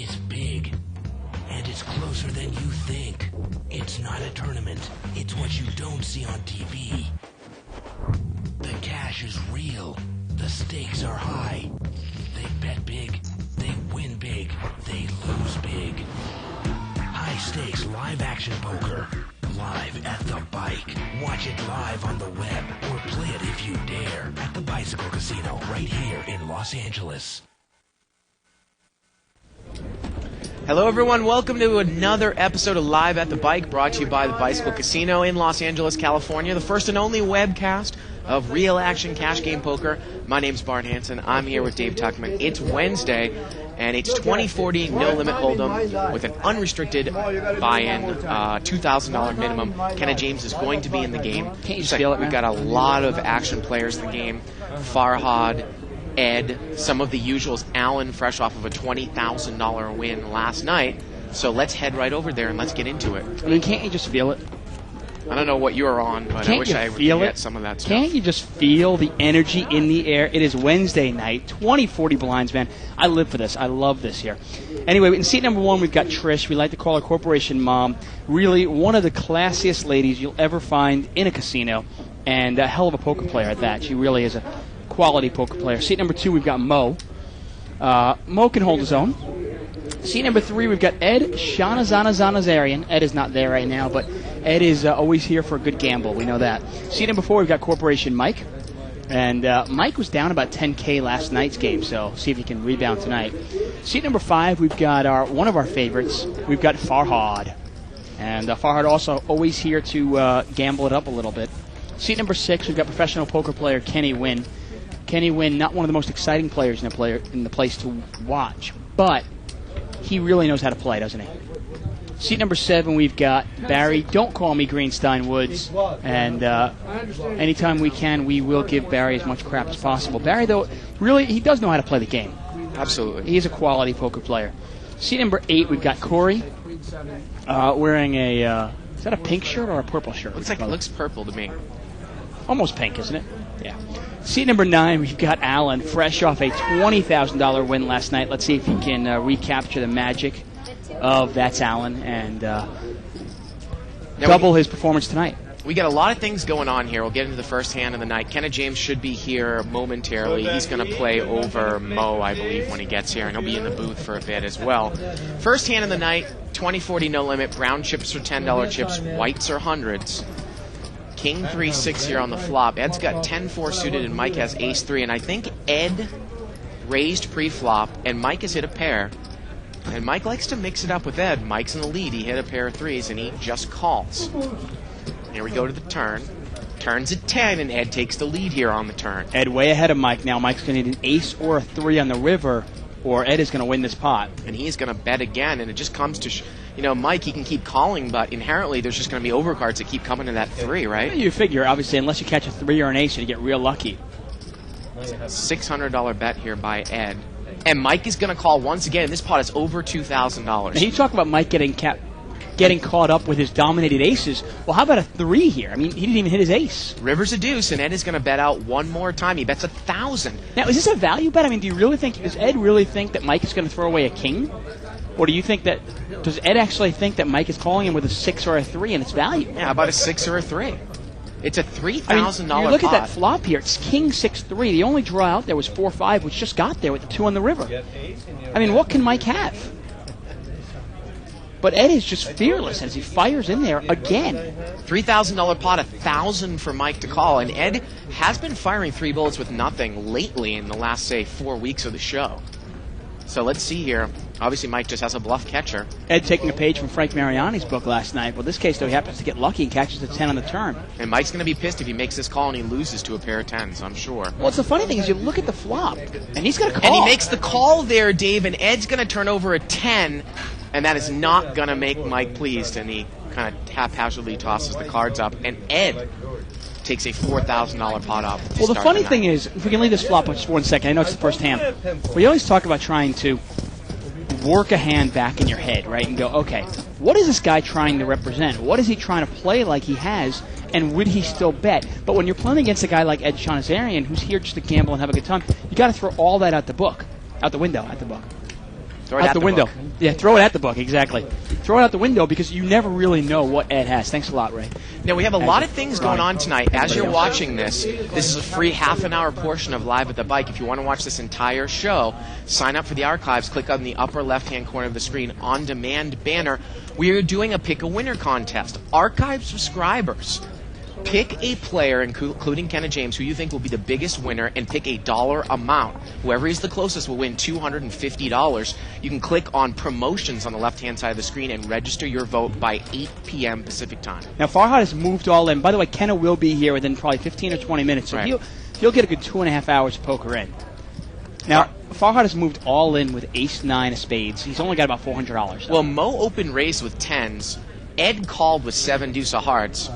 is big, and it's closer than you think. It's not a tournament. It's what you don't see on TV. The cash is real. The stakes are high. They bet big. They win big. They lose big. High stakes live action poker. Live at the Bike. Watch it live on the web or play it if you dare at the Bicycle Casino right here in Los Angeles. Hello everyone, welcome to another episode of Live at the Bike, brought to you by the Bicycle Casino in Los Angeles, California, the first and only webcast of real action cash game poker. My name's Bart Hanson. I'm here with Dave Tuckman. It's Wednesday, and it's 2040 no limit hold'em with an unrestricted buy-in, $2,000 minimum. Kenna James is going to be in the game. Can't you feel it? We've got a lot of action players in the game. Farhad, Ed, some of the usuals. Alan, fresh off of a $20,000 win last night. So let's head right over there and let's get into it. I mean, can't you just feel it? I don't know what you're on, but I wish I would get some of that stuff. Can't you just feel the energy in the air? It is Wednesday night, 2040 blinds, man. I live for this. I love this here. Anyway, in seat number one, we've got Trish. We like to call her Corporation Mom. Really one of the classiest ladies you'll ever find in a casino, and a hell of a poker player at that. She really is a quality poker player. Seat number two, we've got Mo. Mo can hold his own. Seat number three, we've got Ed Shanazanazarian. Ed is not there right now, but Ed is always here for a good gamble. We know that. Seat number four, we've got Corporation Mike. And Mike was down about 10K last night's game, so see if he can rebound tonight. Seat number five, we've got one of our favorites. We've got Farhad. And Farhad also always here to gamble it up a little bit. Seat number six, we've got professional poker player Kenny Wynn. Kenny Wynn, not one of the most exciting players in the place to watch, but he really knows how to play, doesn't he? Seat number seven, we've got Barry. Don't call me Greenstein Woods. And anytime we can, we will give Barry as much crap as possible. Barry, though, really, he does know how to play the game. Absolutely. He's a quality poker player. Seat number eight, we've got Corey wearing a, is that a pink shirt or a purple shirt? Looks purple to me. Almost pink, isn't it? Yeah. Seat number nine, we've got Alan, fresh off a $20,000 win last night. Let's see if he can recapture the magic of That's Alan and double his performance tonight. We got a lot of things going on here. We'll get into the first hand of the night. Kenna James should be here momentarily. He's going to play over Mo, I believe, when he gets here, and he'll be in the booth for a bit as well. First hand of the night, 2040 no limit. Brown chips are $10 chips. Whites are hundreds. King 3-6 here on the flop. Ed's got 10-4 suited, and Mike has ace-3. And I think Ed raised pre-flop, and Mike has hit a pair. And Mike likes to mix it up with Ed. Mike's in the lead. He hit a pair of threes, and he just calls. Here we go to the turn. Turns at 10, and Ed takes the lead here on the turn. Ed way ahead of Mike now. Mike's going to need an ace or a 3 on the river, or Ed is going to win this pot. And he's going to bet again, and it just comes to... Mike, he can keep calling, but inherently there's just going to be overcards that keep coming to that 3, right? You figure, obviously, unless you catch a 3 or an ace, you get real lucky. $600 bet here by Ed. And Mike is going to call once again. This pot is over $2,000. And you talk about Mike getting caught up with his dominated aces. Well, how about a 3 here? I mean, he didn't even hit his ace. River's a deuce, and Ed is going to bet out one more time. He bets 1,000. Now, is this a value bet? I mean, does Ed really think that Mike is going to throw away a king? Or do you think does Ed actually think that Mike is calling him with a 6 or a 3 and it's value? Yeah, how about a 6 or a 3? It's a $3,000 pot. You look at that flop here. It's king 6-3. The only draw out there was 4-5, which just got there with the 2 on the river. I mean, what can Mike have? But Ed is just fearless as he fires in there again. $3,000 pot, 1,000 for Mike to call. And Ed has been firing 3 bullets with nothing lately in the last, say, 4 weeks of the show. So let's see here. Obviously, Mike just has a bluff catcher. Ed taking a page from Frank Mariani's book last night. Well, this case, though, he happens to get lucky and catches a 10 on the turn. And Mike's going to be pissed if he makes this call and he loses to a pair of 10s, I'm sure. Well, it's the funny thing is you look at the flop, and he's going to call. And he makes the call there, Dave, and Ed's going to turn over a 10, and that is not going to make Mike pleased. And he kind of haphazardly tosses the cards up. And Ed takes a $4,000 pot off. Well, the funny thing is, if we can leave this flop for just 1 second, I know it's the first hand. We always talk about trying to work a hand back in your head, right, and go, okay, what is this guy trying to represent? What is he trying to play like he has, and would he still bet? But when you're playing against a guy like Ed Shanazarian, who's here just to gamble and have a good time, you got to throw all that out the window. Throw it out the window. book. Yeah, throw it at the book, exactly. Throw it out the window because you never really know what Ed has. Thanks a lot, Ray. Now, we have a lot of things going on tonight. As you're watching this is a free half-an-hour portion of Live at the Bike. If you want to watch this entire show, sign up for the archives. Click on the upper left-hand corner of the screen on-demand banner. We are doing a pick-a-winner contest. Archive subscribers, pick a player, including Kenna James, who you think will be the biggest winner, and pick a dollar amount. Whoever is the closest will win $250. You can click on promotions on the left-hand side of the screen and register your vote by 8 p.m. Pacific time. Now, Farhad has moved all in. By the way, Kenna will be here within probably 15 or 20 minutes, so Right. he'll get a good 2.5 hours of poker in. Now, Farhad has moved all in with ace-9 of spades. He's only got about $400. Well, Mo opened raised with 10s. Ed called with 7 deuce of hearts.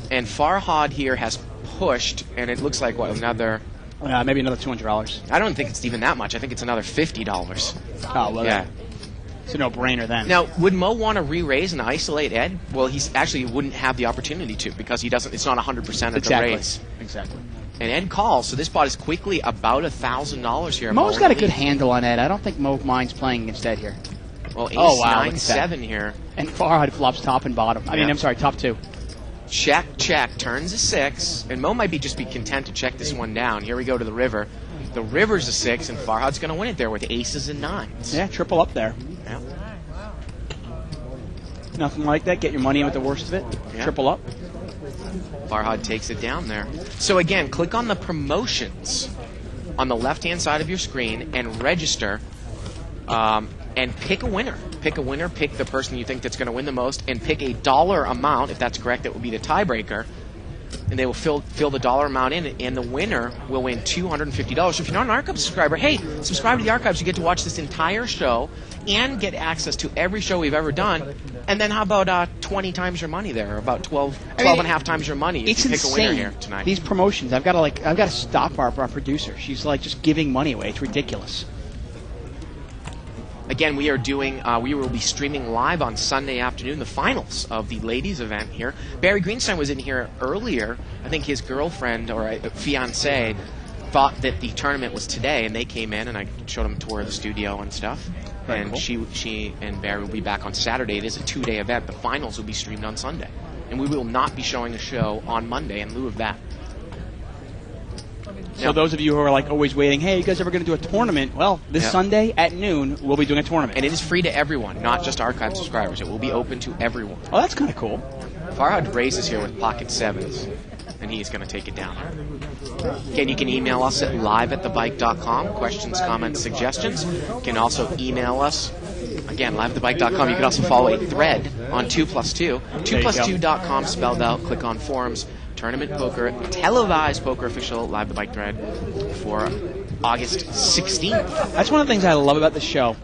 And Farhad here has pushed, and it looks like, what, another... Maybe another $200. I don't think it's even that much. I think it's another $50. Oh, well, Yeah. It's a no-brainer then. Now, would Mo want to re-raise and isolate Ed? Well, he's actually wouldn't have the opportunity to because he doesn't. It's not 100% of the raise. Exactly. And Ed calls, so this pot is quickly about $1,000 here. Mo's got a good handle on Ed. I don't think Mo minds playing against Ed here. Well, ace look at 9-7 here. And Farhad flops top and bottom. I'm sorry, top 2. Check, check, turns a 6, and Mo might just be content to check this one down. Here we go to the river. The river's a 6, and Farhad's going to win it there with aces and 9s. Yeah, triple up there. Yeah. Nothing like that. Get your money in with the worst of it. Yeah. Triple up. Farhad takes it down there. So again, click on the promotions on the left-hand side of your screen and register and pick a winner. Pick a winner, pick the person you think that's going to win the most, and pick a dollar amount. If that's correct, that will be the tiebreaker. And they will fill the dollar amount in, and the winner will win $250. So if you're not an Archive subscriber, hey, subscribe to the Archives. You get to watch this entire show and get access to every show we've ever done. And then how about 20 times your money there, about 12 and a half times your money if It's you pick insane. a winner here tonight. These promotions, I've got to stop our producer. She's like just giving money away. It's ridiculous. Again, we will be streaming live on Sunday afternoon the finals of the ladies event here. Barry Greenstein was in here earlier. I think his girlfriend or fiancé thought that the tournament was today, and they came in, and I showed them a tour of the studio and stuff. Very and cool. she and Barry will be back on Saturday. It is a 2-day event. The finals will be streamed on Sunday. And we will not be showing a show on Monday in lieu of that. So those of you who are like always waiting, hey, you guys ever going to do a tournament? Well, this Sunday at noon, we'll be doing a tournament. And it is free to everyone, not just Archive subscribers. It will be open to everyone. Oh, that's kind of cool. Farhad raises here with pocket 7s, and he's going to take it down. Again, you can email us at liveatthebike.com. Questions, comments, suggestions. You can also email us. Again, liveatthebike.com. You can also follow a thread on 2plus2. 2plus2.com spelled out. Click on forums. Tournament poker, televised poker official Live the Bike thread for August 16th. That's one of the things I love about the show.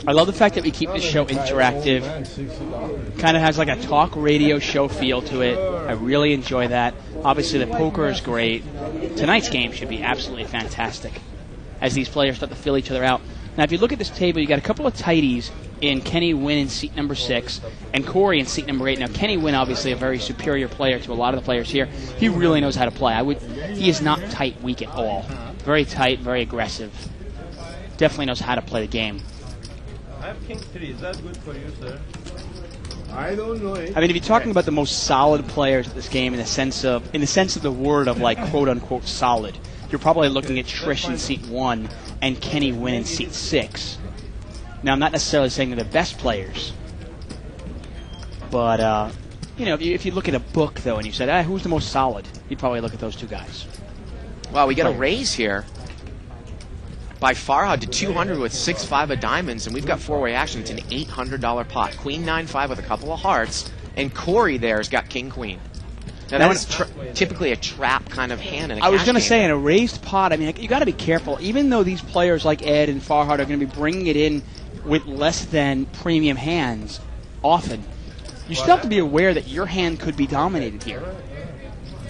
I love the fact that we keep the show interactive. Kind of has like a talk radio show feel to it. I really enjoy that. Obviously, the poker is great. Tonight's game should be absolutely fantastic as these players start to fill each other out. Now, if you look at this table, you got a couple of tighties in Kenny Wynn in seat number 6 and Corey in seat number 8. Now, Kenny Wynn, obviously a very superior player to a lot of the players here. He really knows how to play. He is not tight weak at all. Very tight, very aggressive. Definitely knows how to play the game. I have king 3. Is that good for you, sir? I don't know it. I mean, if you're talking about the most solid players at this game in the sense of the word of like quote unquote solid, you're probably looking at Trish in seat 1 and Kenny Wynn in seat 6. Now, I'm not necessarily saying they're the best players, but if you look at a book though and you said, who's the most solid, you'd probably look at those two guys. Wow, we get a raise here by Farhad to 200 with 6-5 of diamonds, and we've got four-way action. It's an $800 pot. Queen 9-5 with a couple of hearts, and Corey there's got King Queen. Now that's typically a trap kind of hand in a I was going to say in a raised pot, I mean, you got to be careful. Even though these players like Ed and Farhad are going to be bringing it in with less than premium hands often, you still have to be aware that your hand could be dominated here.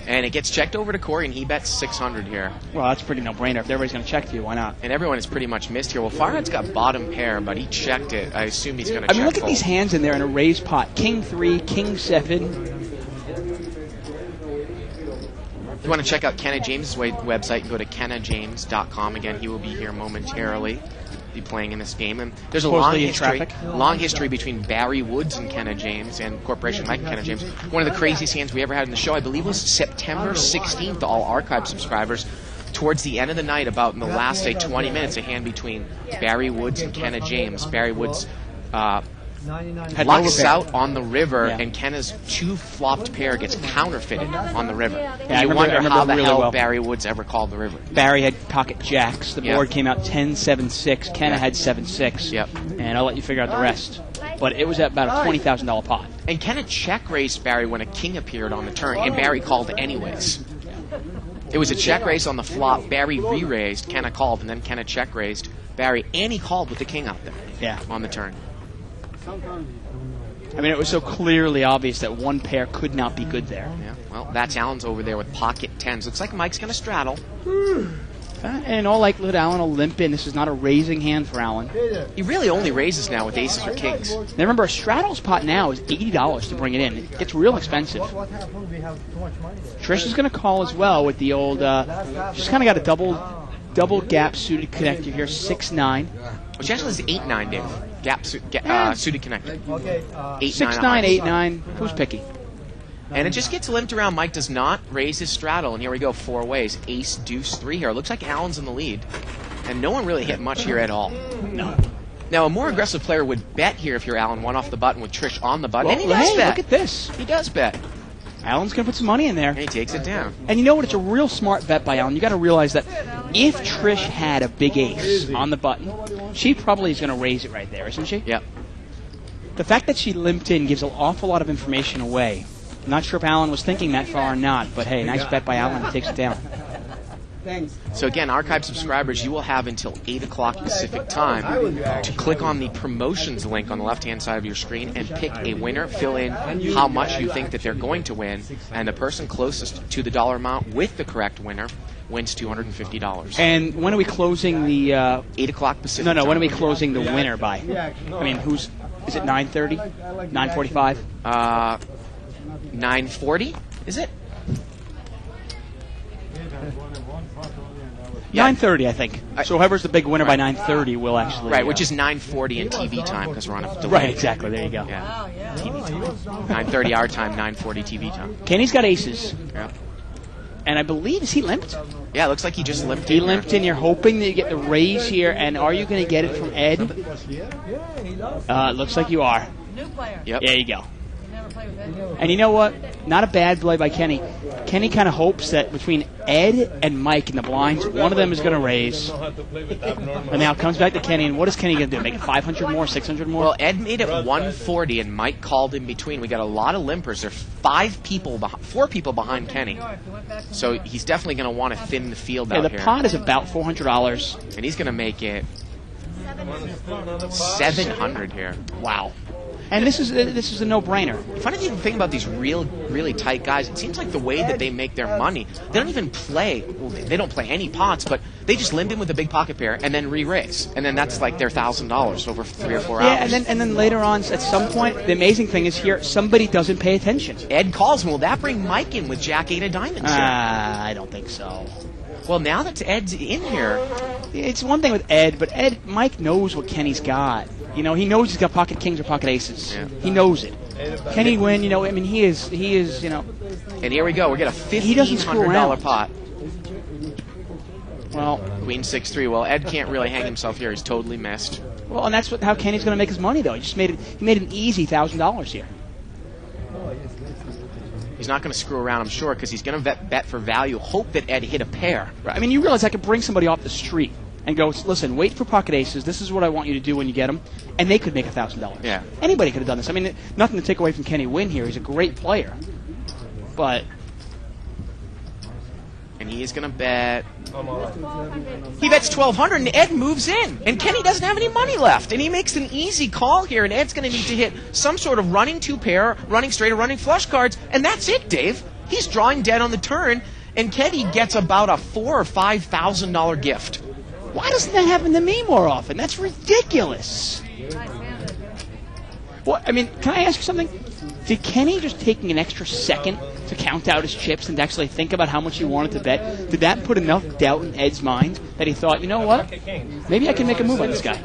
And it gets checked over to Corey, and he bets 600 here. Well, that's a pretty no-brainer. If everybody's going to check to you, why not? And everyone is pretty much missed here. Well, Farhad's got bottom pair, but he checked it. I assume he's going to check. I mean, look at fold. these hands in there in a raised pot. King 3, King 7. If you want to check out Kenna James' website, go to kennajames.com. Again, he will be here momentarily. be playing in this game. And there's a Supposedly in traffic. long history between Barry Woods and Kenna James and Corporation Mike and Kenna James. One of the craziest hands we ever had in the show, I believe, was September 16th, all archive subscribers. Towards the end of the night, about in the last, say, 20 minutes, a hand between Barry Woods and Kenna James. Barry Woods lucks out on the river, and Kenna's 2 flopped pair gets counterfeited on the river. Yeah, you wonder how the really hell well. Barry Woods ever called the river. Barry had pocket jacks. The board came out 10-7-6. Kenna had 7-6. Yep. And I'll let you figure out the rest. But it was at about a $20,000 pot. And Kenna check-raised Barry when a king appeared on the turn, and Barry called anyways. It was a check-raise on the flop. Barry re-raised, Kenna called, and then Kenna check-raised Barry, and he called with the king out there on the turn. I mean, it was so clearly obvious that one pair could not be good there. Yeah, well, that's Allen's over there with pocket 10s. Looks like Mike's going to straddle. And in all likelihood, Allen will limp in. This is not a raising hand for Allen. He really only raises now with aces or kings. Now remember, a straddle's pot now is $80 to bring it in. It gets real expensive. Trish is going to call as well with the old, she's kind of got a double gap suited connector here, 6-9. Which actually is 8-9, Dave. Suited connector. 8-9, 6-9, 8-9. Who's picky? And it just gets limped around. Mike does not raise his straddle, and here we go, 4 ways. Ace, deuce, 3 here. It looks like Allen's in the lead. And no one really hit much here at all. No. Now, a more aggressive player would bet here if you're Allen, 1 off the button with Trish on the button. Well, And he does bet. Look at this. He does bet. Allen's going to put some money in there. And he takes it down. And you know what? It's a real smart bet by Allen. You got to realize that if Trish had a big ace on the button, she probably is going to raise it right there, isn't she? Yep. The fact that she limped in gives an awful lot of information away. I'm not sure if Allen was thinking that far or not, but hey, nice bet by Allen. He takes it down. So again, archive subscribers, you will have until 8 o'clock Pacific time to click on the promotions link on the left-hand side of your screen and pick a winner, fill in how much you think that they're going to win, and the person closest to the dollar amount with the correct winner wins $250. And when are we closing the... 8 o'clock Pacific No, time. when are we closing the winner by? I mean, is it 9:30? 9:45? 9:40, is it? 9:30, I think. So whoever's the big winner by 9:30 will actually... Right, which is 9:40 in TV time because we're on a delay. Right, exactly. There you go. Yeah. TV time. 9:30 our time, 9:40 TV time. Kenny's got aces. Yeah. And I believe, is he limped? Yeah, it looks like he just limped He in. limped in. You're hoping that you get the raise here, and are you going to get it from Ed? It looks like you are. New player. Yep. There you go. Never play with Ed. And you know what? Not a bad play by Kenny. Kenny kind of hopes that between Ed and Mike in the blinds, one of them is going to raise. And now it comes back to Kenny, and what is Kenny going to do? Make it 500 more, 600 more? Well, Ed made it 140, and Mike called in between. We got a lot of limpers. There are 4 people behind Kenny. So he's definitely going to want to thin the field out the here. pot is about $400. And he's going to make it 700 here. Wow. And this is a no-brainer. Funny thing about these really tight guys, it seems like the way that they make their money, they don't even play, well, they don't play any pots, but they just limp in with a big pocket pair and then re-raise. And then that's like their $1,000 over 3 or 4 hours. Yeah, and then later on, at some point, the amazing thing is here, somebody doesn't pay attention. Ed calls him. Will that bring Mike in with Jack 8 of diamonds here? I don't think so. Well, now that Ed's in here, It's one thing with Ed, but Mike knows what Kenny's got. You know, he knows he's got pocket kings or pocket aces. Yeah. He knows it. Kenny win, you know, I mean, he is, you know. and here we go. We get a He doesn't screw around. $1,500 pot. Well, Queen 6-3. Well, Ed can't really hang himself here. He's totally missed. well, and that's how Kenny's going to make his money, though. He made an easy $1,000 here. He's not going to screw around, I'm sure, because he's going to bet for value, hope that Ed hit a pair. Right. I mean, you realize I could bring somebody off the street and go, listen, wait for pocket aces. This is what I want you to do when you get them, and they could make $1,000. Yeah. Anybody could have done this. I mean, nothing to take away from Kenny Wynn here. He's a great player, but And he is going to bet. He bets 1,200, and Ed moves in. And Kenny doesn't have any money left. And he makes an easy call here, and Ed's going to need to hit some sort of running 2-pair, running straight, or running flush cards. And that's it, Dave. He's drawing dead on the turn, and Kenny gets about a $4,000 or $5,000 gift. why doesn't that happen to me more often? That's ridiculous. Well, I mean, can I ask you something? Did Kenny just taking an extra second to count out his chips and to actually think about how much he wanted to bet, did that put enough doubt in Ed's mind that he thought, you know what, maybe I can make a move on this guy?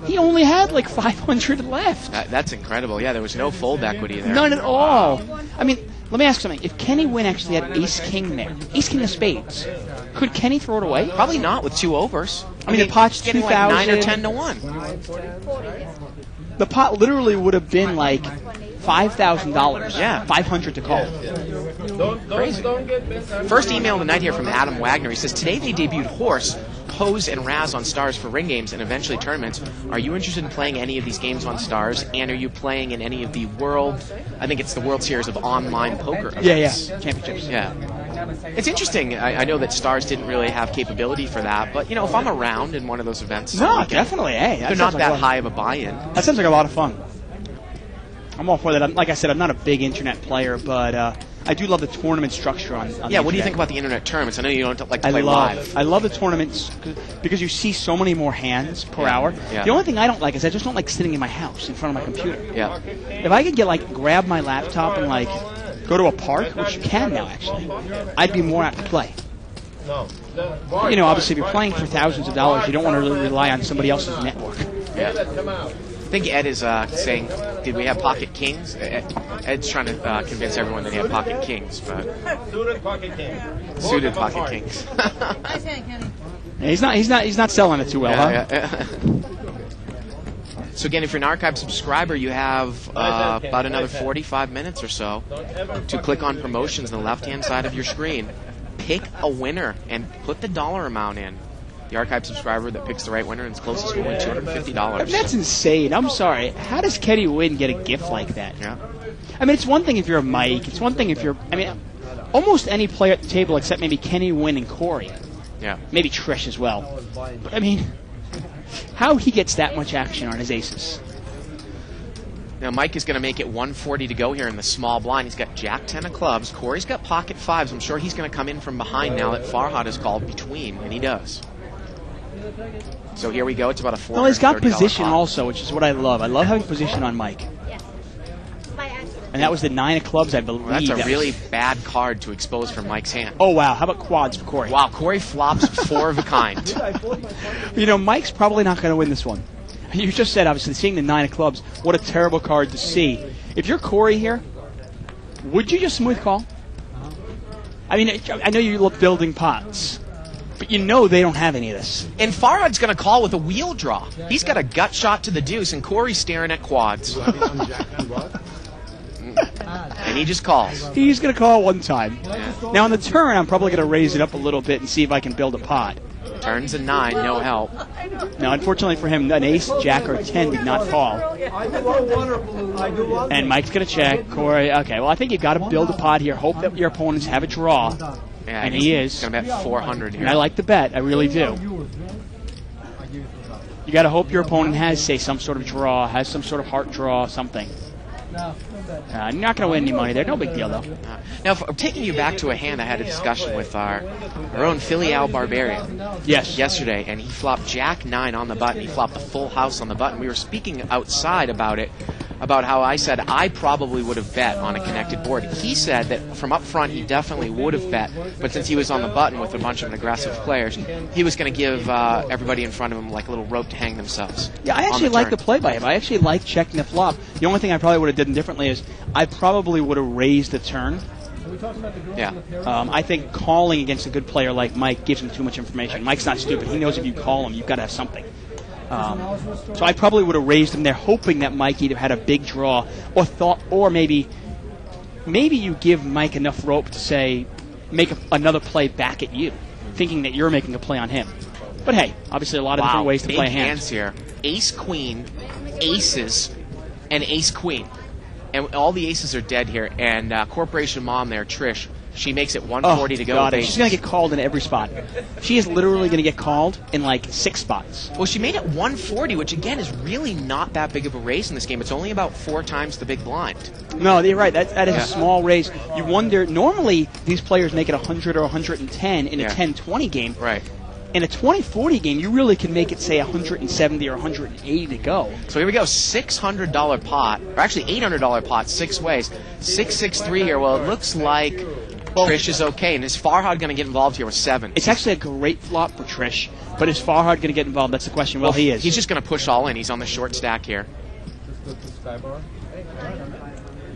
He only had like 500 left. That's incredible. Yeah, there was no fold equity there. None at all. I mean, let me ask something. If Kenny Wynn actually had ace-king there, ace-king of spades, could Kenny throw it away? Probably not with 2 overs. I mean, the pot's getting 2,000. like 9 or 10 to 1. The pot literally would have been like $5,000. Yeah. 500 to call. Crazy. First email of the night here from Adam Wagner. He says, today they debuted Horse, Pose, and Raz on Stars for ring games and eventually tournaments. Are you interested in playing any of these games on Stars? And are you playing in any of the I think it's the World Series of online poker events? Yeah. Championships. Yeah. It's interesting. I know that Stars didn't really have capability for that, but, if I'm around in one of those events... No, definitely. Hey, they're not that high of a buy-in. That sounds like a lot of fun. I'm all for that. Like I said, I'm not a big internet player, but I do love the tournament structure on Yeah, what do you think about the internet tournaments? I know you don't like to play live. I love the tournaments because you see so many more hands per hour. Yeah. The only thing I don't like is I just don't like sitting in my house in front of my computer. Yeah. If I could grab my laptop and go to a park, which you can now actually, I'd be more apt to play. Obviously if you're playing for thousands of dollars, you don't want to really rely on somebody else's network. Yeah. I think Ed is saying, did we have pocket kings? Ed's trying to convince everyone that he had pocket kings, but suited pocket kings. Yeah, he's not selling it too well, huh? Yeah. So again, if you're an archive subscriber, you have about another 45 minutes or so to click on promotions on the left-hand side of your screen. Pick a winner and put the dollar amount in. The archive subscriber that picks the right winner and is closest will win $250. That's insane. I'm sorry. How does Kenny Wynn get a gift like that? Yeah. I mean, it's one thing if you're a Mike. It's one thing if you're... I mean, almost any player at the table except maybe Kenny Wynn and Corey. Yeah. Maybe Trish as well. But, I mean, how he gets that much action on his aces. Now, Mike is going to make it 140 to go here in the small blind. He's got Jack 10 of clubs. Corey's got pocket fives. I'm sure he's going to come in from behind now that Farhad has called between, and he does. So here we go. It's about a $430 Well, he's got position pot. also, which is what I love. I love having position on Mike. And that was the 9 of clubs, I believe. Well, that's a really bad card to expose from Mike's hand. Oh, wow. How about quads for Corey? Wow, Corey flops 4 of a kind. Mike's probably not going to win this one. You just said, obviously, seeing the 9 of clubs, what a terrible card to see. If you're Corey here, would you just smooth call? I mean, I know you love building pots, but they don't have any of this. And Farhad's going to call with a wheel draw. He's got a gut shot to the deuce, and Corey's staring at quads. And he just calls. He's going to call one time. Yeah. Now, on the turn, I'm probably going to raise it up a little bit and see if I can build a pot. Turns a 9, no help. Now, unfortunately for him, an ace, jack, or a 10 did not fall. And Mike's going to check. Corey, okay, well, I think you've got to build a pot here. Hope that your opponents have a draw. Yeah, and he is. He's going to bet 400 here. And I like the bet. I really do. You got to hope your opponent has, say, some sort of draw, has some sort of heart draw, something. You're not going to win any money there. No big deal, though. Now, taking you back to a hand, I had a discussion with our own Philly Al Barbarian yesterday, and he flopped Jack 9 on the button. He flopped the full house on the button. We were speaking outside about it, about how I said I probably would have bet on a connected board. He said that from up front he definitely would have bet, but since he was on the button with a bunch of aggressive players, he was going to give everybody in front of him like a little rope to hang themselves. Yeah, I actually like the play by him. I actually like checking the flop. The only thing I probably would have done differently is I probably would have raised the turn. Yeah. I think calling against a good player like Mike gives him too much information. Mike's not stupid. He knows if you call him, you've got to have something. So I probably would have raised him there, hoping that Mike either had a big draw or maybe you give Mike enough rope to say, make another play back at you, thinking that you're making a play on him. But hey, obviously a lot of different ways to play hands here. Ace Queen, aces, and Ace Queen, and all the aces are dead here. And Corporation Mom there, Trish. She makes it 140 to go. God, she's going to get called in every spot. She is literally going to get called in like 6 spots. Well, she made it 140, which again is really not that big of a raise in this game. It's only about 4 times the big blind. No, you're right. That is a small raise. You wonder, normally these players make it 100 or 110 in a 10-20 game. Right. in a 20-40 game, you really can make it, say, 170 or 180 to go. So here we go, $600 pot, or actually $800 pot, 6 ways. 6-6-3 here. Well, it looks like Trish is okay, and is Farhad going to get involved here with 7? It's actually a great flop for Trish, but is Farhad going to get involved? That's the question. Well, he is. He's just going to push all in. He's on the short stack here. Just go to Skybar.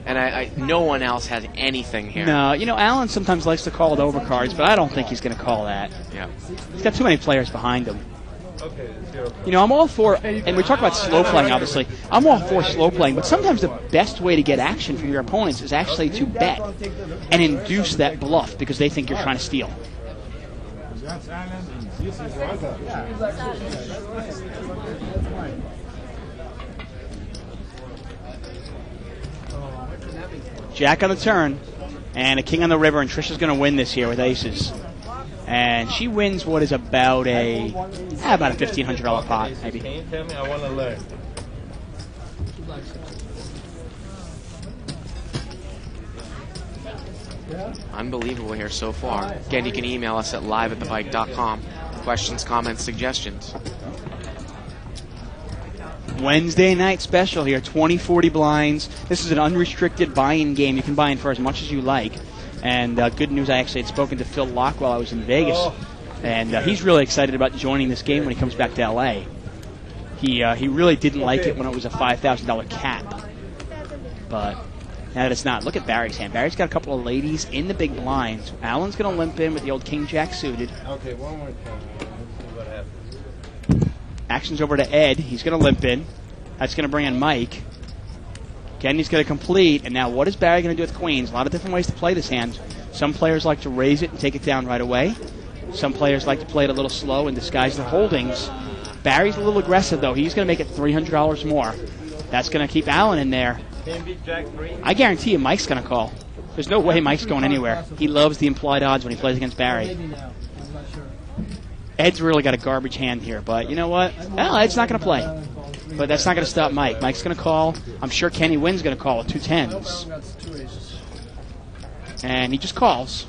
And no one else has anything here. No, Allen sometimes likes to call it overcards, but I don't think he's going to call that. Yeah. He's got too many players behind him. Okay, 0. I'm all for, and we talk about slow playing, obviously. I'm all for slow playing, but sometimes the best way to get action from your opponents is actually to bet and induce that bluff because they think you're trying to steal. That's Allen. This is Rosa. Jack on the turn, and a king on the river, and Trisha's going to win this here with aces. And she wins what is about a $1,500 pot, maybe. Can you tell me? I want to learn. Unbelievable here so far. Again, you can email us at live@thebike.com. Questions, comments, suggestions. Wednesday night special here, 20-40 blinds. This is an unrestricted buy-in game. You can buy in for as much as you like. And good news, I actually had spoken to Phil Locke while I was in Vegas. And he's really excited about joining this game when he comes back to L.A. He really didn't like it when it was a $5,000 cap. But now that it's not, look at Barry's hand. Barry's got a couple of ladies in the big blinds. Allen's going to limp in with the old King-Jack suited. Okay, one more time. Let's see what happens. Action's over to Ed. He's going to limp in. That's going to bring in Mike. Kenny's going to complete. And now what is Barry going to do with queens? A lot of different ways to play this hand. Some players like to raise it and take it down right away. Some players like to play it a little slow and disguise their holdings. Barry's a little aggressive, though. He's going to make it $300 more. That's going to keep Allen in there. Can beat Jack 3? I guarantee you Mike's going to call. There's no way Mike's going anywhere. He loves the implied odds when he plays against Barry. Ed's really got a garbage hand here, but you know what? Well, Ed's not going to play. But that's not going to stop Mike. Mike's going to call. I'm sure Kenny Wynn's going to call with 2 10s. And he just calls.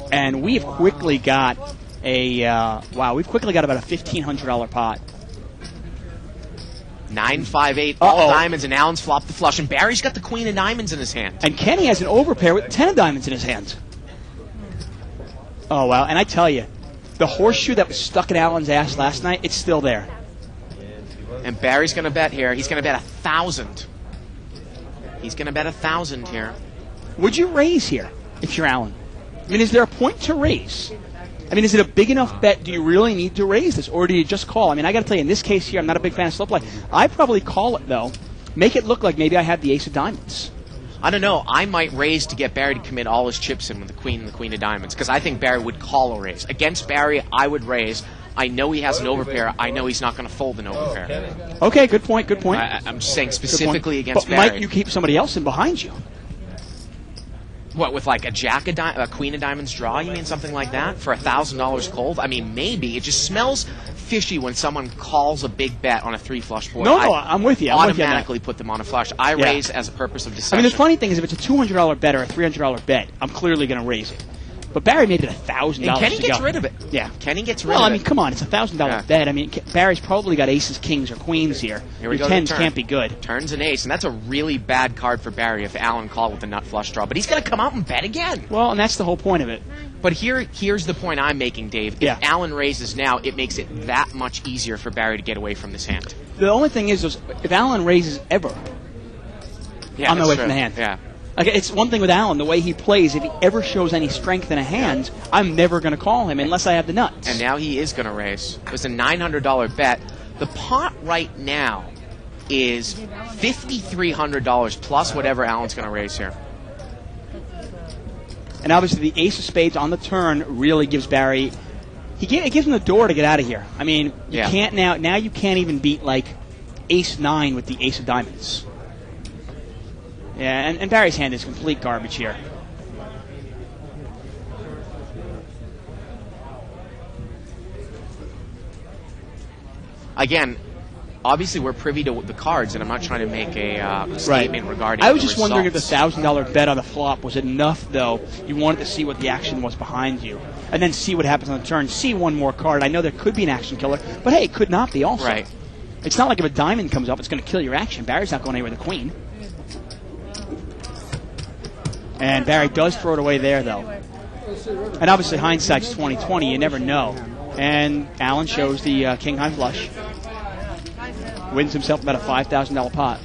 And we've quickly got we've quickly got about a $1,500 pot. 9-5-8, all diamonds, and Allen's flopped the flush, and Barry's got the queen of diamonds in his hand. And Kenny has an overpair with 10 of diamonds in his hand. Oh, wow. And I tell you, the horseshoe that was stuck in Allen's ass last night, it's still there. And Barry's going to bet here. He's going to bet 1,000. He's going to bet 1,000 here. Would you raise here if you're Allen? I mean, is there a point to raise? I mean, is it a big enough bet? Do you really need to raise this, or do you just call? I mean, I got to tell you, in this case here, I'm not a big fan of slow play. I probably call it, though. Make it look like maybe I have the ace of diamonds. I don't know. I might raise to get Barry to commit all his chips in with the queen and the queen of diamonds, because I think Barry would call a raise. Against Barry, I would raise. I know he has an overpair. I know he's not going to fold an overpair. Okay, good point, good point. I'm just saying specifically against Barry. But might you keep somebody else in behind you? What, with like a queen of diamonds draw? You mean something like that for $1,000 cold? I mean, maybe. It just smells fishy when someone calls a big bet on a 3 flush board. No, I'm with you. Automatically put them on a flush. I raise as a purpose of deception. I mean, the funny thing is, if it's a $200 bet or a $300 bet, I'm clearly going to raise it. But Barry made it $1,000. And Kenny gets rid of it. Yeah. Kenny gets rid of it. Well, I mean, come on. It's a $1,000 bet. I mean, Barry's probably got aces, kings, or queens here. Here we go. Tens can't be good. Turns an ace, and that's a really bad card for Barry if Allen called with a nut flush draw. But he's going to come out and bet again. Well, and that's the whole point of it. But here's the point I'm making, Dave. If Allen raises now, it makes it that much easier for Barry to get away from this hand. The only thing is if Allen raises ever, I'm away from the hand. Yeah. Like, it's one thing with Allen, the way he plays. If he ever shows any strength in a hand, I'm never going to call him unless I have the nuts. And now he is going to raise. It was a $900 bet. The pot right now is $5,300 plus whatever Allen's going to raise here. And obviously the ace of spades on the turn really gives Barry... It gives him the door to get out of here. I mean, you can't now you can't even beat, like, ace-9 with the ace of diamonds. Yeah, and Barry's hand is complete garbage here. Again, obviously we're privy to the cards, and I'm not trying to make a statement regarding I was the just wondering if the results. $1,000 bet on the flop was enough, though. You wanted to see what the action was behind you, and then see what happens on the turn. See one more card. I know there could be an action killer, but hey, it could not be also. Right. It's not like if a diamond comes up, it's going to kill your action. Barry's not going anywhere with the queen. And Barry does throw it away there, though. And obviously, hindsight's 20/20. You never know. And Allen shows the king high flush. Wins himself about a $5,000 pot.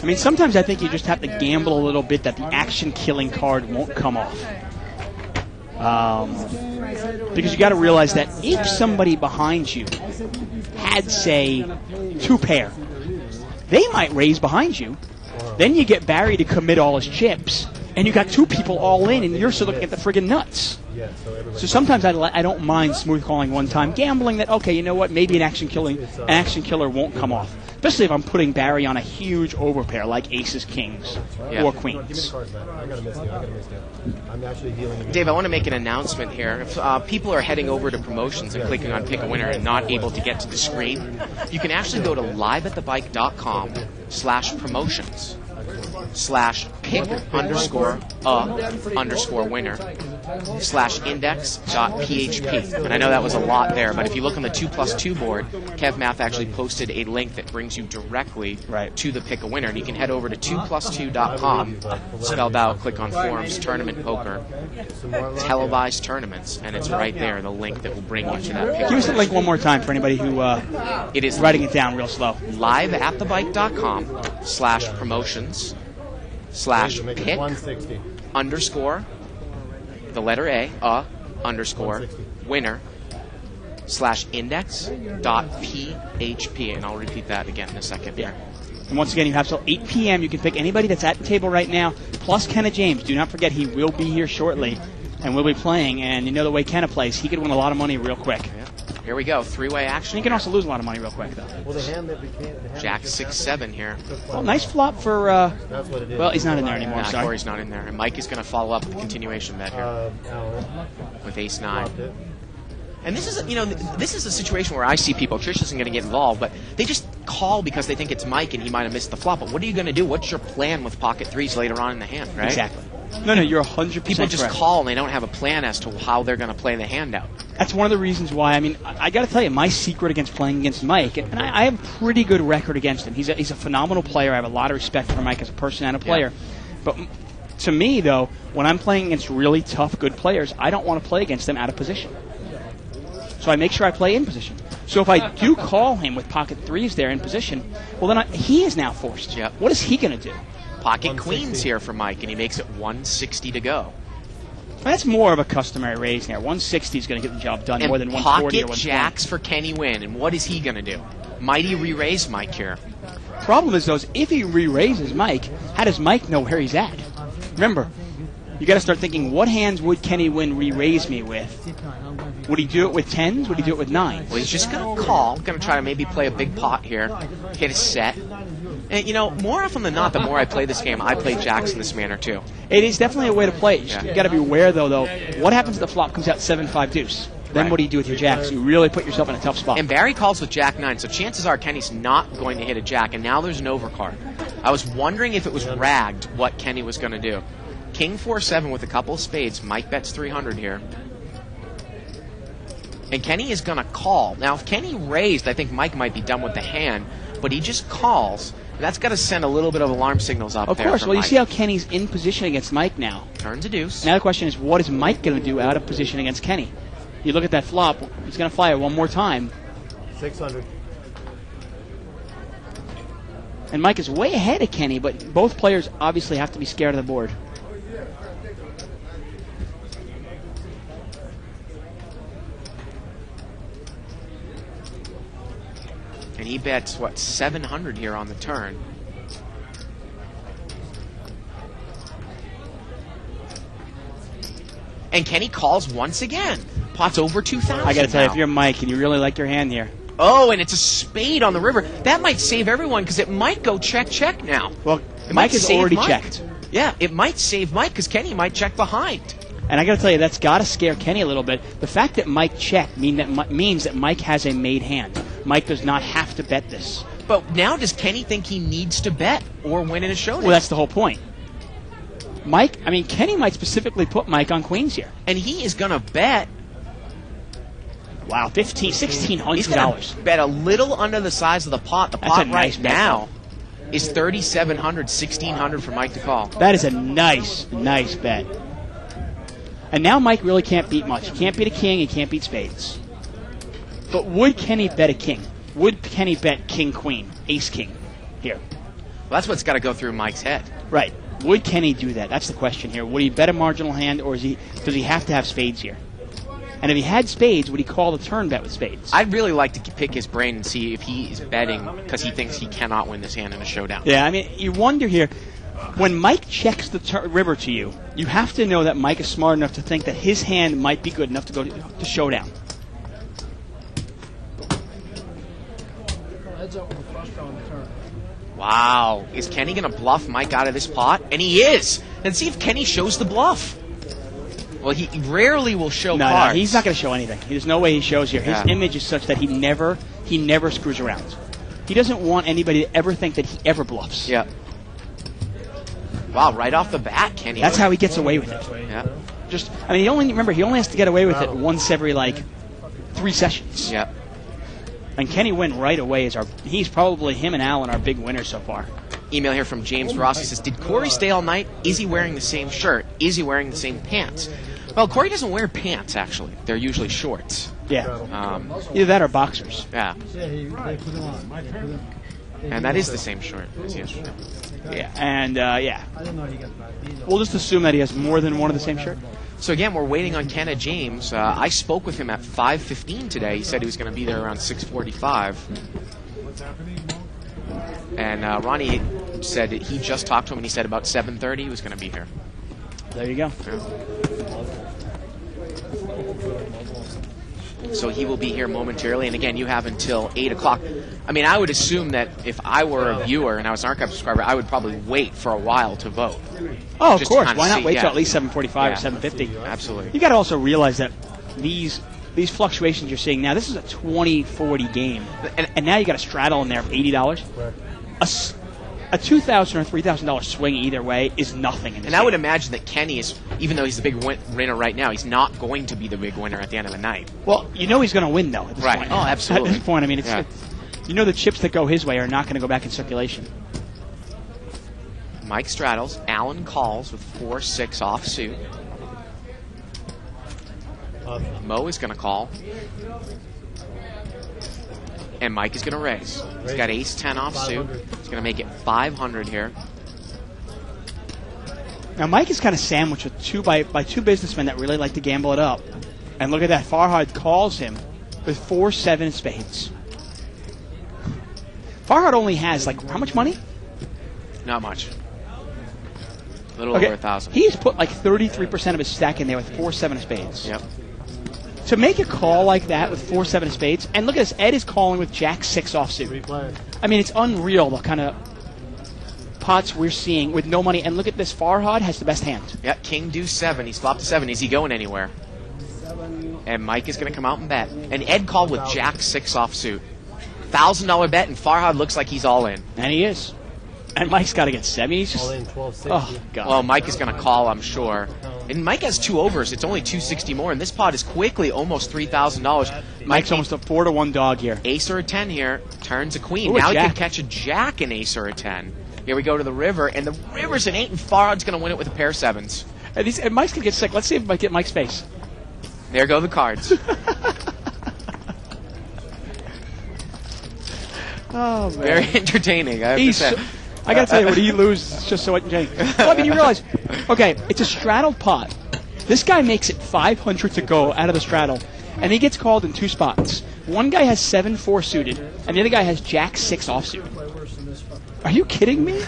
I mean, sometimes I think you just have to gamble a little bit that the action-killing card won't come off. Because you got to realize that if somebody behind you had, say, 2 pair, they might raise behind you. Then you get Barry to commit all his chips, and you got 2 people all in, and you're still looking at the friggin' nuts. So sometimes I don't mind smooth calling one time, gambling that, okay, you know what, maybe an action killer won't come off. Especially if I'm putting Barry on a huge overpair like aces, kings, or queens. Dave, I want to make an announcement here. If people are heading over to promotions and clicking on Pick a Winner and not able to get to the screen, you can actually go to liveatthebike.com/promotions /pick_a_winner/index.php. And I know that was a lot there, but if you look on the 2+2 board, Kev Math actually posted a link that brings you directly to the Pick a Winner. And you can head over to 2plus2.com, spelled out, click on Forums, Tournament Poker, televised tournaments, and it's right there, the link that will bring you to that Pick a Give us the Winner. link one more time for anybody who It is writing it down real slow. liveatthebike.com/promotions /pick _ the letter A _ winner /index.php, and I'll repeat that again in a second here. And once again, you have till 8 p.m. You can pick anybody that's at the table right now, plus Kenna James. Do not forget, he will be here shortly, and we'll be playing. And you know the way Kenna plays, he could win a lot of money real quick. Yeah. Here we go, 3-way action. And he can also lose a lot of money real quick, though. Well, the hand that became Jack 6-7 here. Well, nice flop for, that's what it is. well, he's not in there anymore, sorry. Corey's not in there. And Mike is going to follow up with the continuation bet here with ace-9. And this is, this is a situation where I see people, Trish isn't going to get involved, but they just call because they think it's Mike and he might have missed the flop. But what are you going to do? What's your plan with pocket threes later on in the hand, right? Exactly. No, you're 100% People just correct. call and they don't have a plan as to how they're going to play the hand out. That's one of the reasons why, I mean, I got to tell you, my secret against playing against Mike, and I have a pretty good record against him. He's a phenomenal player. I have a lot of respect for Mike as a person and a player. But to me, though, when I'm playing against really tough, good players, I don't want to play against them out of position. So I make sure I play in position. So if I do call him with pocket threes there in position, well, then he is now forced. Yep. What is he going to do? Pocket queens here for Mike, and he makes it 160 to go. That's more of a customary raise there. 160 is going to get the job done And more than 140 or pocket 120. jacks for Kenny Wynn, and what is he going to do? Mighty re-raise Mike here. Problem is, though, is if he re-raises Mike, how does Mike know where he's at? Remember, you got to start thinking, what hands would Kenny Wynn re-raise me with? Would he do it with 10s? Would he do it with 9s? Well, he's just going to call, going to try to maybe play a big pot here, hit a set. And, more often than not, the more I play this game, I play jacks in this manner, too. It is definitely a way to play it. Yeah. You got to be aware, though, what happens if the flop comes out 7-5 deuce? Then Right. what do you do with your jacks? You really put yourself in a tough spot. And Barry calls with Jack 9, so chances are Kenny's not going to hit a jack, and now there's an overcard. I was wondering if it was ragged what Kenny was going to do. King 4-7 with a couple of spades. Mike bets 300 here. And Kenny is going to call. Now, if Kenny raised, I think Mike might be done with the hand, but he just calls. That's got to send a little bit of alarm signals up there. Of course. for Well, you Mike. see how Kenny's in position against Mike now. Turns a deuce. Now the question is, what is Mike going to do out of position against Kenny? You look at that flop, he's going to fire one more time. 600. And Mike is way ahead of Kenny, but both players obviously have to be scared of the board. And he bets, 700 here on the turn. And Kenny calls once again. Pot's over 2,000 I got to tell you, now. if you're Mike and you really like your hand here, Oh, and it's a spade on the river. That might save everyone because it might go check now. well, It Mike might has save already Mike. checked. Yeah, it might save Mike because Kenny might check behind. And I got to tell you, that's got to scare Kenny a little bit. The fact that Mike checked means that Mike has a made hand. Mike does not have to bet this. But now does Kenny think he needs to bet or win in a showdown? Well, that's the whole point. Kenny might specifically put Mike on queens here. And he is going to bet. Wow, $1,600. He's going to bet a little under the size of the pot. The That's pot a nice right bet, now is $3,700, $1,600 for Mike to call. That is a nice bet. And now Mike really can't beat much. He can't beat a king. He can't beat spades. But would Kenny bet a king? Would Kenny bet king-queen, ace-king here? Well, that's what's got to go through Mike's head. Right. Would Kenny do that? That's the question here. Would he bet a marginal hand, or does he have to have spades here? And if he had spades, would he call the turn bet with spades? I'd really like to pick his brain and see if he is betting because he thinks he cannot win this hand in a showdown. Yeah, you wonder here, when Mike checks the river to you, you have to know that Mike is smart enough to think that his hand might be good enough to go to showdown. Wow. Is Kenny going to bluff Mike out of this pot? And he is. And see if Kenny shows the bluff. Well, he rarely will show cards. No, he's not going to show anything. There's no way he shows here. His image is such that he never screws around. He doesn't want anybody to ever think that he ever bluffs. Yeah. Wow, right off the bat, Kenny. That's how he gets away with it. Yeah. He only has to get away with it once every 3 sessions. Yeah. And Kenny win right away. He's probably, him and Alan, our big winners so far. Email here from James Ross. He says, did Corey stay all night? Is he wearing the same shirt? Is he wearing the same pants? Well, Corey doesn't wear pants, actually. They're usually shorts. Yeah. Either that or boxers. Yeah. They put them on. And that is the same shirt as yesterday. Yeah. And, yeah. I didn't know he got that. We'll just assume that he has more than one of the same shirt. So again, we're waiting on Kenna James. I spoke with him at 5:15 today. He said he was going to be there around 6:45. What's happening, Mo? And Ronnie said he just talked to him, and he said about 7:30 he was going to be here. There you go. So he will be here momentarily. And again, you have until 8 o'clock. I would assume that if I were a viewer and I was an archive subscriber, I would probably wait for a while to vote. Oh, of Just course. to Why not see, wait till at least 7:45 or 7:50? Absolutely. You got to also realize that these fluctuations you're seeing now, this is a 20-40 game. And now you got a straddle in there of $80. A $2,000 or $3,000 swing either way is nothing in this And I would imagine that Kenny is, even though he's the big winner right now, he's not going to be the big winner at the end of the night. Well, he's going to win, though, at this point. Oh, absolutely. At this point, the chips that go his way are not going to go back in circulation. Mike straddles. Allen calls with 4-6 offsuit. Mo is going to call. And Mike is going to raise. He's got ace-10 offsuit. He's going to make it 500 here. Now, Mike is kind of sandwiched with by two businessmen that really like to gamble it up. And look at that. Farhad calls him with 4-7 spades. Farhad only has, how much money? Not much. A little over 1,000. He's put 33% of his stack in there with 4-7 of spades. Yep. To make a call like that with 4-7 of spades, and look at this, Ed is calling with Jack-6 offsuit. It's unreal the kind of pots we're seeing with no money. And look at this, Farhad has the best hand. Yeah, King deuce 7. He's flopped to 7. Is he going anywhere? And Mike is going to come out and bet. And Ed called with Jack-6 offsuit. $1,000 bet, and Farhad looks like he's all in. And he is. And Mike's got to get 7. He's just... All in 1260. Oh, God. Well, Mike is going to call, I'm sure. And Mike has 2 overs. It's only 260 more, and this pot is quickly almost $3,000. Mike's almost a 4-1 dog here. Ace or a 10 here. Turns a queen. Ooh, now he jack. can catch a jack, an ace or a 10. Here we go to the river, and the river's an 8, and Farhad's going to win it with a pair of 7s. And Mike's going to get sick. Let's see if we get Mike's face. There go the cards. Oh, man. Very entertaining, I have to say. I got to tell you, when he loses, it's just so entertaining. Well, you realize, okay, it's a straddled pot. This guy makes it 500 to go out of the straddle, and he gets called in 2 spots. One guy has 7-4 suited, and the other guy has Jack-6 offsuit. Are you kidding me?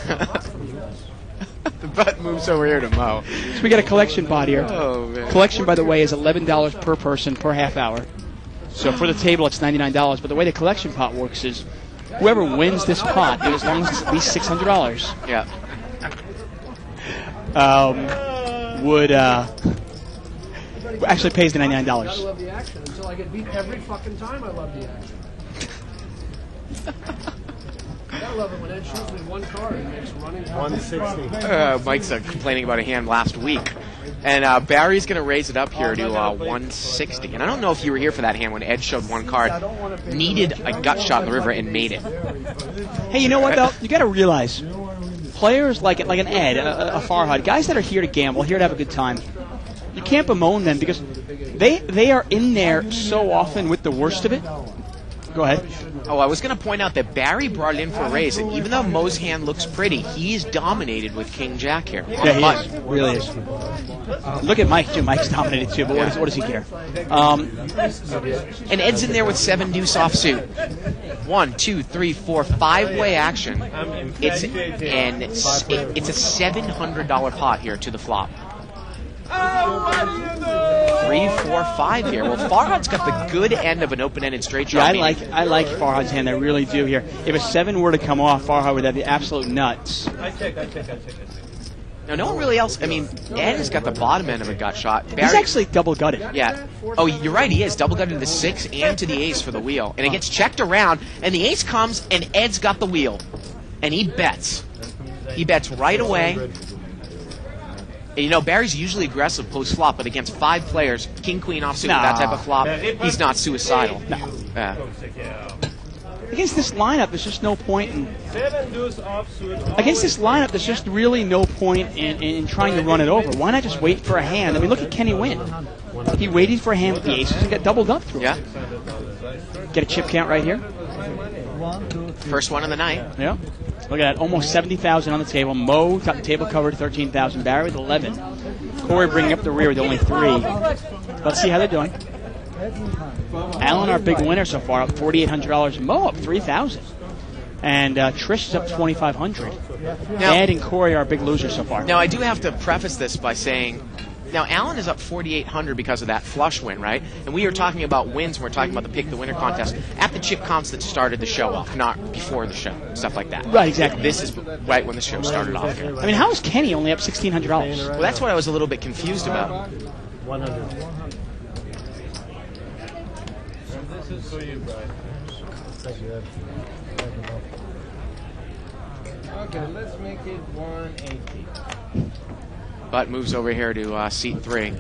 The button moves over here to Mo. So we got a collection pot here. Oh, man. Collection, by the way, is $11 per person per half hour. So for the table, it's $99. But the way the collection pot works is whoever wins this pot, as long as it's at least $600. Yeah. would actually pays the $99. I love the action. Until I get beat every fucking time, I love the action. I love it when Ed shoots me one card and makes running. 160. Mike's complaining about a hand last week. And Barry's going to raise it up here to 160. And I don't know if you were here for that hand when Ed showed one card, needed a gut shot in the river, and made it. Hey, you know what, though? You got to realize, players like an Ed, a Farhad, guys that are here to gamble, here to have a good time, you can't bemoan them because they are in there so often with the worst of it. Go ahead. Oh, I was going to point out that Barry brought it in for a raise, and even though Mo's hand looks pretty, he's dominated with King Jack here. Yeah, he is. Really is. Look at Mike, too. Mike's dominated, too, but what does he care? And Ed's in there with 7 deuce offsuit. 1, 2, 3, 4, 5-way action. It's a $700 pot here to the flop. 3, 4, 5 here. Well, Farhad's got the good end of an open-ended straight shot. Yeah, I like Farhad's hand. I really do here. If a 7 were to come off, Farhad would have the absolute nuts. I check. Now, no one really else. I mean, Ed has got the bottom end of a gut shot. He's actually double gutted. Yeah. Oh, you're right. He is double gutted to the 6 and to the ace for the wheel, and it gets checked around, and the ace comes, and Ed's got the wheel, and he bets. He bets right away. And, you know, Barry's usually aggressive post-flop, but against 5 players, king-queen offsuit with that type of flop, he's not suicidal. No. Against this lineup, there's just no point in... Against this lineup, there's just really no point in trying to run it over. Why not just wait for a hand? I mean, look at Kenny Wynn. He waited for a hand with the aces and got doubled up through it. Yeah. Get a chip count right here. First one of the night. Yeah. Look at that, almost 70,000 on the table. Mo got the table covered, 13,000. Barry with 11. Corey bringing up the rear with only 3. Let's see how they're doing. Alan, our big winner so far, up $4,800. Mo up $3,000. And Trish is up $2,500. Ed and Corey are our big losers so far. Now, I do have to preface this by saying, now, Alan is up $4,800 because of that flush win, right? And we are talking about wins when we're talking about the Pick the Winner contest at the chip comps that started the show off, not before the show, stuff like that. Right, exactly. This is right when the show started off here. I mean, how is Kenny only up $1,600? Well, that's what I was a little bit confused about. 100. This is for you, Brian. Thank you, Ed. Okay, let's make it 180. Butt moves over here to seat 3.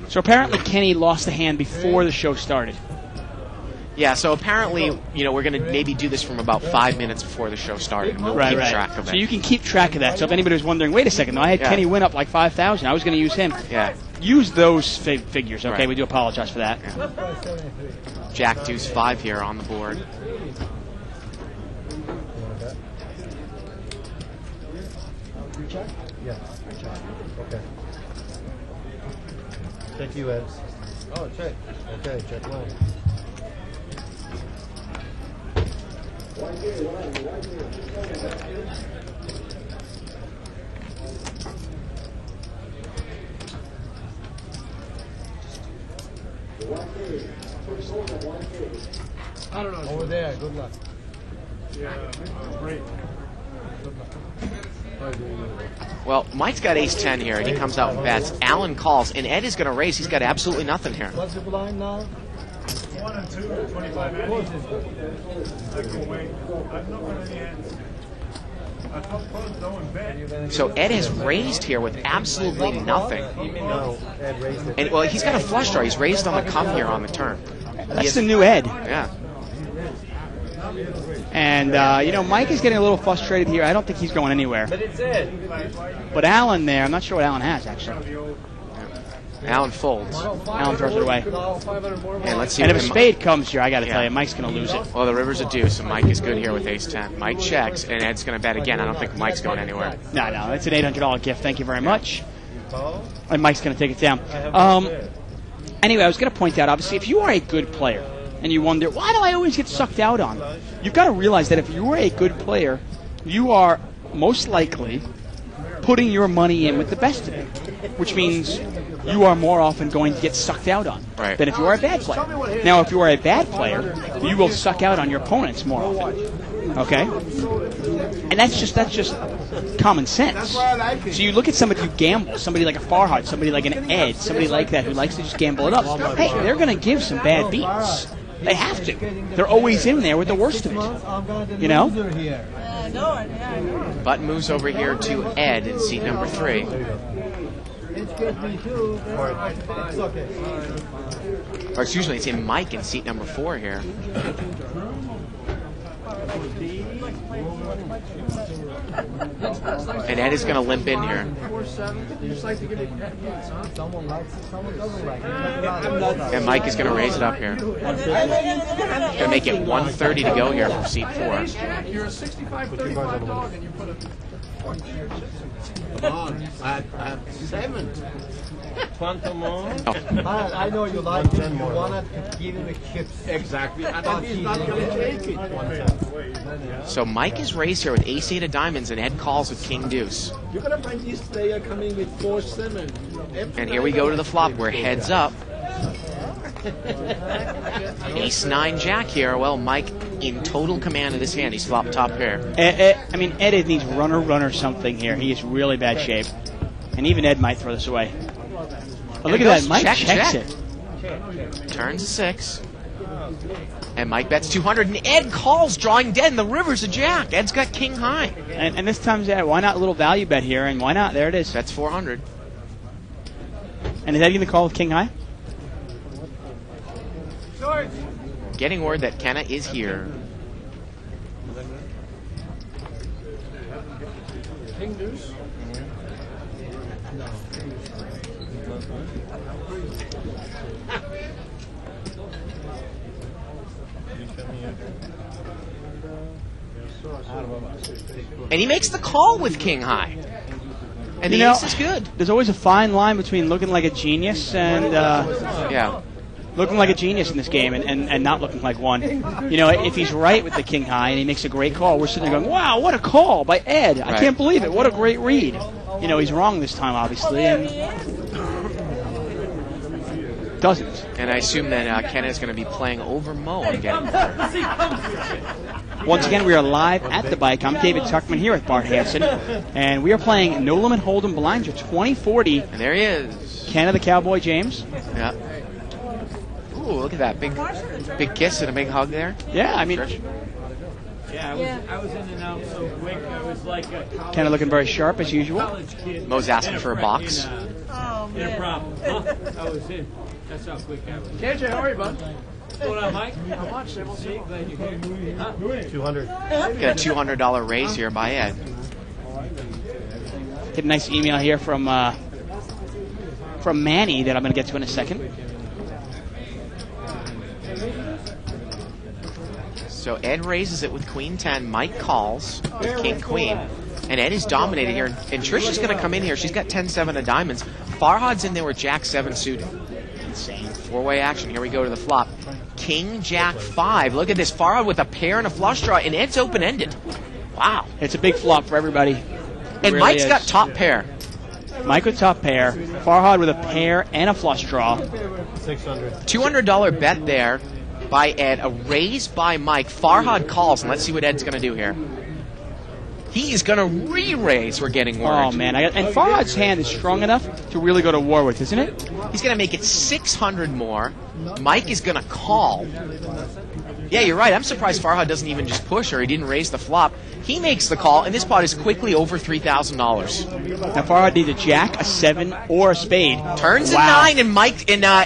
So apparently Kenny lost the hand before the show started. Yeah, so apparently, you know, we're going to maybe do this from about 5 minutes before the show started. We'll keep track of it. So you can keep track of that. So if anybody was wondering, wait a second, though, I had Kenny win up like 5,000. I was going to use him. Yeah. Use those figures, okay? Right. We do apologize for that. Yeah. Jack deuce 5 here on the board. Yeah. Okay. Check you, Ed. Oh, check. Okay, check one. I don't know. Over there. Good luck. Well, Mike's got ace-10 here, and he comes out and bets. Alan calls, and Ed is going to raise. He's got absolutely nothing here. What's the blind now? 1 and 2, 25 minutes. I go away. I've not got any hands. I thought first though and bet. So Ed has raised here with absolutely nothing. No, Ed raised it. And, well, he's got a flush draw. He's raised on the come here on the turn. That's the new Ed. Yeah. And, you know, Mike is getting a little frustrated here. I don't think he's going anywhere. But it's Ed. But Alan there, I'm not sure what Alan has, actually. Alan folds. Alan throws it away. And let's see. And if a what spade comes here, I got to tell Yeah. you, Mike's going to lose it. Well, the river's a deuce, and Mike is good here with ace-10. Mike checks, and Ed's going to bet again. I don't think Mike's going anywhere. No, it's an $800 gift. Thank you very much. And Mike's going to take it down. Anyway, I was going to point out, obviously, if you are a good player, and you wonder, why do I always get sucked out on? You've got to realize that if you are a good player, you are most likely putting your money in with the best of it, which means you are more often going to get sucked out on than if you are a bad player. Now, if you are a bad player, you will suck out on your opponents more often. Okay? And that's just common sense. So you look at somebody who gambles, somebody like a Farhad, somebody like an Ed, somebody like that who likes to just gamble it up. Hey, they're going to give some bad beats. They have to. They're always in there with the worst of it. You know? Button moves over here to Ed in seat number 3. Or excuse me, it's in Mike in seat number 4 here. And Ed is going to limp in here. And Mike is going to raise it up here. Going to make it 130 to go here from seat 4. You're a 65-35 dog, and you put a... Come on, at 7. Quantum more? I know you like it. You want to give him a chips. Exactly. And he's not going to take it. So Mike is raised here with ace-8 of diamonds, and Ed calls with king deuce. You're going to find this player coming with 4-7. And here we go to the flop where heads up. Ace-9 jack here. Well, Mike in total command of this hand. He's flopped top pair. Ed needs runner something here. He is really bad shape. And even Ed might throw this away. But look at that. Mike checks it. Turns a 6. And Mike bets 200. And Ed calls, drawing dead. And the river's a jack. Ed's got king high. And this time's Ed. Why not a little value bet here? And why not? There it is. That's 400. And is Ed going to call with king high? Getting word that Kenna is here. King deuce? And he makes the call with king high. And the ace is good. There's always a fine line between looking like a genius and looking like a genius in this game and not looking like one. You know, if he's right with the king high and he makes a great call, we're sitting there going, wow, what a call by Ed. I can't believe it. What a great read. You know, he's wrong this time, obviously, and doesn't. And I assume that Kenna is going to be playing over Mo on getting Once again, we are live at the bike. I'm David Tuckman here with Bart Hanson, and we are playing No Limit Hold'em Blinds 2040. And there he is. Kenna the Cowboy James. Yeah. Ooh, look at that. Big kiss and a big hug there. Yeah, I mean... Yeah, I was in and out so quick. I was like a Kenna looking very sharp as usual. college kid. Mo's asking for a box. In a problem. I was in. That's how quick I was. KJ, how are you, bud? What's going on, Mike? How much? Same old, same old. Glad you're here. Huh? 200. Got a $200 raise here by Ed. Get a nice email here from Manny that I'm going to get to in a second. So Ed raises it with queen 10. Mike calls with king queen. And Ed is dominated here. And Trish is going to come in here. She's got 10-7 of diamonds. Farhad's in there with jack 7 suited. Insane. 4-way action. Here we go to the flop. King jack 5. Look at this. Farhad with a pair and a flush draw. And Ed's open-ended. Wow. It's a big flop for everybody. And really Mike's is. got top pair. Mike with top pair. Farhad with a pair and a flush draw. 600. $200 bet there by Ed. A raise by Mike. Farhad calls. And let's see what Ed's going to do here. He is going to re-raise, we're getting word. Oh, man. And Farhad's hand is strong enough to really go to war with, isn't it? He's going to make it 600 more. Mike is going to call. Yeah, you're right. I'm surprised Farhad doesn't even just push or he didn't raise the flop. He makes the call, and this pot is quickly over $3,000. Now, Farhad needs a jack, a 7, or a spade. Turns a 9, and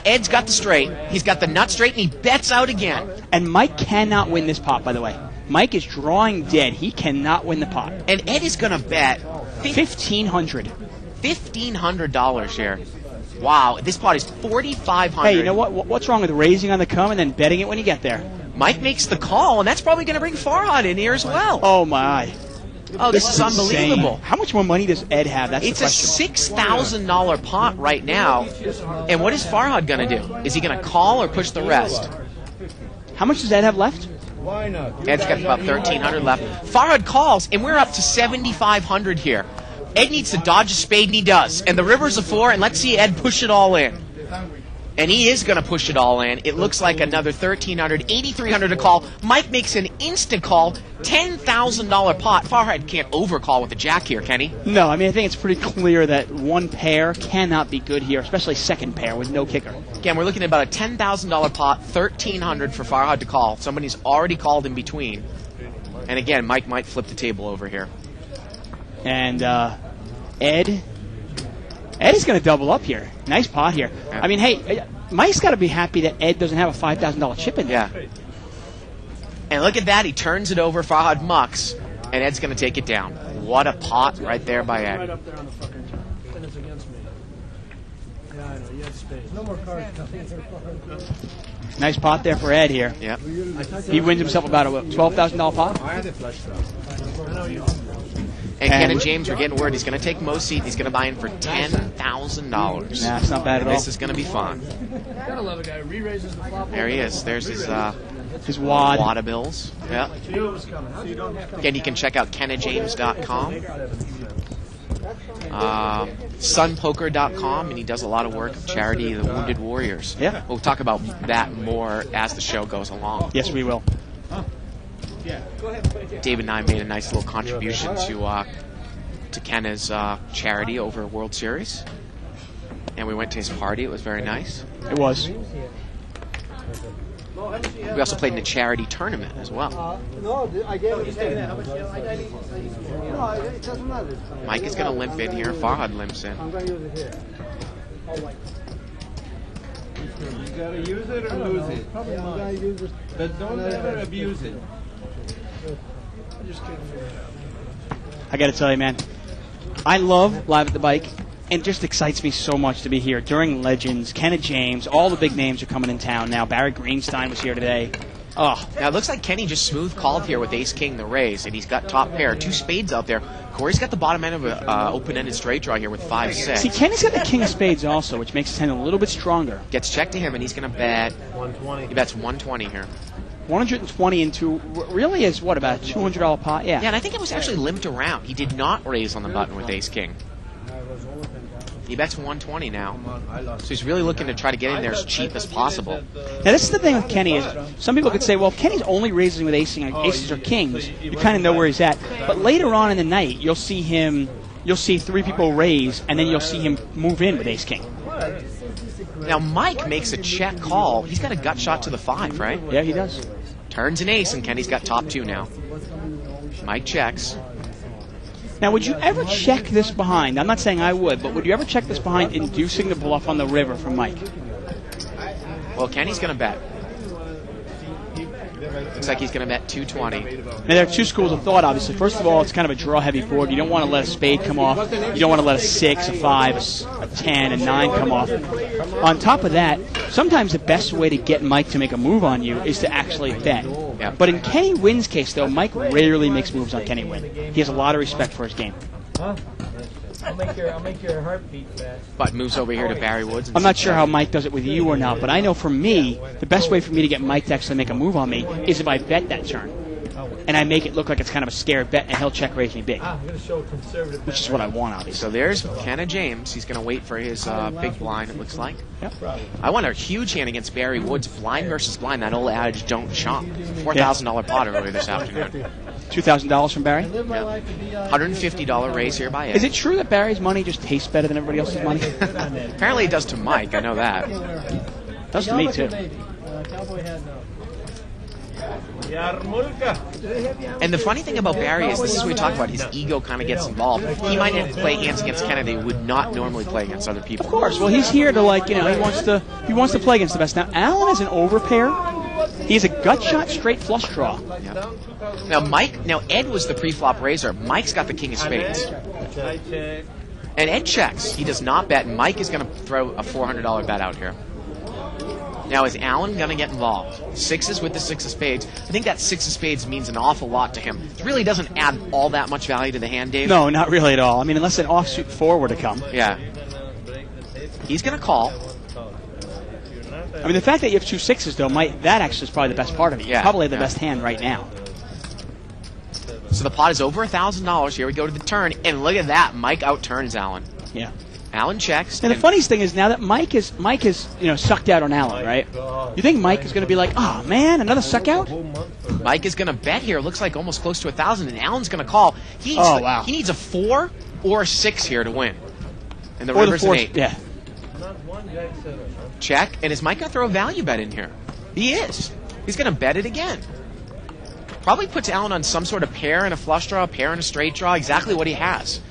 Ed's got the straight. He's got the nut straight, and he bets out again. And Mike cannot win this pot, by the way. Mike is drawing dead. He cannot win the pot. And Ed is going to bet $1,500 here. Wow, this pot is $4,500. Hey, you know what? What's wrong with raising on the come and then betting it when you get there? Mike makes the call, and that's probably going to bring Farhad in here as well. Oh, my. Oh, this is unbelievable. How much more money does Ed have? That's It's the a question. $6,000 pot right now. And what is Farhad going to do? Is he going to call or push the rest? How much does Ed have left? Why not? Ed's got about $1,300 left. Farhad calls, and we're up to $7,500 here. Ed needs to dodge a spade, and he does. And the river's a 4, and let's see Ed push it all in. And he is going to push it all in. It looks like another $1,300, $8,300 to call. Mike makes an instant call, $10,000 pot. Farhad can't overcall with the jack here, can he? No, I mean, I think it's pretty clear that one pair cannot be good here, especially second pair with no kicker. Again, we're looking at about a $10,000 pot, $1,300 for Farhad to call. Somebody's already called in between. And again, Mike might flip the table over here. And Ed is going to double up here. Nice pot here. Yeah. I mean, hey, Mike's got to be happy that Ed doesn't have a $5,000 chip in there. Yeah. And look at that. He turns it over. Farhad mucks. And Ed's going to take it down. What a pot right there by Right Ed. up there on the fucking turn. And it's against me. Yeah, I know. You had space. No more cards coming. Nice pot there for Ed here. Yep. He wins himself about a $12,000 pot. I had a flush draw. I know you. And Ken and James are getting word he's going to take Mo's seat. He's going to buy in for $10,000. Nah, it's not bad at all. This is going to be fun. Gotta love a guy who re-raises the flop. There he is. There's his His wad. wad of bills. Yep. You knew it was coming. How'd you know it was coming? Again, you can check out kenandjames.com, sunpoker.com, and he does a lot of work of charity, the Wounded Warriors. Yeah. We'll talk about that more as the show goes along. Yes, we will. David and I made a nice little contribution to Kenna's charity over World Series. And we went to his party. It was very nice. It was. We also played in a charity tournament as well. No, I gave it to him. No, it doesn't matter. Mike is going to limp in here. Farhad limps in. I'm going to use it here. You gotta use it or lose it. I'm going to use it. But don't ever abuse it. I got to tell you, man, I love Live at the Bike, and it just excites me so much to be here during Legends. Kenneth James, all the big names are coming in town now. Barry Greenstein was here today. Oh, Now, it looks like Kenny just smooth called here with ace-king the raise, and he's got top pair. 2 spades out there. Corey's got the bottom end of an open-ended straight draw here with 5-6. see, Kenny's got the king of spades also, which makes his hand a little bit stronger. Gets checked to him, and he's going to bet. 120. He bets 120 here. 120 into really is what, about a $200 pot? Yeah. Yeah, and I think it was actually limped around. He did not raise on the button with ace-king. He bets 120 now. So he's really looking to try to get in there as cheap as possible. Now, this is the thing with Kenny is some people could say, well, if Kenny's only raising with aces or kings, you kind of know where he's at. But later on in the night, you'll see 3 people raise, and then you'll see him move in with ace-king. Now, Mike makes a check call. He's got a gut shot to the 5, right? Yeah, he does. Turns an ace, and Kenny's got top 2 now. Mike checks. Now, would you ever check this behind? I'm not saying I would, but would you ever check this behind inducing the bluff on the river from Mike? Well, Kenny's going to bet. Looks like he's going to bet 220. Now, there are 2 schools of thought, obviously. First of all, it's kind of a draw-heavy board. You don't want to let a spade come off. You don't want to let a 6, a 5, a 10, a 9 come off. On top of that, sometimes the best way to get Mike to make a move on you is to actually bet. Yeah. But in Kenny Wynn's case, though, Mike rarely makes moves on Kenny Wynn. He has a lot of respect for his game. I'll make your heart beat fast. But moves over here to Barry Woods. And I'm not sure how Mike does it with you or not, but I know for me, the best way for me to get Mike to actually make a move on me is if I bet that turn. And I make it look like it's kind of a scared bet, and he'll check raise me big, I'm going to show conservative. which is what I want, obviously. So there's Kenna James. He's going to wait for his big blind, it looks like. Yep. I want a huge hand against Barry Woods. Blind versus blind. That old adage, don't chomp. $4,000 pot earlier this afternoon. $2,000 from Barry? $150 raise here by Ed. Is it true that Barry's money just tastes better than everybody else's money? Apparently it does to Mike. I know that. Does to me, too. Cowboy hat now. Yarmulka. And the funny thing about Barry is, this is what we talk about, his ego kind of gets involved. He might have to play hands against Kennedy, who would not normally play against other people. Of course. Well, he's here to, he wants to play against the best. Now, Allen is an overpair. He's a gut shot straight flush draw. Yeah. Now Ed was the pre-flop raiser. Mike's got the king of spades. I check. And Ed checks. He does not bet. Mike is going to throw a $400 bet out here. Now, is Allen going to get involved? 6s with the 6 of spades. I think that 6 of spades means an awful lot to him. It really doesn't add all that much value to the hand, Dave. No, not really at all. I mean, unless an offsuit 4 were to come. Yeah. He's going to call. I mean, the fact that you have 2 6s, though, that actually is probably the best part of it. Yeah, Probably the yeah. best hand right now. So the pot is over $1,000. Here we go to the turn. And look at that. Mike outturns Allen. Yeah. Alan checks. And the funniest thing is now that Mike is sucked out on Alan, right? You think Mike is going to be like, oh man, another suck out? Mike is going to bet here. It looks like almost close to 1,000, and Alan's going to call. He needs a 4 or a 6 here to win. And the river's an 8. Yeah. Check. And is Mike going to throw a value bet in here? He is. He's going to bet it again. Probably puts Alan on some sort of pair and a flush draw, a pair and a straight draw, exactly what he has.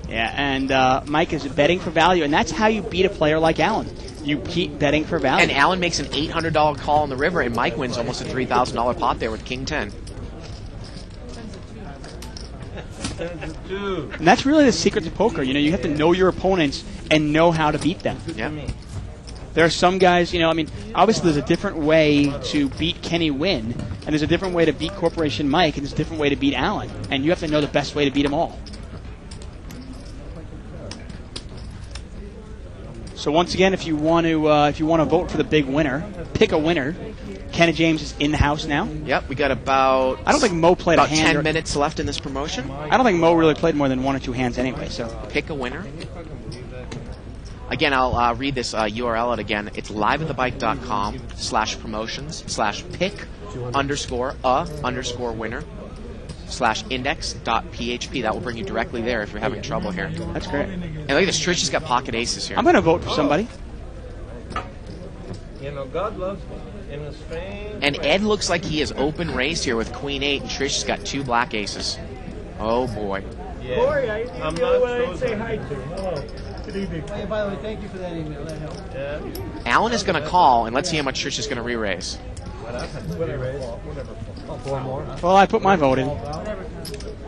Yeah, and Mike is betting for value, and that's how you beat a player like Alan. You keep betting for value. And Alan makes an $800 call on the river, and Mike wins almost a $3,000 pot there with King 10. And that's really the secret to poker. You have to know your opponents and know how to beat them. Yeah. There are some guys, obviously there's a different way to beat Kenny Wynn, and there's a different way to beat Corporation Mike, and there's a different way to beat Alan. And you have to know the best way to beat them all. So once again, if you want to vote for the big winner, pick a winner. Kenny James is in the house now. Yep, we got about. I don't think Mo played about a hand 10 minutes left in this promotion. I don't think Mo really played more than 1 or 2 hands anyway. So pick a winner. Again, I'll read this URL out again. It's liveatthebike.com/promotions/pick_a_winner /index.php. That will bring you directly there if you're having trouble here. That's great. And look at this. Trish has got pocket aces here. I'm going to vote for somebody. God loves me in a strange And Ed looks like he is open raised here with Queen 8, and Trish has got 2 black aces. Oh, boy. Yeah. Corey, I'm the one I say hi to. Hello. Good evening. Hey, by the way, thank you for that email. That helped. Yeah. Alan is going to call, and let's see how much Trish is going to re-raise. Well, I put my vote in.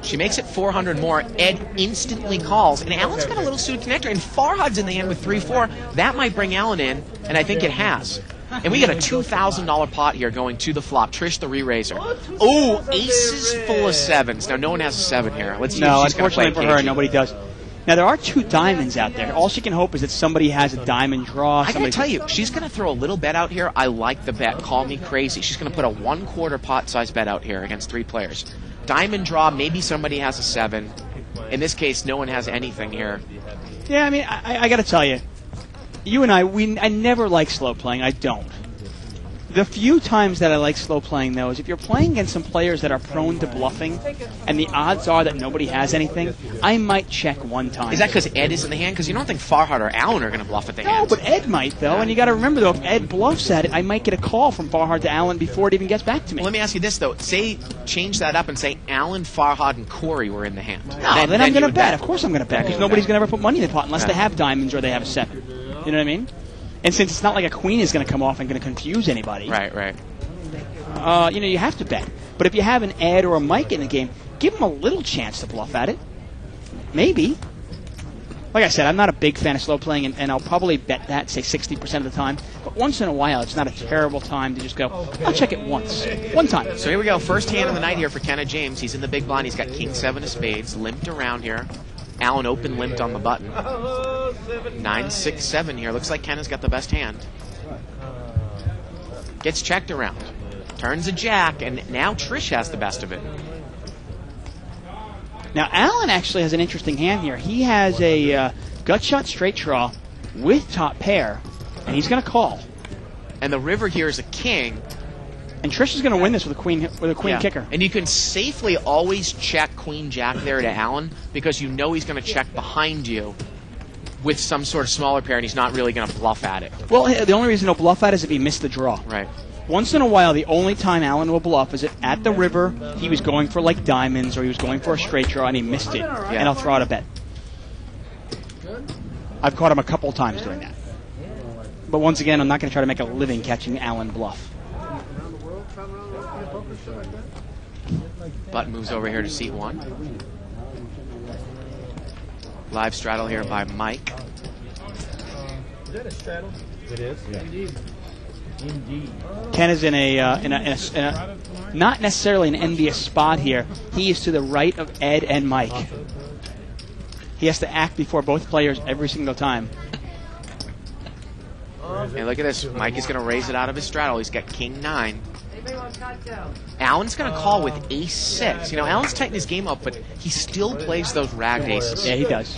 She makes it 400 more. Ed instantly calls, and Alan's got a little suited connector, and Farhad's in the end with 3-4. That might bring Alan in, and I think it has. And we got a $2,000 pot here going to the flop. Trish, the re-raiser. Oh, aces full of 7s. Now, no one has a 7 here. Let's see if she's going to play unfortunately for her, nobody does. Now, there are 2 diamonds out there. All she can hope is that somebody has a diamond draw. I gotta tell you, she's going to throw a little bet out here. I like the bet. Call me crazy. She's going to put a 1/4 pot size bet out here against 3 players. Diamond draw, maybe somebody has a 7. In this case, no one has anything here. Yeah, I mean, I got to tell you, you and I never like slow playing. I don't. The few times that I like slow playing, though, is if you're playing against some players that are prone to bluffing, and the odds are that nobody has anything, I might check one time. Is that because Ed is in the hand? Because you don't think Farhad or Alan are going to bluff at the hand. No, but Ed might, though, and you got to remember, though, if Ed bluffs at it, I might get a call from Farhad to Alan before it even gets back to me. Well, let me ask you this, though. Change that up and say Alan, Farhad, and Corey were in the hand. No, then I'm going to bet. Of course I'm going to bet, because nobody's going to ever put money in the pot unless they have diamonds or they have a 7. You know what I mean? And since it's not like a queen is going to come off and going to confuse anybody. Right. You have to bet. But if you have an Ed or a Mike in the game, give them a little chance to bluff at it. Maybe. Like I said, I'm not a big fan of slow playing, and I'll probably bet that, say, 60% of the time. But once in a while, it's not a terrible time to just go, I'll check it once. One time. So here we go. First hand of the night here for Kenna James. He's in the big blind. He's got King 7 of spades, limped around here. Alan open limped on the button. 9-6-7 here. Looks like Kenna's got the best hand. Gets checked around. Turns a jack, and now Trish has the best of it. Now, Alan actually has an interesting hand here. He has a gut shot straight draw with top pair, and he's going to call. And the river here is a king. And Trish is going to win this with a queen kicker. And you can safely always check queen jack there to Alan because you know he's going to check behind you with some sort of smaller pair, and he's not really going to bluff at it. Well, the only reason he'll bluff at it is if he missed the draw. Right. Once in a while, the only time Alan will bluff is at the river, he was going for like diamonds or he was going for a straight draw and he missed it. Yeah. And I'll throw out a bet. I've caught him a couple times doing that. But once again, I'm not going to try to make a living catching Alan bluff. Button moves over here to seat 1. Live straddle here by Mike. Is that a straddle? It is? Yeah. Indeed. Ken is in a not necessarily an envious spot here. He is to the right of Ed and Mike. He has to act before both players every single time. And look at this. Mike is going to raise it out of his straddle. He's got king 9. Allen's going to call with ace 6. You know, Allen's tightened his game up, but he still plays those ragged aces. Yeah, he does.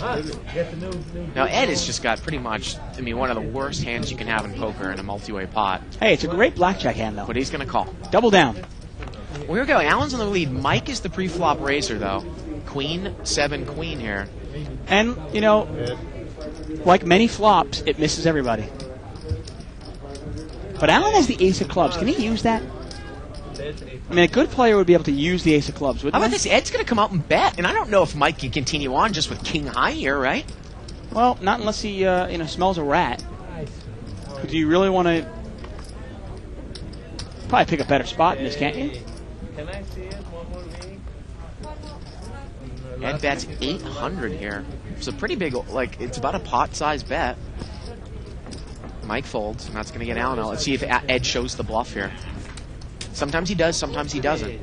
Now, Ed has just got pretty much, I mean, one of the worst hands you can have in poker in a multi-way pot. Hey, it's a great blackjack hand, though. But he's going to call. Double down. Well, here we go. Allen's on the lead. Mike is the pre-flop raiser, though. Queen, 7, queen here. And, you know, like many flops, it misses everybody. But Allen has the ace of clubs. Can he use that? I mean, a good player would be able to use the ace of clubs, wouldn't How about they? this? Ed's going to come out and bet, and I don't know if Mike can continue on just with king high here, right? Well, not unless he, smells a rat. Do you really want to probably pick a better spot in this, can't you? Can I see it one more meeting? Ed bets 800 here. It's a pretty big, like, it's about a pot-sized bet. Mike folds, and that's going to get Allen out. Let's see if Ed shows the bluff here. Sometimes he does, sometimes he doesn't.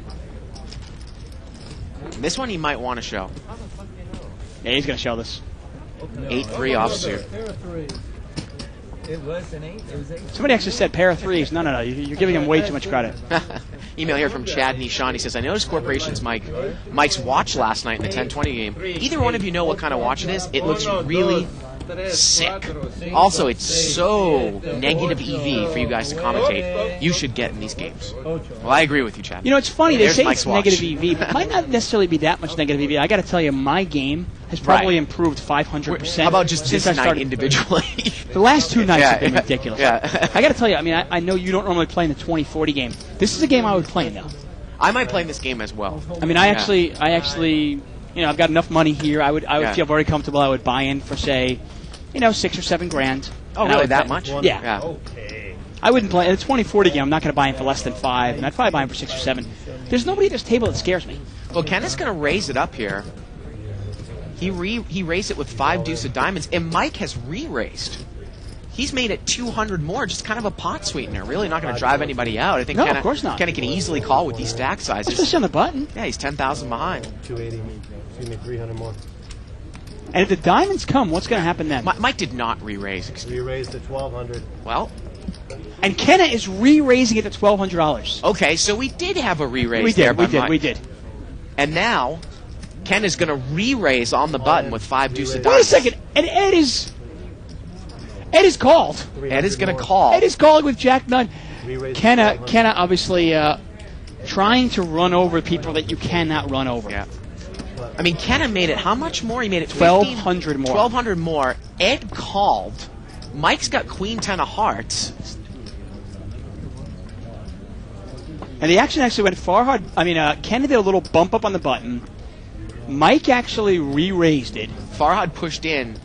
This one he might want to show. Yeah, he's going to show this. 8-3 offsuit. Pair of 3. It was an 8. It was 8. Somebody actually said pair of 3s. No. You're giving him way too much credit. Email here from Chad Nishan. He says, I noticed Corporation's Mike's watch last night in the 10-20 game. Either one of you know what kind of watch it is. It looks really sick. Also, it's so negative EV for you guys to commentate. You should get in these games. Well, I agree with you, Chad. You know, it's funny. They There's say Mike's it's watch. negative EV, but it might not necessarily be that much negative EV. I got to tell you, my game has probably improved 500%. How about just since this I night started individually? The last 2 nights have been Yeah. ridiculous. Yeah. I got to tell you, I mean, I know you don't normally play in the 20-40 game. This is a game I would play in, though. I might play in this game as well. I mean, I actually, you know, I've got enough money here. I would Yeah. feel very comfortable. I would buy in for, say, you know, $6 or $7 grand. Oh, And I really? would That bet- much? Yeah. Okay. I wouldn't play in a 20-40 game. I'm not going to buy in for less than 5, and I'd probably buy in for 6 or 7. There's nobody at this table that scares me. Well, Kenneth's going to raise it up here. He raised it with 5 deuce of diamonds, and Mike has re-raised. He's made it 200 more, just kind of a pot sweetener. Really not going to drive anybody out. I think No, of course not. Kenneth can easily call with these stack sizes. Especially on the button. Yeah, he's 10,000 behind. 280. Excuse me, 300 more. And if the diamonds come, what's going to happen then? Mike did not re-raise. We raised to 1,200. Well, And Kenna is re-raising it to $1,200. okay, so we did have a re-raise We there did, by Mike. we did. And now, Ken is going to re-raise on the button with 5 deuce of Wait a diamonds. second, and Ed is called. Ed is going to call. Ed is calling with Jack Nunn. Re-raised to Kenna 1,200. obviously trying to run over people that you cannot run over. Yeah. I mean, Kenna made it. How much more? He made it 1,200 more. 1,200 more. Ed called. Mike's got Queen 10 of hearts. And the action actually went far hard. I mean, Kenna did a little bump up on the button. Mike actually re-raised it. Farhad pushed in.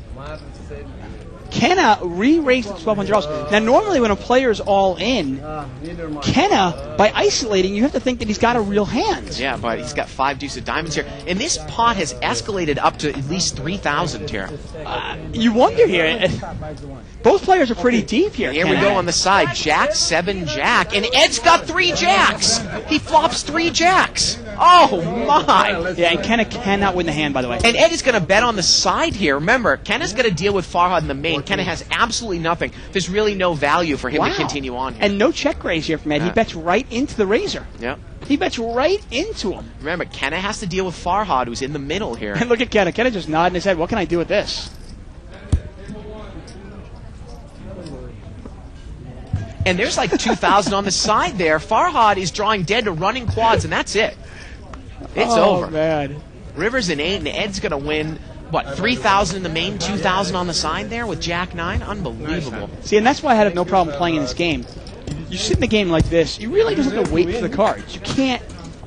Kenna re-raised it to $1,200. Now, normally when a player's all in, Kenna, by isolating, you have to think that he's got a real hand. Yeah, but he's got 5 deuce of diamonds here. And this pot has escalated up to at least 3,000 here. You wonder here. Both players are pretty deep here. Here we Kenna. go on the side. Jack, 7, Jack. And Ed's got 3 jacks. He flops 3 jacks. Oh, my. Yeah, and Kenna cannot win the hand, by the way. And Ed is going to bet on the side here. Remember, Kenna's going to deal with Farhad in the main. Kenna has absolutely nothing. There's really no value for him to continue on here. And no check raise here from Ed. He Yeah. bets right into the razor. Yep. He bets right into him. Remember, Kenna has to deal with Farhad, who's in the middle here. And look at Kenna. Kenna just nodding his head. What can I do with this? And there's like 2,000 on the side there. Farhad is drawing dead to running quads, and that's it. It's over. Man. Rivers an 8, and Ed's going to win, what, 3,000 in the main, 2,000 on the side there with Jack 9? Unbelievable. See, and that's why I had no problem playing in this game. You sit in a game like this, you really just have to wait for the cards.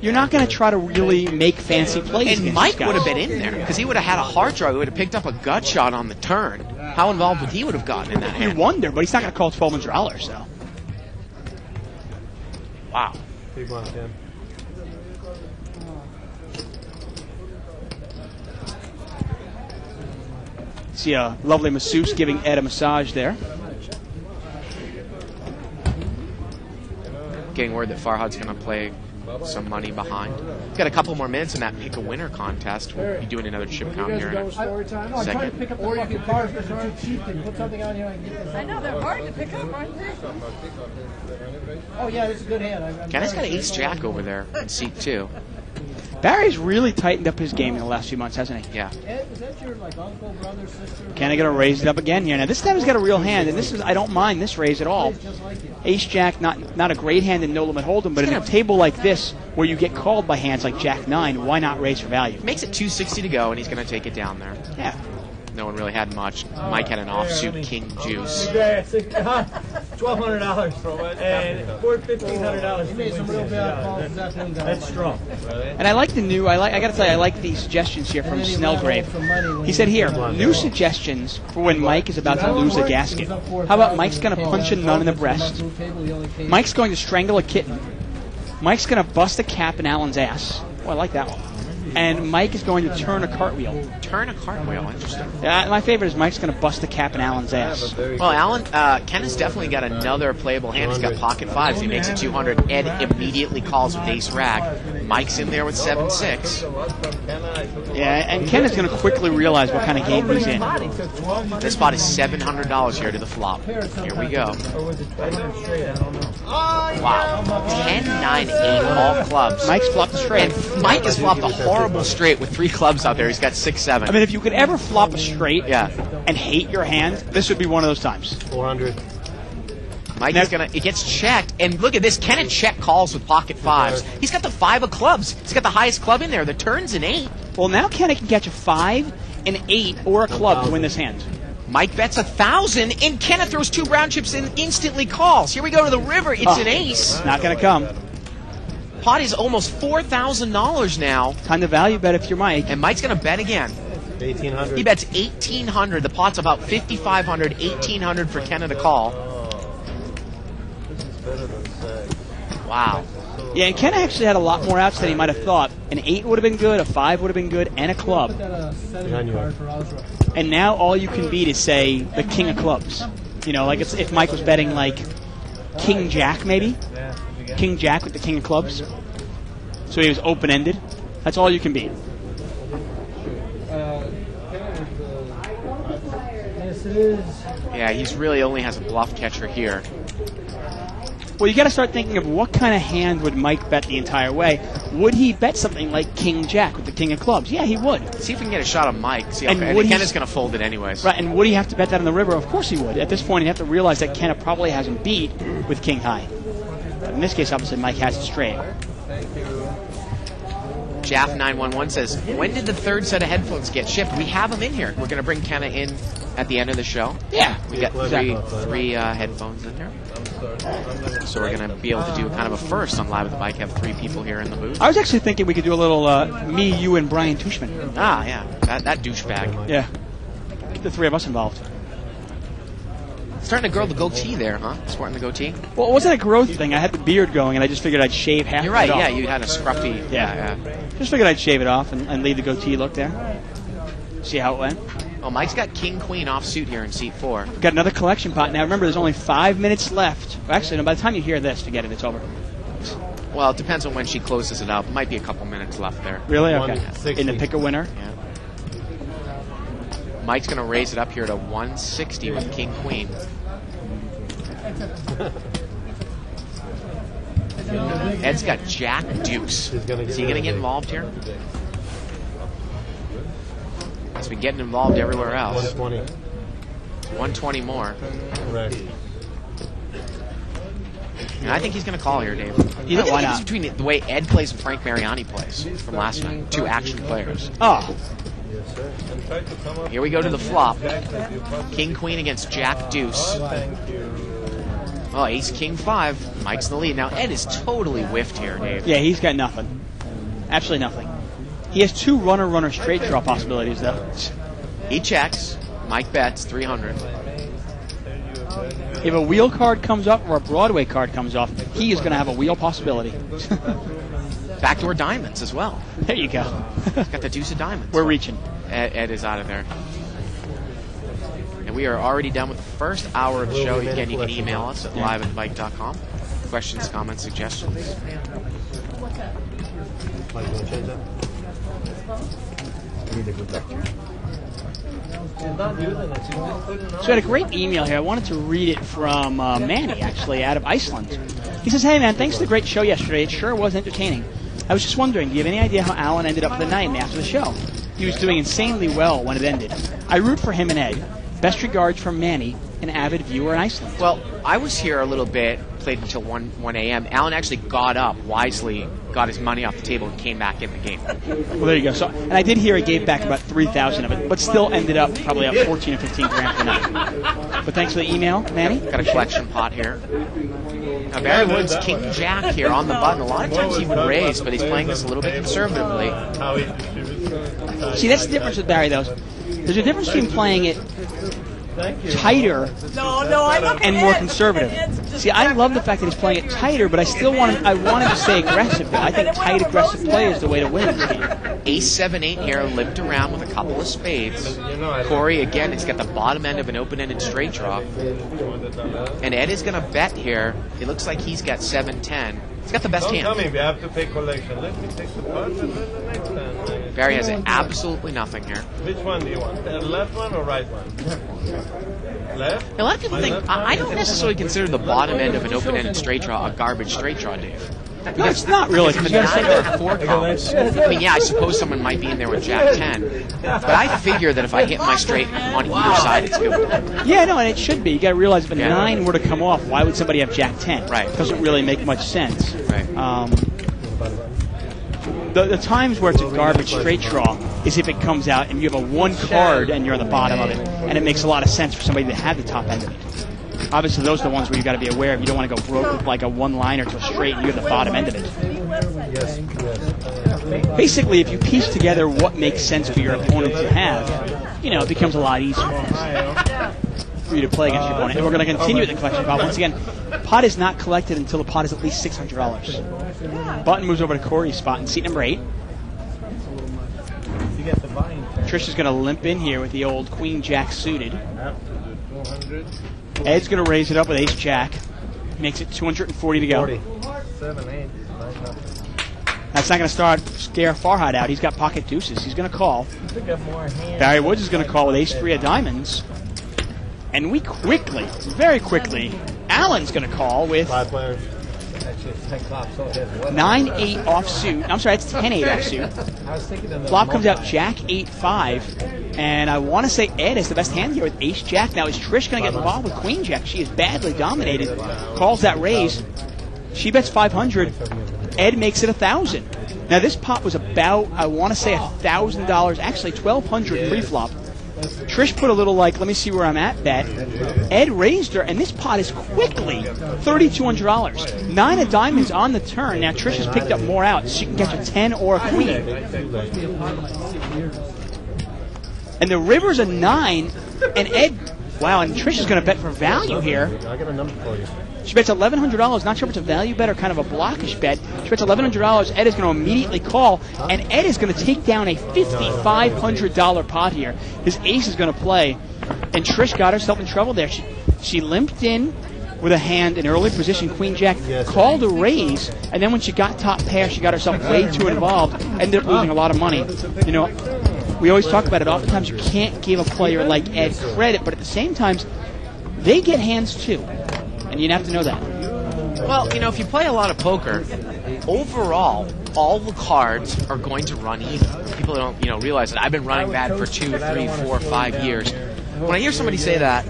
You're not going to try to really make fancy plays. And against Mike these guys. would have been in there because he would have had a heart draw. He would have picked up a gut shot on the turn. How involved would he would have gotten in that You hand? wonder, but he's not going to call $1,200 though. Wow. Big one, Tim. See a lovely masseuse giving Ed a massage there. Getting word that Farhad's going to play some money behind. We've got a couple more minutes in that pick a winner contest. We'll be doing another chip count here in a second. Or you can cars because they're too cheap. They put something on here and get this. I know, they're hard to pick up, aren't they? Oh, yeah, it's a good hand. Kenneth's got ace jack over there in seat 2. Barry's really tightened up his game in the last few months, hasn't he? Yeah. Ed, is that your uncle, brother, sister? Kenny going to raise it up again here. Now, this time he's got a real hand, and this is I don't mind this raise at all. Just like you. Ace-Jack, not a great hand in no-limit hold'em, but in a table like this, where you get called by hands like Jack-9, why not raise for value? Makes it 260 to go, and he's going to take it down there. Yeah. No one really had much. Mike had an offsuit king juice. $1,200 and $1,500. He made some real bad calls. That's strong. And I like the new, I got to tell you, I like these suggestions here from Snellgrave. He said here, new suggestions for when Mike is about to lose a gasket. How about Mike's going to punch a nun in the breast? Mike's going to strangle a kitten. Mike's going to bust a cap in Alan's ass. Oh, I like that one. And Mike is going to turn a cartwheel. Turn a cartwheel, interesting. My favorite is Mike's going to bust the cap in Alan's ass. Well, Ken has definitely got another playable hand. He's got pocket 5s. He makes it 200. Ed immediately calls with ace rack. Mike's in there with 7-6. Yeah, and Ken is going to quickly realize what kind of game he's in. This spot is $700 here to the flop. Here we go. Wow. 10-9-8 all clubs. Mike's flopped a straight. And Mike has flopped a horrible straight with 3 clubs out there. He's got 6-7. I mean, if you could ever flop a straight Yeah. and hate your hand, this would be one of those times. 400. Mike is gonna. It gets checked, and look at this. Kenneth check calls with pocket 5s. He's got the 5 of clubs. He's got the highest club in there. The turn's an 8. Well, now Kenny can catch a 5, an 8, or a club to win this hand. Mike bets 1,000, and Kenneth throws 2 brown chips and instantly calls. Here we go to the river. It's an ace. Not going to come. Pot is almost $4,000 now, Time to value bet if you're Mike. and Mike's gonna bet again. 1,800. He bets 1,800. The pot's about 5,500. 1,800 for Kenneth to call. This is better than sex. Wow. Yeah, and Ken actually had a lot more outs than he might have thought. An 8 would have been good, a 5 would have been good, and a club. And now all you can beat is, say, the king of clubs. You know, like if Mike was betting, like, King Jack, maybe? King Jack with the king of clubs. So he was open-ended. That's all you can beat. Yes, it is. Yeah, he's really only has a bluff catcher here. Well, you got to start thinking of what kind of hand would Mike bet the entire way. Would he bet something like King Jack with the king of clubs? Yeah, he would. See if we can get a shot on Mike. See, And and would he- Kenneth's going to fold it anyways. Right, and would he have to bet that on the river? Of course he would. At this point, he'd have to realize that Kenna probably hasn't beat with king high. But in this case, obviously, Mike has it straight. Jaff911 says, when did the third set of headphones get shipped? We have them in here. We're going to bring Kenna in at the end of the show. Yeah. We got three headphones in here. So we're going to be able to do kind of a first on Live with the Mike. Have 3 people here in the booth. I was actually thinking we could do a little me, you, and Brian Tushman. Ah, yeah. That douchebag. Yeah. Get the 3 of us involved. Starting to grow the goatee there, huh? Sporting the goatee? Well, it wasn't a growth thing. I had the beard going, and I just figured I'd shave half You're of right, it off. yeah. You had a scruffy. Yeah. Just figured I'd shave it off and leave the goatee look there. See how it went. Oh, Mike's got king-queen offsuit here in seat 4. We've got another collection pot. Now, remember, there's only 5 minutes left. Well, actually, no, by the time you hear this, forget it. It's over. Well, it depends on when she closes it up. Might be a couple minutes left there. Really? Okay. 160. In the pick a winner? Yeah. Mike's going to raise it up here to 160 with king-queen. Ed's got jack deuce. Is he going to get involved here? He's been getting involved everywhere else. 120. 120 more. Correct. And I think he's going to call here, Dave. You know, Look at why the not? difference between the way Ed plays and Frank Mariani plays from last night. 2 action players. Oh. Yes, sir. And try to come up. Here we go to the flop. King-queen against jack deuce. Thank you. Oh, ace king 5. Mike's in the lead. Now, Ed is totally whiffed here, Dave. Yeah, he's got nothing. Absolutely nothing. He has 2 runner straight draw possibilities, though. He checks. Mike bets 300. If a wheel card comes up or a Broadway card comes off, he is going to have a wheel possibility. Backdoor diamonds as well. There you go. He's got the deuce of diamonds. We're reaching. Ed is out of there. And we are already done with the first hour of the show. Again, you can email us at live@mike.com. questions, comments, suggestions? So I had a great email here. I wanted to read it from Manny, actually, out of Iceland. He says, "Hey, man, thanks for the great show yesterday. It sure was entertaining. I was just wondering, do you have any idea how Alan ended up for the night and after the show? He was doing insanely well when it ended. I root for him and Ed. Best regards from Manny, an avid viewer in Iceland." Well, I was here a little bit, played until 1 a.m. Alan actually got up, wisely got his money off the table, and came back in the game. Well, there you go. So, and I did hear he gave back about 3,000 of it, but still ended up probably up 14 or 15 grand for the night. But thanks for the email, Manny. Got a collection pot here. Now, Barry Woods, King Jack here on the button. A lot of times he would raise, but he's playing this a little bit conservatively. See, that's the difference with Barry, though. There's a difference between playing it tighter and more conservative. See, I love the fact that he's playing it tighter, but I want him to stay aggressive. I think tight, aggressive play is the way to win this game. Ace 7-8 here, limped around with a couple of spades. Corey, again, it's got the bottom end of an open-ended straight draw. And Ed is going to bet here. It looks like he's got 7-10. He's got the best hand. Don't tell me we have to take collection. Let me take the pot and then the next hand. Barry has absolutely nothing here. Which one do you want? The left one or right one? Left? A lot of people think, I don't necessarily consider the bottom end of an open-ended straight draw a garbage straight draw, Dave. No, it's not really. Because if it's 9 or 4 columns, I mean, yeah, I suppose someone might be in there with Jack 10. But I figure that if I hit my straight on either side, it's good. Yeah, no, and it should be. You got to realize if a 9 were to come off, why would somebody have Jack 10? Right. It doesn't really make much sense. Right. The times where it's a garbage straight draw is if it comes out and you have a 1 card and you're on the bottom of it, and it makes a lot of sense for somebody to have the top end of it. Obviously, those are the ones where you got to be aware of. You don't want to go broke with like a 1-liner to a straight and you have the bottom end of it. Basically, if you piece together what makes sense for your opponent to have, it becomes a lot easier for you to play against your opponent. And we're going to continue with the collection pot. Once again, pot is not collected until the pot is at least $600. Button moves over to Corey's spot in seat number 8. Trish is going to limp in here with the old Queen Jack suited. Ed's going to raise it up with Ace Jack. Makes it 240 to go. 7, 8, 9, That's not going to scare Farhad out. He's got pocket deuces. He's going to call. Barry Woods is going to call with Ace 3 of diamonds. And we quickly, very quickly, Alan's going to call with 9-8 offsuit. I'm sorry, it's 10-8 offsuit. Flop comes out Jack 8-5. And I want to say Ed is the best hand here with Ace Jack. Now, is Trish going to get involved with Queen Jack? She is badly dominated. Calls that raise. She bets 500. Ed makes it 1,000. Now, this pot was about, I want to say, $1,000. Actually, 1,200 pre-flop. Trish put a little, let me see where I'm at bet. Ed raised her, and this pot is quickly $3,200. 9 of diamonds on the turn. Now, Trish has picked up more out. She can catch a 10 or a queen. And the river's a 9, and Ed, wow, and Trish is going to bet for value here. I got a number for you. She bets $1,100. Not sure if it's a value bet or kind of a blockish bet. She bets $1,100. Ed is going to immediately call, and Ed is going to take down a $5,500 pot here. His ace is going to play, and Trish got herself in trouble there. She limped in with a hand in early position, Queen Jack, called a raise, and then when she got top pair, she got herself way too involved, ended up losing a lot of money. We always talk about it. Oftentimes you can't give a player like Ed credit, but at the same time, they get hands too. And you'd have to know that. Well, if you play a lot of poker, overall, all the cards are going to run even. People don't, realize that I've been running bad for 2, 3, 4, 5 years. When I hear somebody say that,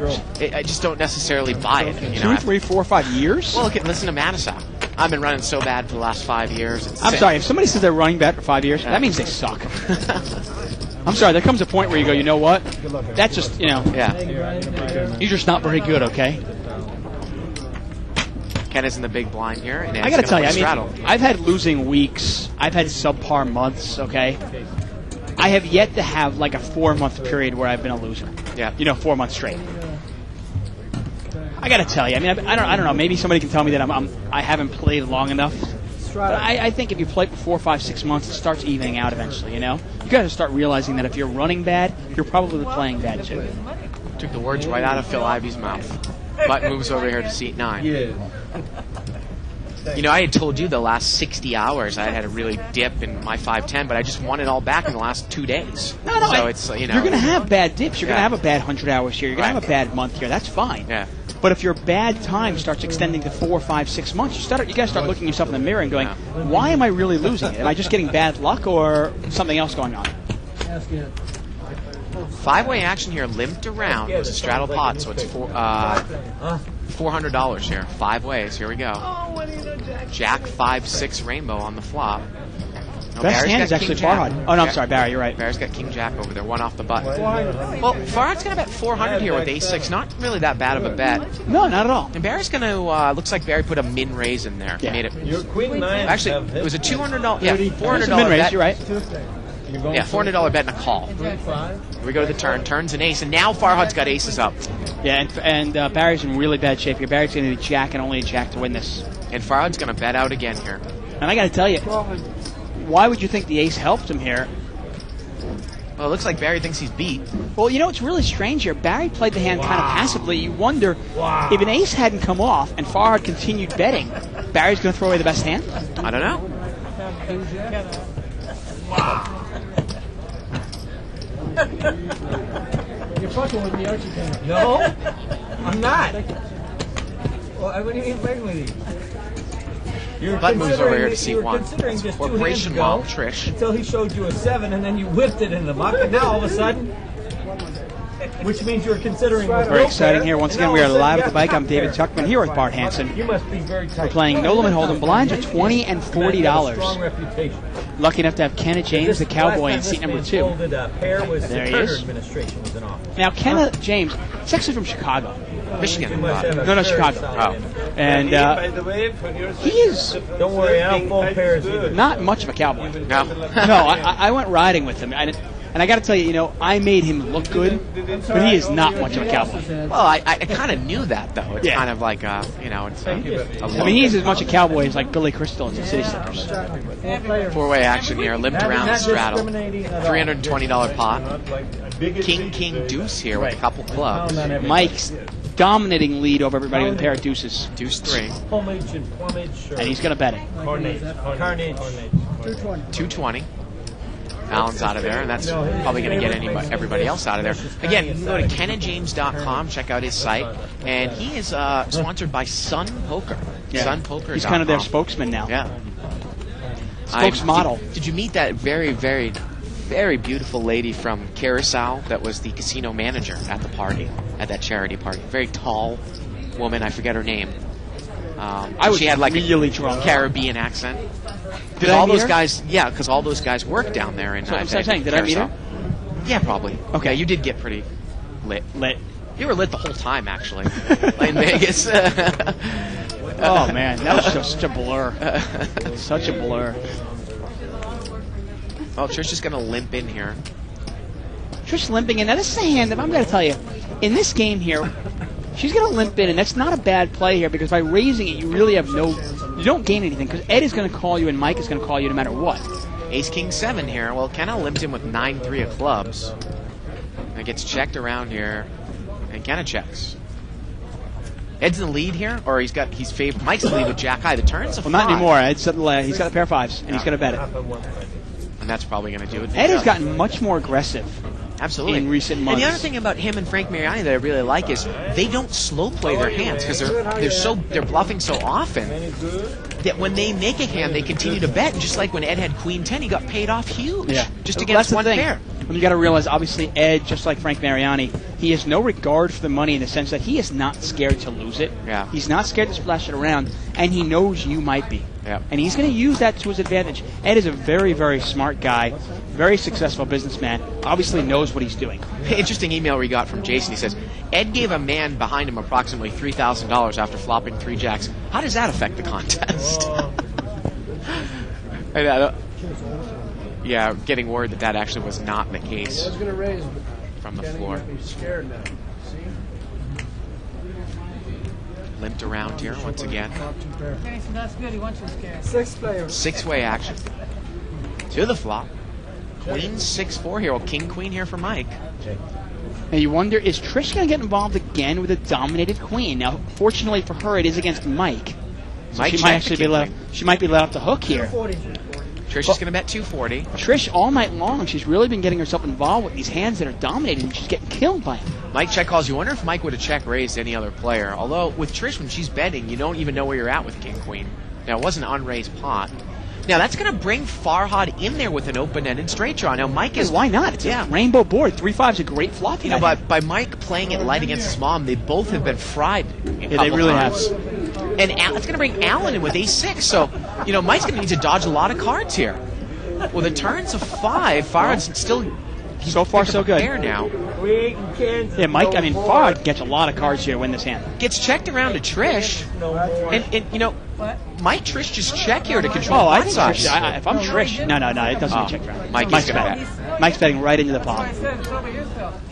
I just don't necessarily buy it. 2, 3, 4, 5 years? Well, listen to Manasseh. I've been running so bad for the last 5 years. I'm sorry, if somebody says they're running bad for 5 years, that means they suck. I'm sorry, there comes a point where you go, you know what? That's just, Yeah. You're just not very good, okay? Ken is in the big blind here. And I got to tell you, I've had losing weeks. I've had subpar months, okay? I have yet to have a 4-month period where I've been a loser. Yeah. 4 months straight. I got to tell you, I don't know. Maybe somebody can tell me that I haven't played long enough. But I think if you play for 4, 5, 6 months, it starts evening out eventually, You got to start realizing that if you're running bad, you're probably playing bad too. Took the words right out of Phil Ivy's mouth. Button moves over here to seat 9. Yeah. You know, I had told you the last 60 hours I had a really dip in my 5-10, but I just won it all back in the last 2 days. No, so it's, you know. You're going to have bad dips. You're going to Yeah. have a bad 100 hours here. You're going to have a bad month here. That's fine. Yeah. But if your bad time starts extending to 4, 5, 6 months, you got to start looking yourself in the mirror and going, why am I really losing it? Am I just getting bad luck or something else going on? Ask it. 5-way action here, limped around. It was a straddle pot, so it's $400 here. 5 ways. Here we go. Jack 5-6 rainbow on the flop. No, Best Barry's hand got is actually King Jack. Farhad. Oh, no, I'm sorry, Barry, you're right. Barry's got King Jack over there, one off the button. Well, Farhad's going to bet 400 here with Ace-6. Not really that bad of a bet. No, not at all. And Barry's going to, looks like Barry put a min raise in there. Yeah. Made it. Your Queen 9. Actually, it was a $200, yeah, $400 It's a min raise, bet. you're right. Yeah, $400 bet and a call. Here we go to the turn. Turns an ace, and now Farhad's got aces up. Yeah, and Barry's in really bad shape here. Barry's going to need a jack and only a jack to win this. And Farhad's going to bet out again here. And I got to tell you, why would you think the ace helped him here? Well, it looks like Barry thinks he's beat. Well, you know, it's really strange here. Barry played the hand kind of passively. You wonder if an ace hadn't come off and Farhad continued betting, Barry's going to throw away the best hand? I don't know. You're fucking with me, aren't you, Ken? No, I'm not. Well, I wouldn't even play with you. Button moves over here to You were C1. considering just 2 hands Corporation ago Mom, Trish. until he showed you a 7, and then you whipped it in the muck, and now all of a sudden, which means you were considering. Very exciting here. Once again, we are live at the bike. I'm David Tuckman here with Bart Hansen. You must be very tight. We're playing No Limit Hold'em. Blinds are $20 and Strong $40. reputation. Lucky enough to have Kenna James, the cowboy, in seat number 2. Folded a pair was There the he Turner is. administration was in office. Now, Kenna James, he's actually from Chicago. Michigan. No, Chicago. Oh. And By the way, for your he is Don't worry, I don't fold pairs either. not much of a cowboy. No. No, I went riding with him. And I got to tell you, you know, I made him look good, but he is not much of a cowboy. Well, I kind of knew that, though. It's Yeah. kind of like, you know, it's a I mean, he's as much a cowboy as like Billy Crystal in the City Slippers. 4-way action here, limped around the straddle. $320 pot. King, deuce here with a couple clubs. Mike's dominating lead over everybody with a pair of deuces. Deuce 3. Homage and plumage. And he's going to bet it. Carnage. 220. Allen's out of there, and that's probably going to get everybody else out of there. Again, you can go to KennaJames.com, check out his site, and he is sponsored by Sun Poker. Yeah. SunPoker.com. He's kind of their spokesman now. Yeah. Spokesmodel. Did you meet that very, very, very beautiful lady from Carousel that was the casino manager at the party, at that charity party? Very tall woman, I forget her name. She had like really a drunk. Caribbean accent. Because Did I all meet those her? guys, yeah, because all those guys work down there in. So I'm saying, did I meet her? Yeah, probably. Okay. Yeah, you did get pretty lit. Lit. You were lit the whole time, actually, in Vegas. Oh, man. That was just such a blur. Such a blur. Oh, Trish is going to limp in here. Trish limping in. Now, this is a hand that I'm going to tell you, in this game here, she's going to limp in, and that's not a bad play here because by raising it, you really have you don't gain anything because Ed is going to call you and Mike is going to call you no matter what. Ace King 7 here. Well, Kenna limped in with 9-3 of clubs. And it gets checked around here, and Kenna checks. Ed's in the lead here, or he's favored. Mike's in the lead with Jack High. The turn's a Well, not 5. anymore. Ed's he's got a pair of 5s, and he's going to bet it. And that's probably going to do it. Ed has gotten much more aggressive. Absolutely. In recent months. And the other thing about him and Frank Mariani that I really like is they don't slow play their hands because they're bluffing so often that when they make a hand they continue to bet. And just like when Ed had Queen 10, he got paid off huge. Yeah. Just Well, against that's the one thing. pair. When you got to realize, obviously, Ed, just like Frank Mariani, he has no regard for the money in the sense that he is not scared to lose it. Yeah. He's not scared to splash it around, and he knows you might be. Yeah. And he's going to use that to his advantage. Ed is a very, very smart guy, very successful businessman, obviously knows what he's doing. Interesting email we got from Jason. He says, Ed gave a man behind him approximately $3,000 after flopping 3 jacks. How does that affect the contest? Yeah, getting word that actually was not the case I was going to raise, but from the Kenny floor. got me scared now. See? Limped around here once again. Top 2 pair. Okay, so that's good. He wants you scared. 6 players. 6-way action. To the flop. Queen 6-4 here. Well, King Queen here for Mike. And you wonder, is Trish going to get involved again with a dominated queen? Now, fortunately for her, it is against Mike. So Mike she might checked actually the be let. king She might be let off the hook here. Trish is going to bet 240. Trish all night long, she's really been getting herself involved with these hands that are dominating, and she's getting killed by them. Mike check calls. You wonder if Mike would have check raised any other player. Although with Trish, when she's betting, you don't even know where you're at with King Queen. Now it wasn't an unraised pot. Now that's going to bring Farhad in there with an open-ended straight draw. Now Mike is Why not? It's a rainbow board. 3-5 is a great flop. You know, by Mike playing it light against his mom, they both have been fried. Yeah, they really have. And it's going to bring Allen in with ace-6. So, you know, Mike's going to need to dodge a lot of cards here. Well, the turns of 5, Farhad's still. So far, so good. There now. Yeah, Mike. I mean, Farhad gets a lot of cards here to win this hand. Gets checked around to Trish, and you know, might Trish just check here to control Oh, I pot think size? Trish, if I'm Trish, no, it doesn't get checked around. Mike's betting. Mike's betting right into the pot. He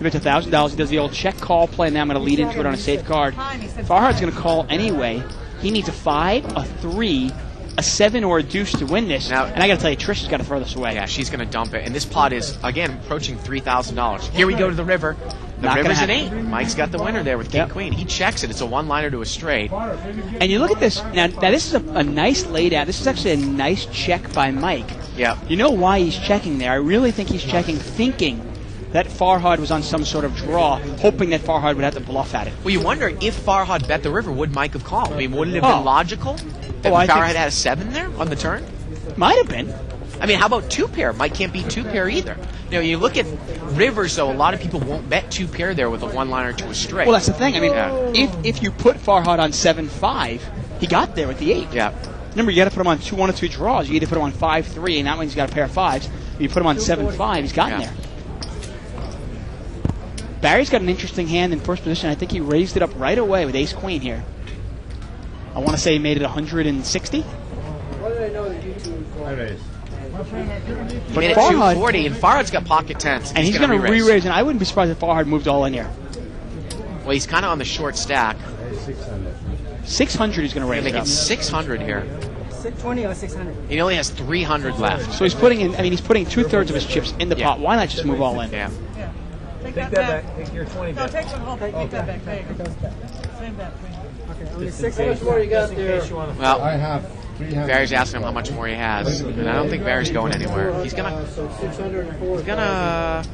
bets $1,000. He does the old check call play, and then I'm going to lead into it on a safe card. Farhad's going to call anyway. He needs a 5, a 3, a 7, or a deuce to win this. Now, and I got to tell you, Trish has got to throw this away. Yeah, she's going to dump it. And this pot is, again, approaching $3,000. Here we go to the river. The Not river's an gonna 8. Mike's got the winner there with King Queen. He checks it. It's a one-liner to a straight. And you look at this. Now this is a nice laydown. This is actually a nice check by Mike. Yeah. You know why he's checking there? I really think he's checking thinking that Farhad was on some sort of draw, hoping that Farhad would have to bluff at it. Well, you wonder if Farhad bet the river, would Mike have called? I mean, wouldn't it have been logical that I think Farhad had a 7 there on the turn? Might have been. I mean, how about 2-pair? Mike can't beat 2-pair either. You know, you look at rivers, though, a lot of people won't bet 2-pair there with a one-liner to a straight. Well, that's the thing. I mean, if you put Farhad on 7-5, he got there with the 8. Yeah. Remember, you got to put him on 2 1 or 2 draws. You either put him on 5-3, and that means he's got a pair of 5s. If you put him on 7-5, he's gotten there. Barry's got an interesting hand in first position. I think he raised it up right away with ace-queen here. I want to say he made it 160. What did I know that you two would I raised. He made it 240, and Farhad's got pocket 10s. And he's going to re-raise, and I wouldn't be surprised if Farhad moved all in here. Well, he's kind of on the short stack. 600 he's going to raise Make it it up. 600 here. 620 or 600? He only has 300 left. So he's putting in, I mean, he's putting 2/3 of his chips in the pot. Why not just move all in? Yeah. Take that back. Take your 20 back. No, take the whole thing. Take that back. There you go. Same back. Okay, I mean, 600 more you got there. Well, I have 300. Barry's asking him how much more he has, and I don't think Barry's going anywhere. He's gonna. So 604. He's gonna.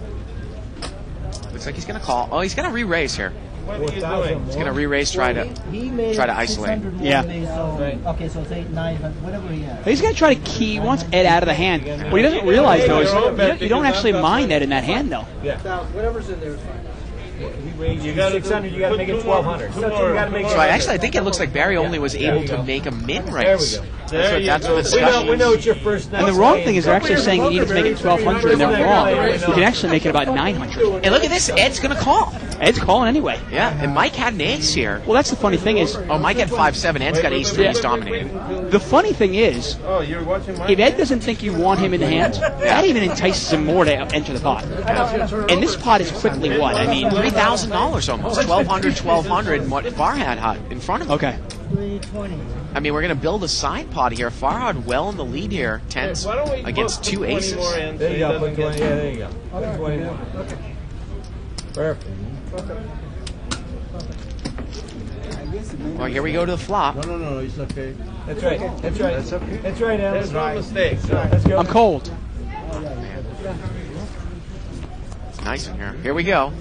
Looks like he's gonna call. Oh, he's gonna re-raise here. What are you doing? He's gonna re-raise, try to isolate. Yeah. Okay, so it's 8, 9, whatever he has. He's going to try to key. He wants Ed out of the hand. What he doesn't realize, though, is you don't actually mind Ed in that hand, though. Whatever's in there is fine. You got 600, you got to make it 1,200. You got to make So I think it looks like Barry only was able to make a min-raise. There we go. That's what the discussion We know it's your first night. And the wrong thing is they're actually saying you need to make it 1,200, and they're wrong. You can actually make it about 900. And look at this, Ed's gonna call. Ed's calling anyway. Yeah, and Mike had an ace here. Well, that's the funny thing is, Oh, Mike had 5-7. Ed's got ace 3. He's dominating. the funny thing is, Oh, you're watching my. if Ed doesn't think you want him in the hand, that even entices him more to enter the pot. And this pot is quickly what? I mean, $3,000 almost. 1,200, 1,200, and what Farhad had in front of him. okay. 320. I mean, we're going to build a side pot here. Farhad well in the lead here, tense Why don't we against put 2 20 aces. more in so There you he go. doesn't Put 20. get- Yeah, there you go. Put 20 more. Perfect. Well, here we go to the flop. No, it's okay. That's right. That's right. That's okay. That's right, Al. There's no mistake. Let's go. I'm cold. It's nice in here. Here we go.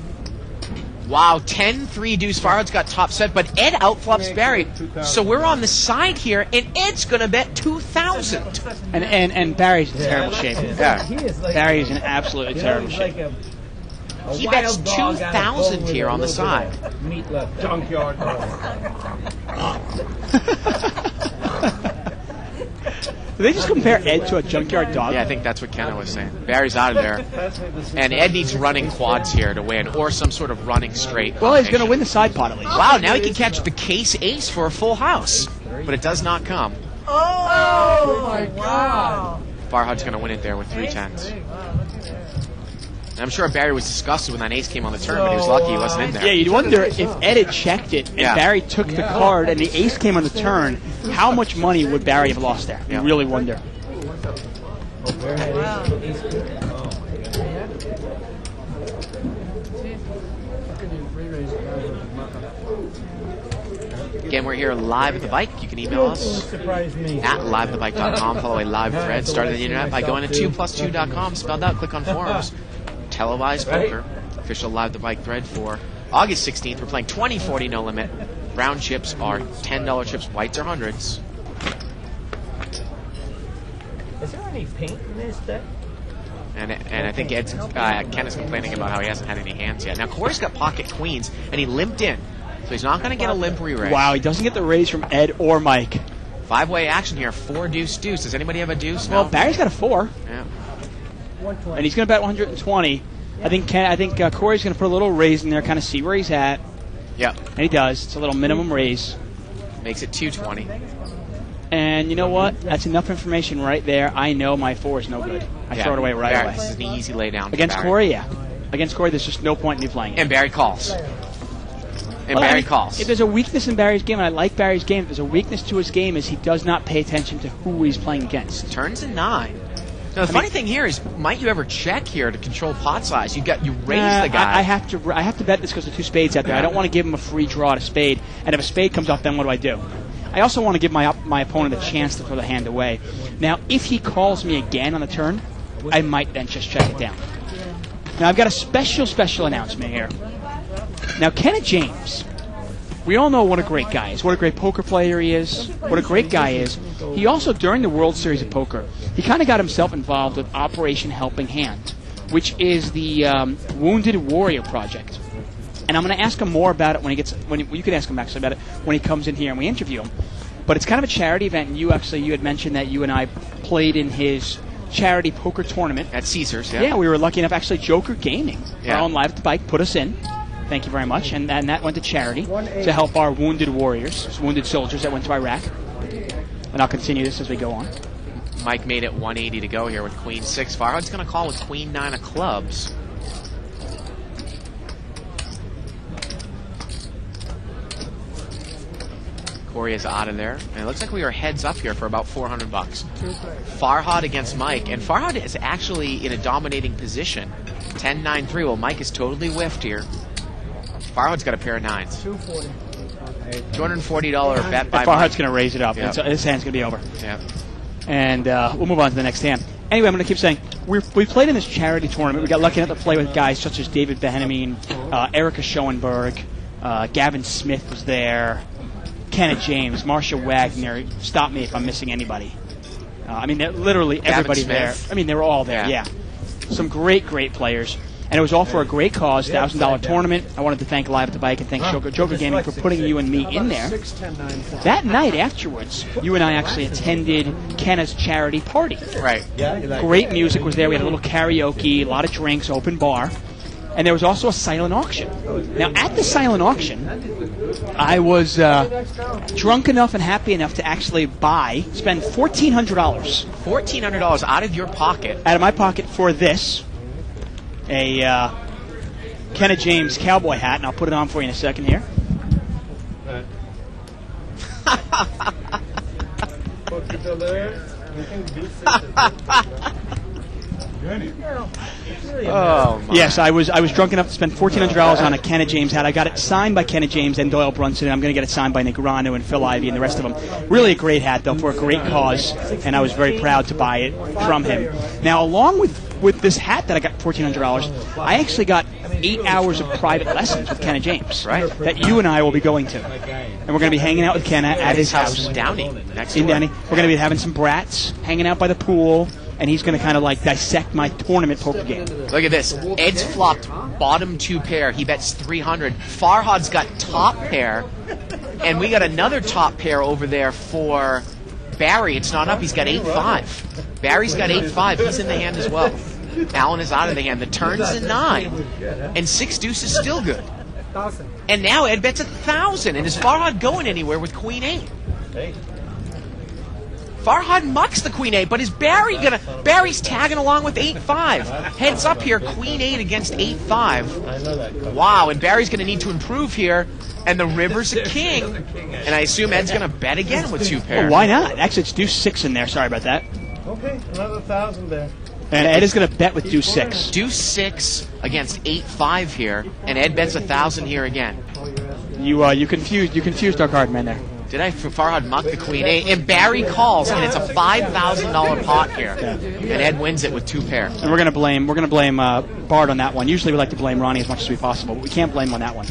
Wow, 10-3 deuce. Farhad's got top set, but Ed outflops Barry. So we're on the side here, and Ed's going to bet 2,000. And Barry's in terrible shape. Yeah. He is like, Barry's in absolutely terrible he's shape. like a He bets wild dog 2,000 with here a on the little bit side. of meat left. Junkyard. Did they just compare Ed to a junkyard dog? Yeah, I think that's what Kenna was saying. Barry's out of there. And Ed needs running quads here to win, or some sort of running straight. Well, he's going to win the side pot at least. Wow, now he can catch the case ace for a full house. But it does not come. Oh my God! Farhad's going to win it there with 3 10s. And I'm sure Barry was disgusted when that ace came on the turn, but he was lucky he wasn't in there. Yeah, you'd wonder if Ed had checked it and Yeah. Barry took the card and the ace came on the turn, how much money would Barry have lost there? You Yeah. really wonder. Again, we're here live at the bike. You can email us Surprise me. at liveatthebike.com. Follow a live thread started on the internet by going to 2plus2.com. Spelled out. Click on forums. Televised poker. Official Live the Bike thread for August 16th. We're playing 20-40 no limit. Brown chips are $10 chips. Whites are hundreds. Is there any paint in this deck? And I think Ken is complaining about how he hasn't had any hands yet. Now, Corey's got pocket queens, and he limped in. So he's not going to get a limp re-raise. Wow, he doesn't get the raise from Ed or Mike. 5-way action here. 4 deuce deuce. Does anybody have a deuce? No. Well, Barry's got a 4. Yeah. And he's going to bet 120. I think Corey's going to put a little raise in there, kind of see where he's at. Yep. And he does. It's a little minimum raise. Makes it 220. And you know what? That's enough information right there. I know my 4 is no good. I throw it away right away. This is an easy lay down. Against Barry. Corey, yeah. Against Corey, there's just no point in me playing it. And Barry calls. Barry calls. If there's a weakness in Barry's game, and I like Barry's game, if there's a weakness to his game is he does not pay attention to who he's playing against. Turns a 9. Now, the funny thing here is, might you ever check here to control pot size? You raise the guy. I have to bet this because of 2 spades out there. I don't want to give him a free draw to spade, and if a spade comes up, then what do? I also want to give my opponent a chance to throw the hand away. Now, if he calls me again on the turn, I might then just check it down. Now, I've got a special announcement here. Now, Kenneth James, we all know what a great guy is, what a great poker player he is, what a great guy is. He also, during the World Series of Poker, he kind of got himself involved with Operation Helping Hand, which is the Wounded Warrior Project. And I'm going to ask him more about it you can ask him actually about it when he comes in here and we interview him. But it's kind of a charity event, and you had mentioned that you and I played in his charity poker tournament. At Caesars, yeah. Yeah, we were lucky enough, actually, Joker Gaming, our own Live at the Bike, put us in. Thank you very much. And that went to charity to help our wounded warriors, wounded soldiers that went to Iraq. And I'll continue this as we go on. Mike made it 180 to go here with Queen 6. Farhad's going to call with Queen 9 of clubs. Corey is out of there. And it looks like we are heads up here for about $400. Farhad against Mike. And Farhad is actually in a dominating position. 10-9-3. Well, Mike is totally whiffed here. Farhad's got a pair of 9s. $240 bet by Farhad's Mike. going to raise it up. Yep. His hand's going to be over. Yep. And we'll move on to the next hand. Anyway, I'm going to keep saying, we played in this charity tournament. We got lucky enough to play with guys such as David Behenamine, Erica Schoenberg, Gavin Smith was there, Kenneth James, Marcia Wagner. Stop me if I'm missing anybody. Literally everybody there. They were all there, yeah. Some great players. And it was all for a great cause, $1,000 tournament. I wanted to thank Live at the Bike and thank Joker Gaming for putting you and me in there. That night afterwards, you and I actually attended Kenna's charity party. Right. Great music was there. We had a little karaoke, a lot of drinks, open bar. And there was also a silent auction. Now, at the silent auction, I was drunk enough and happy enough to actually spend $1,400. $1,400 out of your pocket. Out of my pocket for this. A Kenneth James cowboy hat, and I'll put it on for you in a second here. Oh, my. Yes, I was drunk enough to spend $1,400 on a Kenneth James hat. I got it signed by Kenneth James and Doyle Brunson, and I'm going to get it signed by Negrano and Phil Ivey and the rest of them. Really a great hat, though, for a great cause, and I was very proud to buy it from him. Now, along with this hat that I got $1,400, I actually got 8 hours of private lessons with Kenneth James, right? That you and I will be going to, and we're going to be hanging out with Kenna at his house in Downey. In Downey, we're going to be having some brats, hanging out by the pool. And he's going to kind of dissect my tournament poker game. Look at this. Ed's flopped bottom 2 pair. He bets 300. Farhad's got top pair. And we got another top pair over there for Barry. It's not up. He's got 8-5. Barry's got 8-5. He's in the hand as well. Alan is out of the hand. The turn's a 9. And 6 deuce is still good. And now Ed bets 1,000. And is Farhad going anywhere with Queen 8? Farhad mucks the Queen 8, but is Barry Barry's tagging along with 8-5. Heads up here, Queen 8 against 8-5. Wow, and Barry's going to need to improve here, and the river's a king. And I assume Ed's going to bet again with 2 pair. Well, why not? Actually, it's deuce 6 in there. Sorry about that. Okay, another 1,000 there. And Ed is going to bet with deuce 6. Deuce 6 against 8-5 here, and Ed bets 1,000 here again. You confused our card man there. Did I? Farhad mucked the queen 8, and Barry calls, and it's a $5,000 pot here, and Ed wins it with 2 pair. And we're gonna blame Bart on that one. Usually we like to blame Ronnie as much as we possible, but we can't blame him on that one.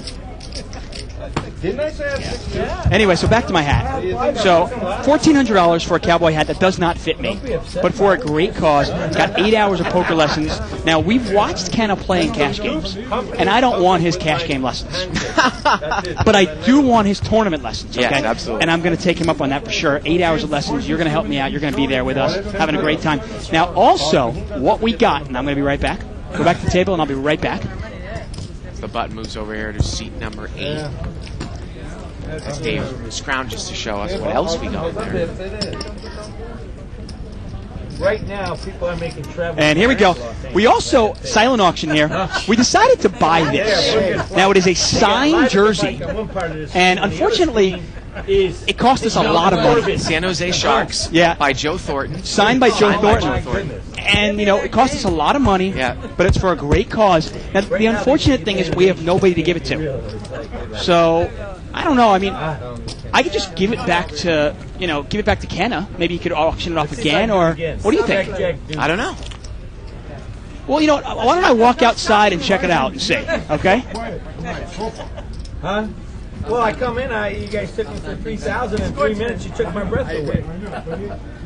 Didn't I say I have 6? Anyway, so back to my hat. So $1,400 for a cowboy hat that does not fit me, but for a great cause. Got 8 hours of poker lessons. Now, we've watched Kenna playing cash games, and I don't want his cash game lessons. But I do want his tournament lessons, okay? Yes, absolutely. And I'm going to take him up on that for sure. 8 hours of lessons. You're going to help me out. You're going to be there with us, having a great time. Now, also, what we got, and I'm going to be right back. Go back to the table, and I'll be right back. The button moves over here to seat number 8. As Dave scrounges to show us what else we got there. Right now, people are making travel. And here we go. We also, silent auction here, we decided to buy this. Now, it is a signed jersey, and unfortunately, it cost us a lot of money. San Jose Sharks by Joe Thornton. Signed by Joe Thornton. And, it cost us a lot of money, but it's for a great cause. Now, the unfortunate thing is we have nobody to give it to. So, I don't know. I mean, I could just give it back to, Kenna. Maybe he could auction it off again, or what do you think? I don't know. Well, why don't I walk outside and check it out and see, okay? Huh? Well, I come in, you guys took me for 3,000 in 3 minutes. You took my breath away.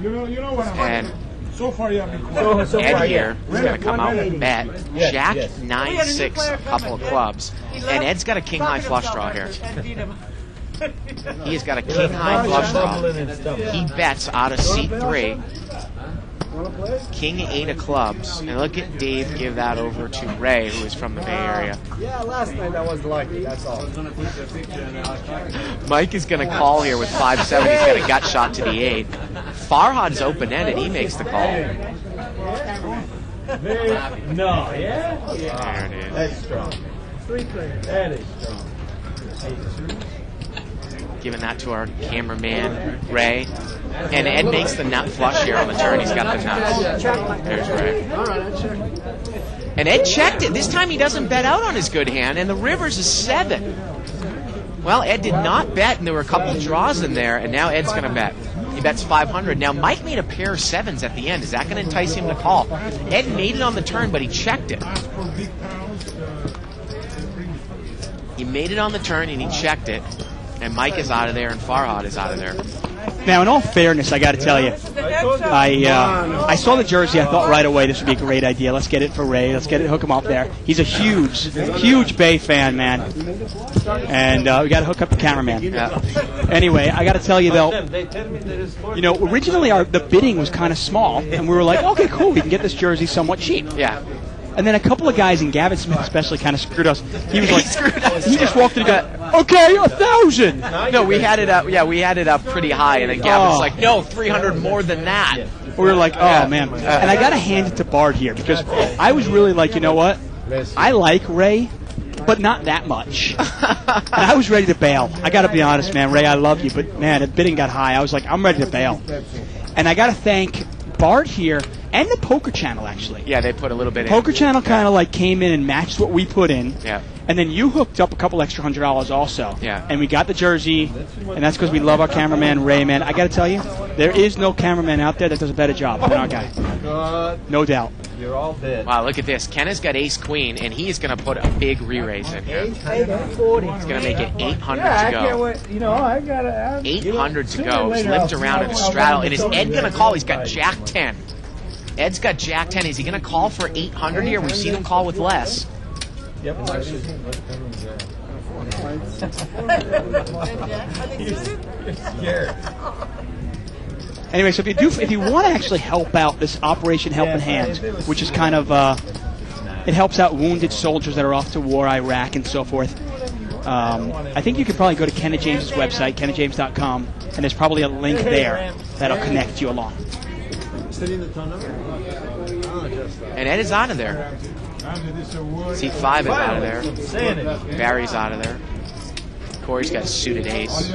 You know what I'm And so far you have been so Ed here is going to come out and bet Jack 9-6 a couple of clubs, and Ed's got a king high flush draw here. He's got a king high flush draw. He bets out of seat 3. King 8 of clubs, and look at Dave give that over to Ray, who is from the Bay Area. Yeah, last night I was lucky, that's all. Mike is going to call here with 5-7. He's got a gut shot to the 8. Farhad's open-ended. He makes the call. No, yeah? There it is. That's strong. 3 players. That is strong. Giving that to our cameraman, Ray. And Ed makes the nut flush here on the turn. He's got the nuts. There's Ray. And Ed checked it. This time he doesn't bet out on his good hand, and the Rivers is 7. Well, Ed did not bet, and there were a couple draws in there, and now Ed's going to bet. He bets 500. Now, Mike made a pair of 7s at the end. Is that going to entice him to call? Ed made it on the turn, but he checked it. He made it on the turn, and he checked it. And Mike is out of there, and Farhad is out of there. Now, in all fairness, I got to tell you, I saw the jersey. I thought right away this would be a great idea. Let's get it for Ray. Let's hook him up there. He's a huge Bay fan, man. And we got to hook up the cameraman. Yeah. Anyway, I got to tell you though, originally the bidding was kind of small, and we were like, okay, cool, we can get this jersey somewhat cheap. Yeah. And then a couple of guys, and Gavin Smith especially, kind of screwed us. He was like, he just walked in and go, okay, 1,000. No, we had it up. Yeah, we had it up pretty high, and then Gavin's like, no, 300 more than that. We were like, oh man. And I got to hand it to Bart here because I was really like, you know what? I like Ray, but not that much. And I was ready to bail. I got to be honest, man. Ray, I love you, but man, the bidding got high. I was like, I'm ready to bail. And I got to thank Bart here. And the Poker Channel, actually. Yeah, they put a little bit in. Poker Channel kind of like came in and matched what we put in. Yeah. And then you hooked up a couple extra $100 also. Yeah. And we got the jersey, and that's because we love our cameraman, Ray, man. I got to tell you, there is no cameraman out there that does a better job than our guy. No doubt. You're all dead. Wow, look at this. Kenna's got ace-queen, and he is going to put a big re-raise in here. 840. He's going to make it 800 Yeah, I to can't go. wait. I got to. 800 to go. He's limped around in a straddle. And is Ed going to call? He's got Jack 10. Ed's got Jack 10. Is he going to call for 800 here? We've seen him call with less. Yep. You're scared. Anyway, so if you want to actually help out this Operation Helping Hands, which is kind of it helps out wounded soldiers that are off to war, Iraq, and so forth. I think you could probably go to Kenna James' website, kennajames.com, and there's probably a link there that'll connect you along. And Ed is out of there. Seat 5 is out of there. Barry's out of there. Corey's got suited ace.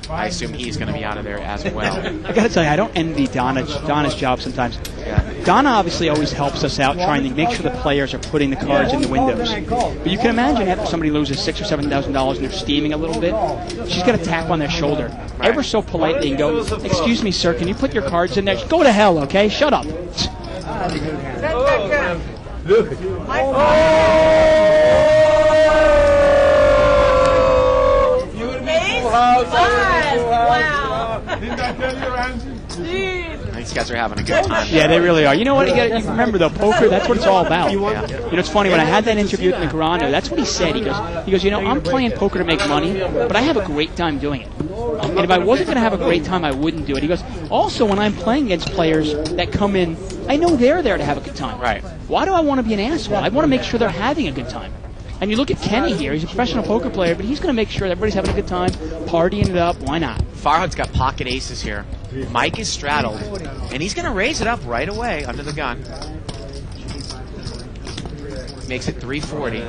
I assume he's going to be out of there as well. I got to tell you, I don't envy Donna's job sometimes. Yeah. Donna obviously always helps us out trying to make sure the players are putting the cards in the windows. But you can imagine after somebody loses $6,000 or $7,000 and they're steaming a little bit, she's got to tap on their shoulder ever so politely and go, "Excuse me, sir, can you put your cards in there?" Go to hell, okay? Shut up. Wow. Didn't I tell you, Ramsey? These guys are having a good time. Yeah, they really are. You know what? You remember, though, poker, that's what it's all about. You know, it's funny. When I had that interview with Negreanu, that's what he said. He goes, you know, I'm playing poker to make money, but I have a great time doing it. And if I wasn't going to have a great time, I wouldn't do it. He goes, also, when I'm playing against players that come in, I know they're there to have a good time. Right. Why do I want to be an asshole? I want to make sure they're having a good time. And you look at Kenny here. He's a professional poker player, but he's going to make sure that everybody's having a good time, partying it up. Why not? Farhad's got pocket aces here. Mike is straddled, and he's going to raise it up right away under the gun. Makes it 340.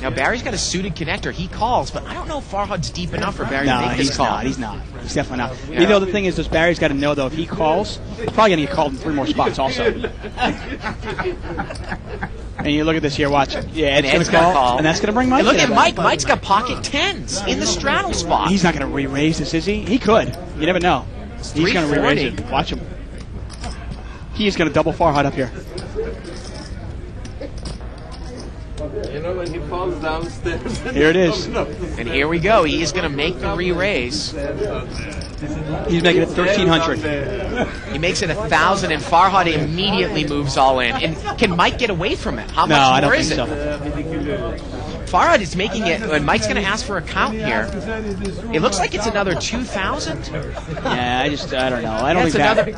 Now, Barry's got a suited connector. He calls, but I don't know if Farhad's deep enough for Barry to make this call. He's not. He's definitely not. Yeah. You know, the thing is, Barry's got to know, though, if he calls, he's probably going to get called in 3 more spots also. And you look at this here, watch it. Yeah, Ed's going to call, and that's going to bring Mike. And look at Mike. Mike's got pocket tens in the straddle spot. He's not going to re-raise this, is he? He could. You never know. He's going to re-raise it. Watch him. He is going to double Farhad up here. You know, when he falls downstairs. Here it is. And here we go. He is going to make the re-raise. He's making it 1,300. He makes it 1,000, and Farhad immediately moves all in. And can Mike get away from it? How much more is it? Farhad is making it, and Mike's going to ask for a count here. It looks like it's another 2,000. Yeah, I don't know. I don't think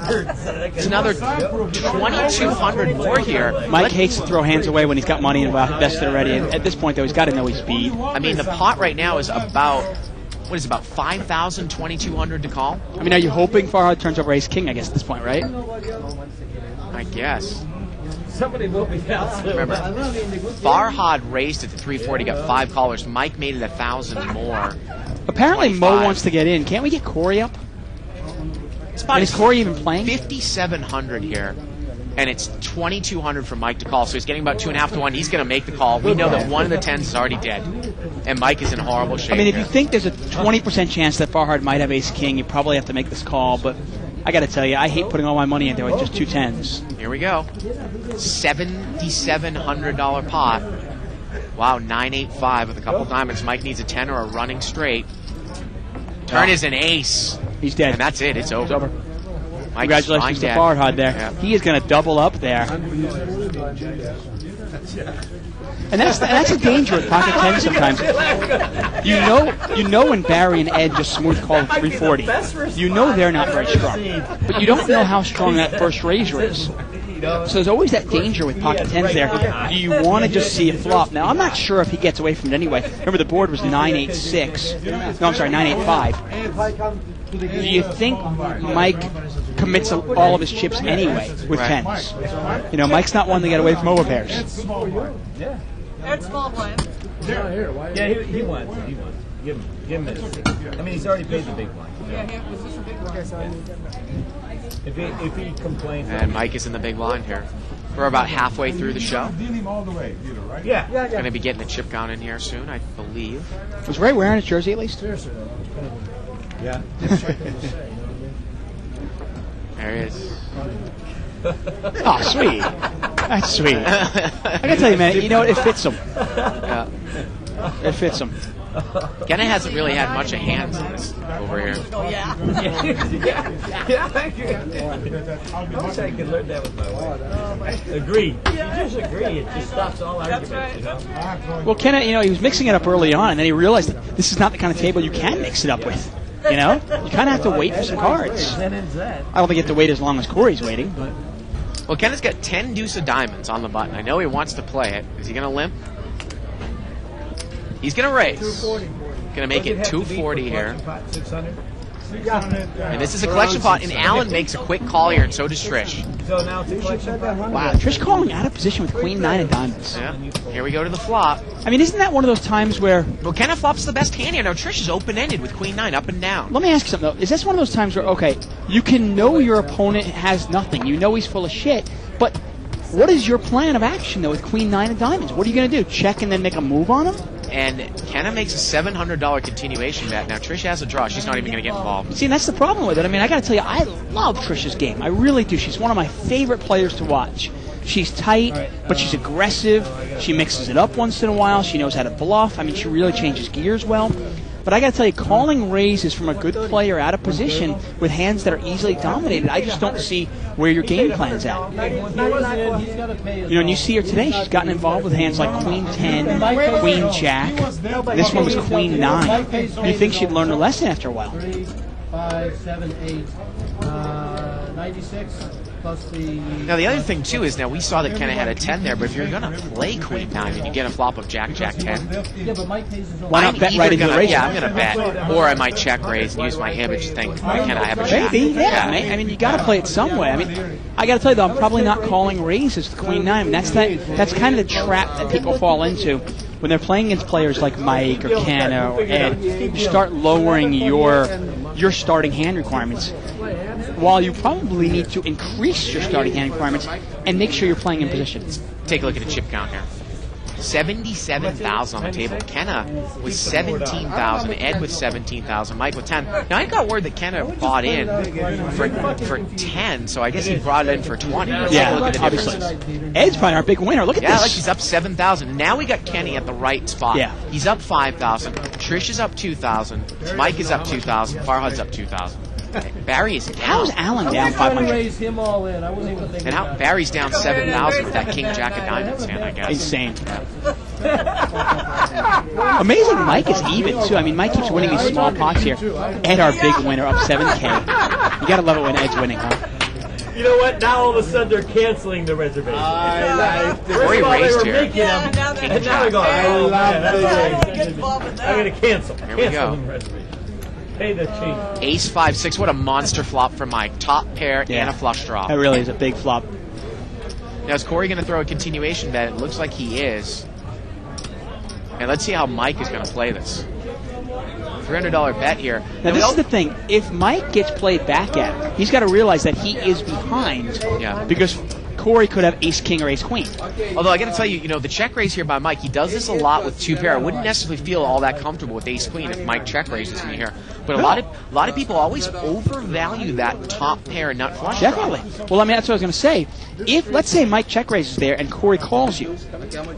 it's another 2,200 more here. Mike hates to throw hands away when he's got money invested already. And at this point, though, he's got to know his speed. I mean, the pot right now is about, about 5,000, 2,200 to call? I mean, are you hoping Farhad turns over ace king, I guess, at this point, right? I guess. Somebody will be out. Remember, Farhad raised it to 340, got 5 callers. Mike made it 1,000 more. Apparently, 25. Mo wants to get in. Can't we get Corey up? Is Corey even playing? 5,700 here, and it's 2,200 for Mike to call. So he's getting about 2.5 to 1. He's going to make the call. We know that one of the 10s is already dead, and Mike is in horrible shape. I mean, if you think there's a 20% chance that Farhad might have ace king, you probably have to make this call. But I got to tell you, I hate putting all my money into it with just 2 10s. Here we go. $7,700 pot. Wow, 985 with a couple diamonds. Mike needs a 10 or a running straight. Turn is an ace. He's dead. And that's it. It's over. Congratulations to Farhad there. Yeah. He is going to double up there. And that's a danger with pocket 10 sometimes. You know when Barry and Ed just smooth call 340. You know they're not very strong. But you don't know how strong that first raiser is. So there's always that danger with pocket 10s there. Do you want to just see it flop? Now, I'm not sure if he gets away from it anyway. Remember, the board was 986. No, I'm sorry, 985. Do you think Mike commits all of his chips anyway with 10s? You know, Mike's not one to get away from overpairs. Yeah. It's small blind. Yeah, he wants it. Give him it. I mean, he's already paid the big blind. Yeah, was this a big blind? If he complains. And Mike is in the big blind here. We're about halfway through the show. Yeah. Going to be getting a chip count in here soon, I believe. Was Ray wearing his jersey at least? Yeah. There he is. Oh, sweet. That's sweet. I gotta tell you, man, you know what? It fits him. Yeah. It fits him. Kenna hasn't really had much of hands in this over here. Oh, yeah. Yeah, I agree. I wish I could learn that with my wife. Agreed. You just agree. It just stops all arguments, right. You know? Well, Kenna, you know, he was mixing it up early on, and then he realized that this is not the kind of table you can mix it up with. You know? You kind of have to wait for some cards. I don't think you have to wait as long as Corey's waiting, but... Well, Kenna's got 10 deuce of diamonds on the button. I know he wants to play it. Is he going to limp? He's going to raise. Going to make it 240 here. 600? And this is a collection pot, and Allen makes a quick call here, and so does Trish. So now it's a collection pot. Wow, Trish calling out of position with queen 9 of diamonds. Yeah. Here we go to the flop. I mean, isn't that one of those times where... Well, Kenna flops the best hand here. Now, Trish is open-ended with queen 9 up and down. Let me ask you something, though. Is this one of those times where, okay, you can know your opponent has nothing. You know he's full of shit, but what is your plan of action, though, with queen 9 of diamonds? What are you going to do? Check and then make a move on him? And Kenna makes a $700 continuation bet. Now, Trish has a draw. She's not even going to get involved. See, and that's the problem with it. I mean, I got to tell you, I love Trish's game. I really do. She's one of my favorite players to watch. She's tight, but she's aggressive. She mixes it up once in a while. She knows how to bluff. I mean, she really changes gears well. But I got to tell you, calling raises from a good player out of position with hands that are easily dominated, I just don't see where your game plan's at. You know, and you see her today, she's gotten involved with hands like queen 10, queen jack. This one was queen 9. You think she'd learn a lesson after a while? 3, 5, 7, 8, 96 plus the... Now, the other thing, too, is now we saw that Kenna had a 10 there, but if you're going to play queen 9 and you get a flop of jack, jack 10, Yeah, but Mike pays his own. Why not bet right into the raise? Yeah, I'm going to bet. Or I might check raise and use my hand, but just think, can I have a shot? Maybe, yeah. I mean, you got to play it some way. I mean, I got to tell you, though, I'm probably not calling raises with queen 9. That's kind of the trap that people fall into. When they're playing against players like Mike or Kenna or Ed, you start lowering your starting hand requirements, while you probably need to increase your starting hand requirements and make sure you're playing in position. Take a look at the chip count here. 77,000 on the table. Kenna with 17,000. Ed with 17,000. Mike with 10. Now, I got word that Kenna bought in for 10, so I guess he brought it in for 20. Let's take a look at the obviously. differences. Ed's probably our big winner. Look at Yeah, this. like he's up 7,000. Now we got Kenny at the right spot. Yeah. He's up 5,000. Trish is up 2,000. Mike is up 2,000. Farhad's up 2,000. Barry is down. How's Allen down I'm trying to 500? raise him all in. I wasn't even thinking And about it. Barry's down 7,000 with that King Jack of Diamonds hand, I guess. Insane. Amazing Mike is even, too. I mean, Mike keeps winning these small pots here. Ed, our big winner, up 7K. You got to love it when Ed's winning, huh? You know what? Now all of a sudden they're canceling the reservation. First of all, they raised were here. making them, and now they're going, oh, man, that's I'm going to cancel. Here we Cancel go. the reservation. Pay the change. Ace 5 6. What a monster flop for Mike. Top pair and a flush draw. That really is a big flop. Now is Corey going to throw a continuation bet? It looks like he is. And let's see how Mike is going to play this. $300 bet here. Now, this is the thing. If Mike gets played back at him, he's got to realize that he is behind. Yeah. Because Corey could have ace-king or ace-queen. Although I got to tell you, the check raise here by Mike, he does this a lot with two pair. I wouldn't necessarily feel all that comfortable with ace queen if Mike check raises me here. But a lot of people always overvalue that top pair nut flush draw. Definitely. Well, I mean, that's what I was going to say. If, let's say, Mike check raises there and Corey calls you,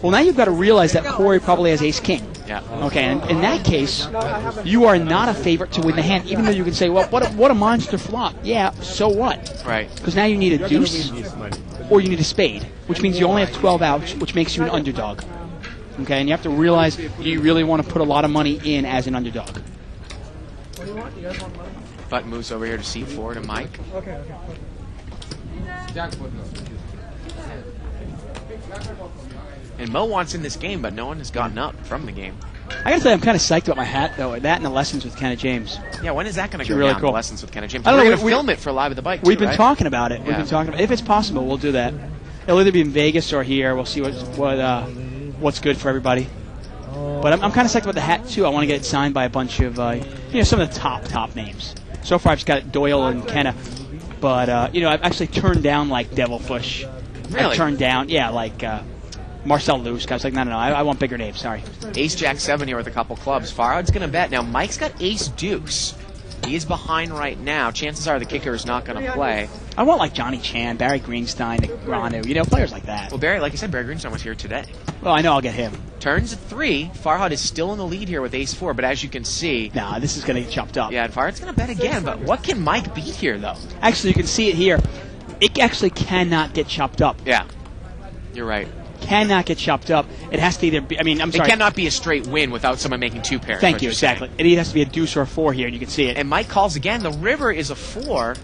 well, now you've got to realize that Corey probably has ace-king. Yeah. Okay, and in that case, you are not a favorite to win the hand, even though you can say, well, what a monster flop. Yeah, so what? Right. Because now you need a deuce or you need a spade, which means you only have 12 outs, which makes you an underdog. Okay, and you have to realize you really want to put a lot of money in as an underdog. Button moves over here to C4 to Mike. And Mo wants in this game, but no one has gotten up from the game. I gotta say, I'm kind of psyched about my hat, though. That and the lessons with Kenna James. Yeah, when is that going to go really down? cool. The lessons with Kenna James. I don't We're know, going to film it for Live at the Bike. We've too, been right? talking about it. Yeah. We've been talking about it. If it's possible, we'll do that. It'll either be in Vegas or here. We'll see what's good for everybody. But I'm kind of psyched about the hat too. I want to get it signed by a bunch of some of the top names. So far, I've just got Doyle and Kenna. But I've actually turned down like Devilfish. Really? I've turned down Marcel Lusk. I was like, no, I want bigger names. Sorry. Ace Jack 7 here with a couple clubs. Farhad's going to bet. Now, Mike's got Ace Deuce. He is behind right now. Chances are the kicker is not going to play. I want like Johnny Chan, Barry Greenstein, Granu, players like that. Well, Barry, like I said, Barry Greenstein was here today. Well, I know I'll get him. Turns at 3. Farhad is still in the lead here with Ace 4, but as you can see... Nah, this is going to get chopped up. Yeah, and Farhad's going to bet again, but what can Mike beat here, though? Actually, you can see it here. It actually cannot get chopped up. Yeah, you're right. Cannot get chopped up. It has to either be, I'm sorry. It cannot be a straight win without someone making two pairs. Thank you, exactly. It either has to be a deuce or a 4 here, and you can see it. And Mike calls again. The river is a 4.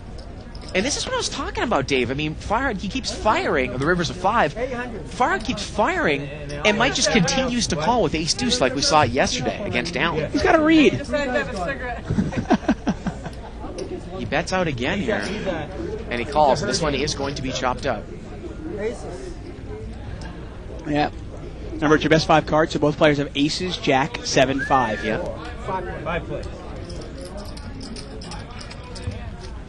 And this is what I was talking about, Dave. I mean, Farhad, he keeps firing. The river's a 5. Farhad keeps firing, and Mike just continues to call with ace deuce like we saw it yesterday against Allen. He's got to read. bets out again here. And he calls. This one is going to be chopped up. Yeah. Remember, it's your best 5 cards, so both players have aces, jack, 7, 5. Yeah. 5 plays.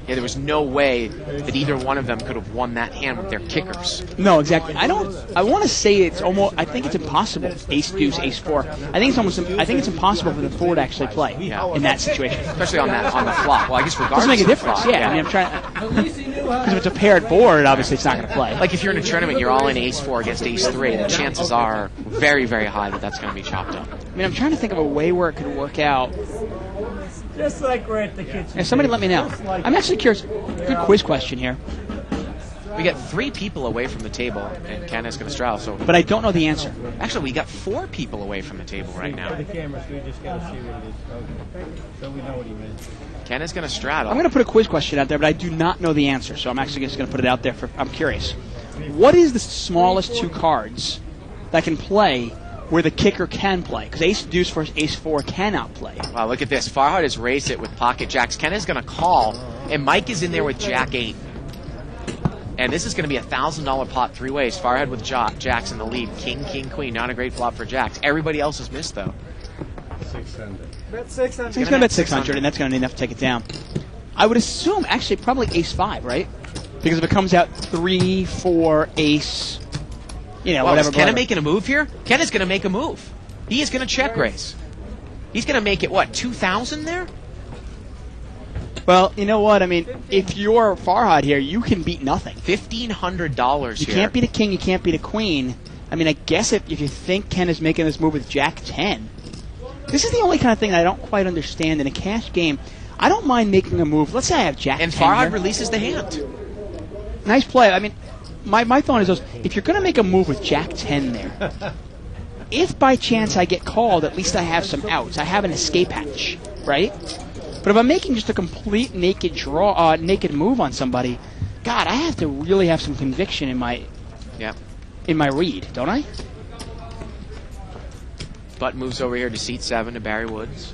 Yeah, there was no way that either one of them could have won that hand with their kickers. No, exactly. I want to say it's almost. I think it's impossible. Ace deuce, ace 4. I think it's impossible for the 4 to actually play in that situation. Especially on the flop. Well, I guess regardless. Doesn't make a of the difference. flop, Yeah, I mean, I'm trying. Because if it's a paired board, obviously it's not going to play. Like if you're in a tournament, you're all in ace 4 against ace 3. The chances are very, very high that that's going to be chopped up. I mean, I'm trying to think of a way where it could work out. Just like we're at the kitchen. Yeah, somebody let me know. I'm actually curious. Good quiz question here. We got 3 people away from the table, and Ken is going to straddle. So, but I don't know the answer. Actually, we got 4 people away from the table right now. For the cameras, we just got to see what it is. Okay. So we know what he meant. Ken is going to straddle. I'm going to put a quiz question out there, but I do not know the answer, so I'm actually just going to put it out there. I'm curious. What is the smallest 2 cards that can play where the kicker can play? Because ace deuce versus ace 4 cannot play. Wow, look at this. Farhad has raised it with pocket jacks. Ken is going to call, and Mike is in there with jack 8. And this is going to be a $1,000 pot 3 ways. Farhad with jacks in the lead. King, king, queen. Not a great flop for jacks. Everybody else has missed, though. 600. Bet 600. He's going to bet 600, and that's going to be enough to take it down. I would assume, actually, probably ace 5, right? Because if it comes out 3, 4, ace, whatever. Is Ken making a move here? Ken is going to make a move. He is going to check raise. He's going to make it, 2,000 there? Well, you know what? I mean, if you're Farhad here, you can beat nothing. $1,500 here. You can't beat a king, you can't beat a queen. I mean, I guess if you think Ken is making this move with jack 10, this is the only kind of thing I don't quite understand in a cash game. I don't mind making a move. Let's say I have jack 10 and Farhad here. releases the hand. Nice play. I mean, my thought is this: if you're going to make a move with jack 10 there, if by chance I get called, at least I have some outs. I have an escape hatch, right? But if I'm making just a complete naked move on somebody, God, I have to really have some conviction in my read, don't I? Button moves over here to seat 7 to Barry Woods.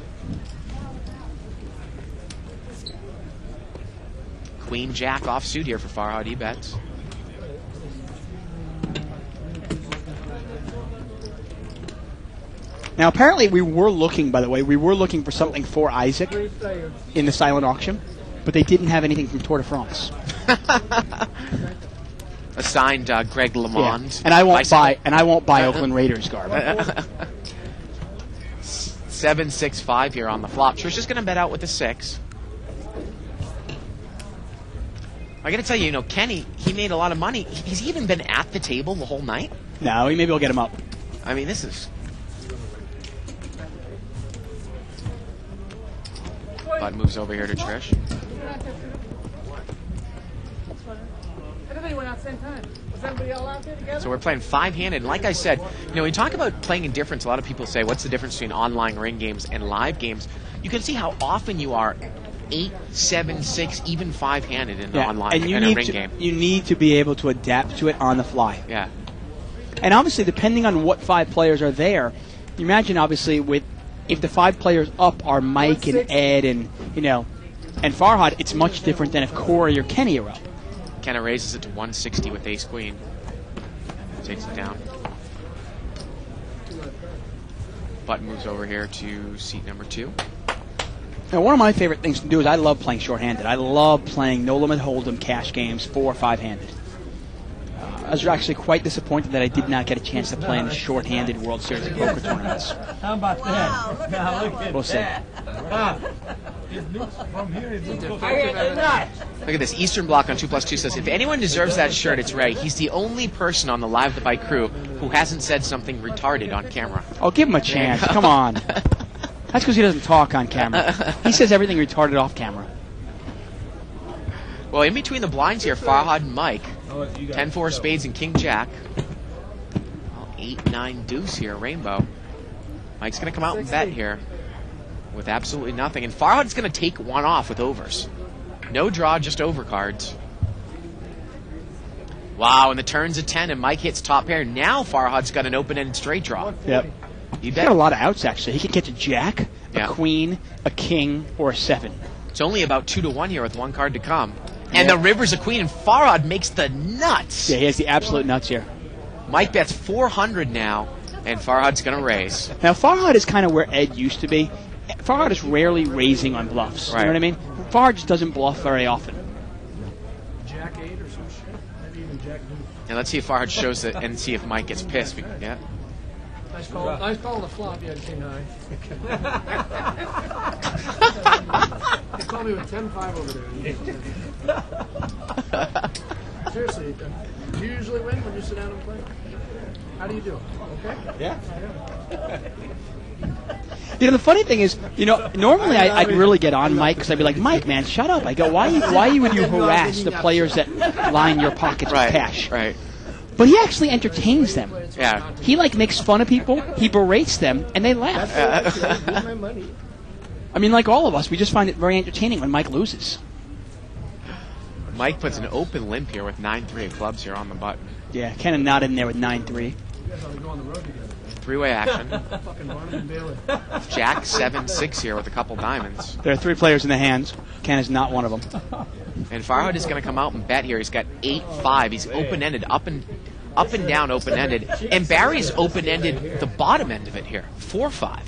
Queen Jack offsuit here for Farhad. He bets. Now, apparently we were looking, by the way, for something for Isaac in the silent auction, but they didn't have anything from Tour de France. Assigned Greg LeMond. Yeah. And I won't buy Oakland Raiders garb. 7-6-5 here on the flop. Trish is going to bet out with a 6. I got to tell you, Kenny, he made a lot of money. Has he even been at the table the whole night? No, maybe we'll get him up. I mean, this is... Bud moves over here to Trish. Everybody went out at the same time. Was everybody all out there together? So we're playing 5-handed. And like I said, when you talk about playing indifference, a lot of people say, what's the difference between online ring games and live games? You can see how often you are 8, 7, 6, even 5-handed in an online and in a ring game. You need to be able to adapt to it on the fly. Yeah. And obviously, depending on what 5 players are there, you imagine obviously if the 5 players up are Mike and Ed and Farhad, it's much different than if Corey or Kenny are up. Kenna raises it to 160 with ace queen. Takes it down. Button moves over here to seat number 2. Now, one of my favorite things to do is I love playing shorthanded. I love playing no limit hold'em cash games 4 or 5-handed. I was actually quite disappointed that I did not get a chance to play in the short-handed World Series of Poker tournaments. How about that? Now look at We'll see. that. From here, it looks Look at this. Eastern Block on 2+2 says, if anyone deserves that shirt, it's Ray. He's the only person on the Live the Bike crew who hasn't said something retarded on camera. Oh, give him a chance. Come on. That's because he doesn't talk on camera. He says everything retarded off camera. Well, in between the blinds here, Farhad and Mike. 10-4 spades and King Jack. 8-9 deuce here, Rainbow. Mike's going to come out and bet here with absolutely nothing. And Farhad's going to take one off with overs. No draw, just over cards. Wow, and the turn's a 10, and Mike hits top pair. Now Farhad's got an open-ended straight draw. Yep. You He's bet. got a lot of outs, actually. He can catch a jack, Yeah. a queen, a king, or a 7. It's only about 2-1 here with one card to come. And the river's a queen, and Farhad makes the nuts. Yeah, he has the absolute nuts here. Mike bets 400 now, and Farhad's going to raise. Now, Farhad is kind of where Ed used to be. Farhad is rarely raising on bluffs. Right. You know what I mean? Farhad just doesn't bluff very often. Jack 8 or some shit. Maybe even Jack deuce. And let's see if Farhad shows it and see if Mike gets pissed. Yeah. Nice call. Nice call on the flop. Yeah, king high. He called me with 10-5 over there. Seriously, do you usually win when you sit down and play? How do you do? Okay? Yeah. You know, the funny thing is, normally I'd really get on Mike because I'd be like, Mike, man, shut up. I go, why would you harass the players that line your pockets with cash? Right. But he actually entertains them. Yeah. He makes fun of people, he berates them, and they laugh. I mean, like all of us, we just find it very entertaining when Mike loses. Mike puts an open limp here with 9-3 of clubs here on the button. Yeah, kind of not in there with 9-3. Three-way action. Fucking Barnum and Bailey. Jack 7-6 here with a couple diamonds. There are 3 players in the hands. Ken is not one of them. And Farhad is going to come out and bet here. He's got 8-5. He's open-ended, up and down open-ended. And Barry's open-ended the bottom end of it here, 4-5.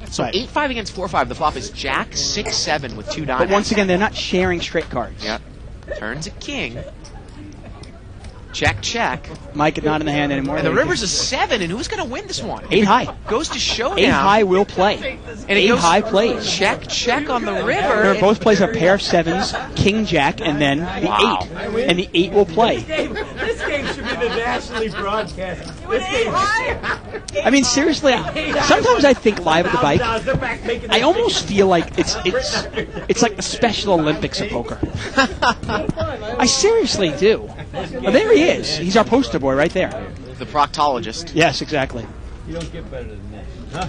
So Right. 8-5 against 4-5. The flop is Jack 6-7 with 2 diamonds. But once again, they're not sharing straight cards. Yep. Turns a king. Check, check. Mike is not in the hand anymore. And the river's a 7, and who's going to win this one? 8 high. Goes to showdown. 8 high will play. And it 8 goes high plays. Check, check on the river. There both plays a pair of 7s, King Jack, and then the 8. And the 8 will play. This game should be the nationally broadcast. This game. I mean, seriously, sometimes I think Live at the Bike, I almost feel like it's like the Special Olympics of poker. I seriously do. Well, there he is. He's our poster boy right there. The proctologist. Yes, exactly. You don't get better than this. Huh?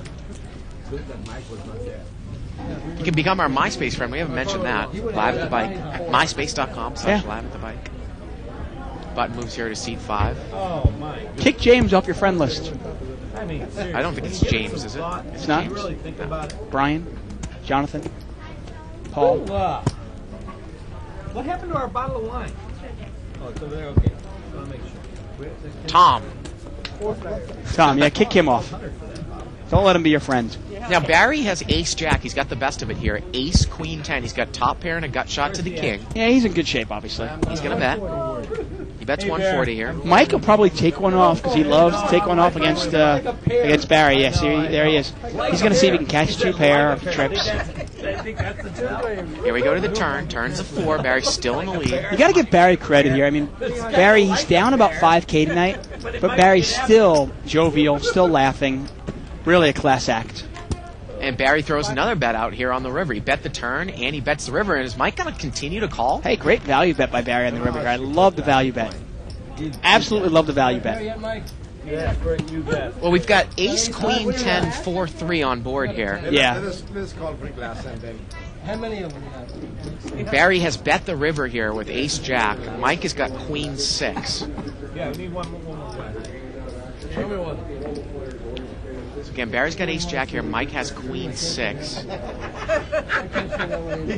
Good that Mike was not there. You can become our MySpace friend. We haven't mentioned that. Live at the Bike. MySpace.com/Live at the Bike. Button moves here to seat 5. Oh, Mike. Kick James off your friend list. I mean, seriously. I don't think it's James, is it? It's not? You really think about it? Brian? Jonathan? Paul? What happened to our bottle of wine? Oh, it's over there? Okay. I want to make sure. Tom. Tom, yeah, kick him off. Don't let him be your friend. Now, Barry has ace-jack. He's got the best of it here. Ace-queen-10. He's got top pair and a gut shot to the king. Yeah, he's in good shape, obviously. He's going to bet. He bets 140 here. Mike will probably take one off because he loves to take one off against Barry. Yes, there he is. He's going to see if he can catch 2 pair of trips. Here we go to the turn. Turns a 4. Barry's still in the lead. You got to give Barry credit here. I mean, Barry, he's down about 5K tonight, but Barry's still jovial, still laughing. Really a class act. And Barry throws another bet out here on the river. He bet the turn, and he bets the river. And is Mike going to continue to call? Hey, great value bet by Barry on the river here. I love the value bet. Absolutely love the value bet. Yeah, great, you bet. Well, we've got ace, queen, 10, 4, 3 on board here. Yeah. How many of them you have? Barry has bet the river here with ace-jack. Mike has got queen, 6. Yeah, we need one more. Show me one. So again, Barry's got ace-jack here. Mike has queen, 6. He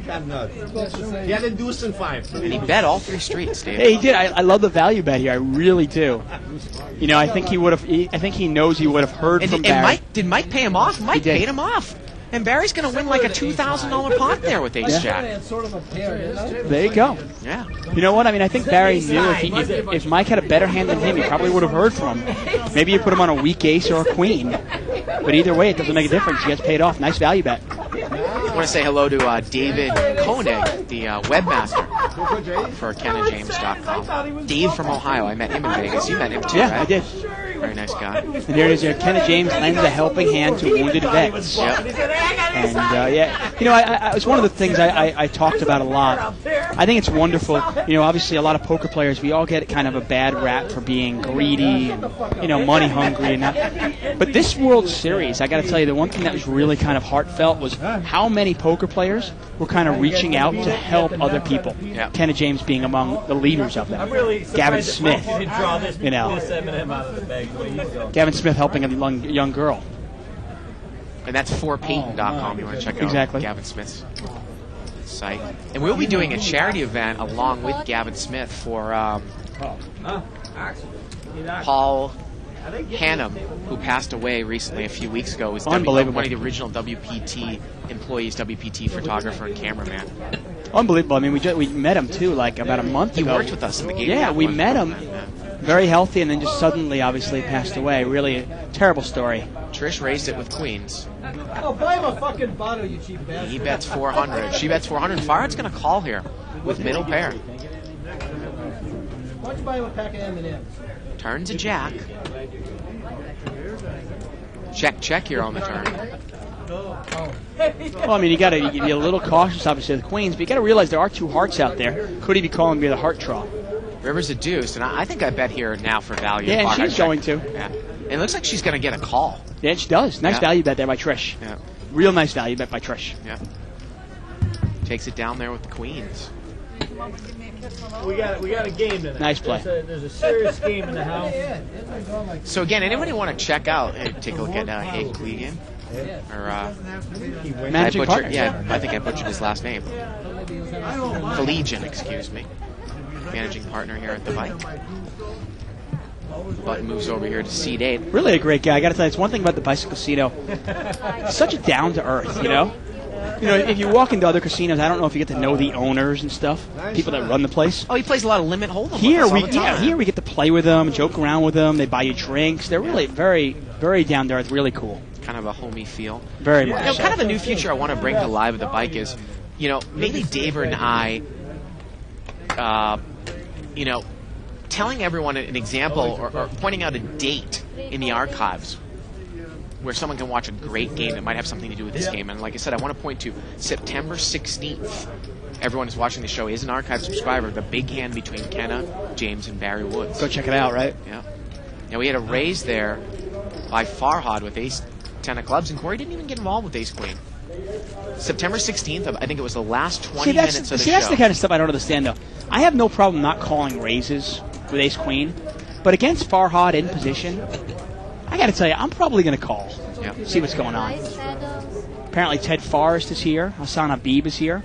cannot. He had a deuce and 5. And he bet all 3 streets, Dave. Hey, he did. I love the value bet here. I really do. You know, I think he would have. I think he knows he would have heard from Barry. Did Mike pay him off? Mike did. paid him off. And Barry's going to win like a $2,000 pot there with ace-jack. It's sort of a pair, isn't it? There you go. Yeah. You know what? I mean, I think Barry knew if Mike had a better hand than him, he probably would have heard from him. Maybe you put him on a weak ace or a queen. But either way, it doesn't make a difference. He gets paid off. Nice value bet. I want to say hello to David Koenig, the webmaster for KennaJames.com. Dave from Ohio. I met him in Vegas. You met him too, Yeah, right? I did. Very nice guy. And there it is. Kenna James lends a helping hand to wounded vets. Yep. And, yeah, you know, I was one of the things I talked about a lot. I think it's wonderful. You know, obviously a lot of poker players, we all get kind of a bad rap for being greedy and, you know, money hungry and that. But this World Series, I got to tell you, the one thing that was really kind of heartfelt was how many poker players were kind of reaching out to help other people. Yep. Kenna James being among the leaders of them. Gavin Smith, you know. Gavin Smith helping a young girl. And that's 4payton.com. You want to check out Exactly. Gavin Smith's site. And we'll be doing a charity event along with Gavin Smith for Paul Hannum, who passed away recently a few weeks ago, was Unbelievable. one of the original WPT employees, WPT photographer and cameraman. Unbelievable. I mean, we met him, too, like about a month ago. He worked with us in the game. Yeah, we met him. Very healthy, and then just suddenly, obviously, passed away. Really a terrible story. Trish raised it with Queens. Oh, buy him a fucking bottle, you cheap bastard. He bets 400. She bets 400. Farhad's going to call here with middle pair. Why don't you buy him a pack of M&M's? Turns a jack. Check here on the turn. Well, I mean, you got to be a little cautious, obviously, with the Queens, but you got to realize there are two hearts out there. Could he be calling me the heart draw? River's a deuce, and I think I bet here now for value. Yeah, and Farhad she's check. going to. Yeah. And it looks like she's going to get a call. Yeah, she does. Nice Yeah. value bet there by Trish. Yeah. Real nice value bet by Trish. Yeah. Takes it down there with the Queens. We got a game tonight. Nice play. There's a serious game in the house. So again, anybody want to check out, take a look at Hank Clegan? Or Managing I butchered, partner. yeah, I think I butchered his last name. Collegian, excuse me. Managing partner here at the bike. Button moves over here to seat 8. Really a great guy. I got to tell you, it's one thing about the Bicycle Casino. Such a down to earth, you know. You know, if you walk into other casinos, I don't know if you get to know the owners and stuff, people that run the place. Oh, he plays a lot of limit hold'em. Here with us all the time. here we get to play with them, joke around with them. They buy you drinks. They're really very, very down to earth. Really cool. Kind of a homey feel. Very You know, much. kind of a new feature I want to bring to Live at the Bike is, you know, maybe Dave and I, you know, telling everyone an example or pointing out a date in the archives where someone can watch a great game that might have something to do with this game. And like I said, I want to point to September 16th. Everyone who's watching the show is an archive subscriber. The big hand between Kenna, James, and Barry Woods. Go check it out, right? Yeah. Now we had a raise there by Farhad with ace 10 of clubs, and Corey didn't even get involved with ace queen. September 16th, I think it was the last 20 minutes of the show. That's the kind of stuff I don't understand, though. I have no problem not calling raises with ace queen, but against Farhad in position, I got to tell you, I'm probably going to call. Yeah. See what's going on. Apparently Ted Forrest is here. Hassan Habib is here.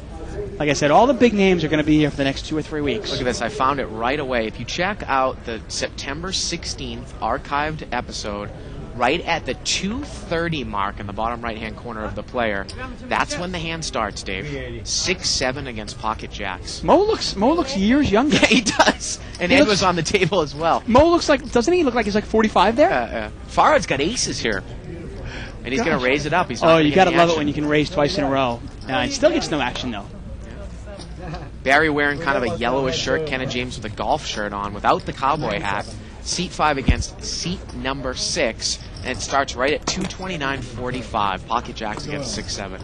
Like I said, all the big names are going to be here for the next 2 or 3 weeks. Look at this. I found it right away. If you check out the September 16th archived episode, right at the 2:30 mark in the bottom right-hand corner of the player, that's when the hand starts, Dave. 6-7 against pocket jacks. Mo looks years younger. Yeah, he does. And He Ed looks- was on the table as well. Mo looks like, doesn't he look like he's like 45 there? Farhad's got aces here. And he's going to raise it up. He's not Oh, gonna you get got to any love it action. when you can raise twice in a row. It still gets no action, though. Barry wearing kind of a yellowish shirt. Kenna James with a golf shirt on without the cowboy hat. Seat 5 against seat number 6. And it starts right at 229.45. Pocket jacks against 6-7.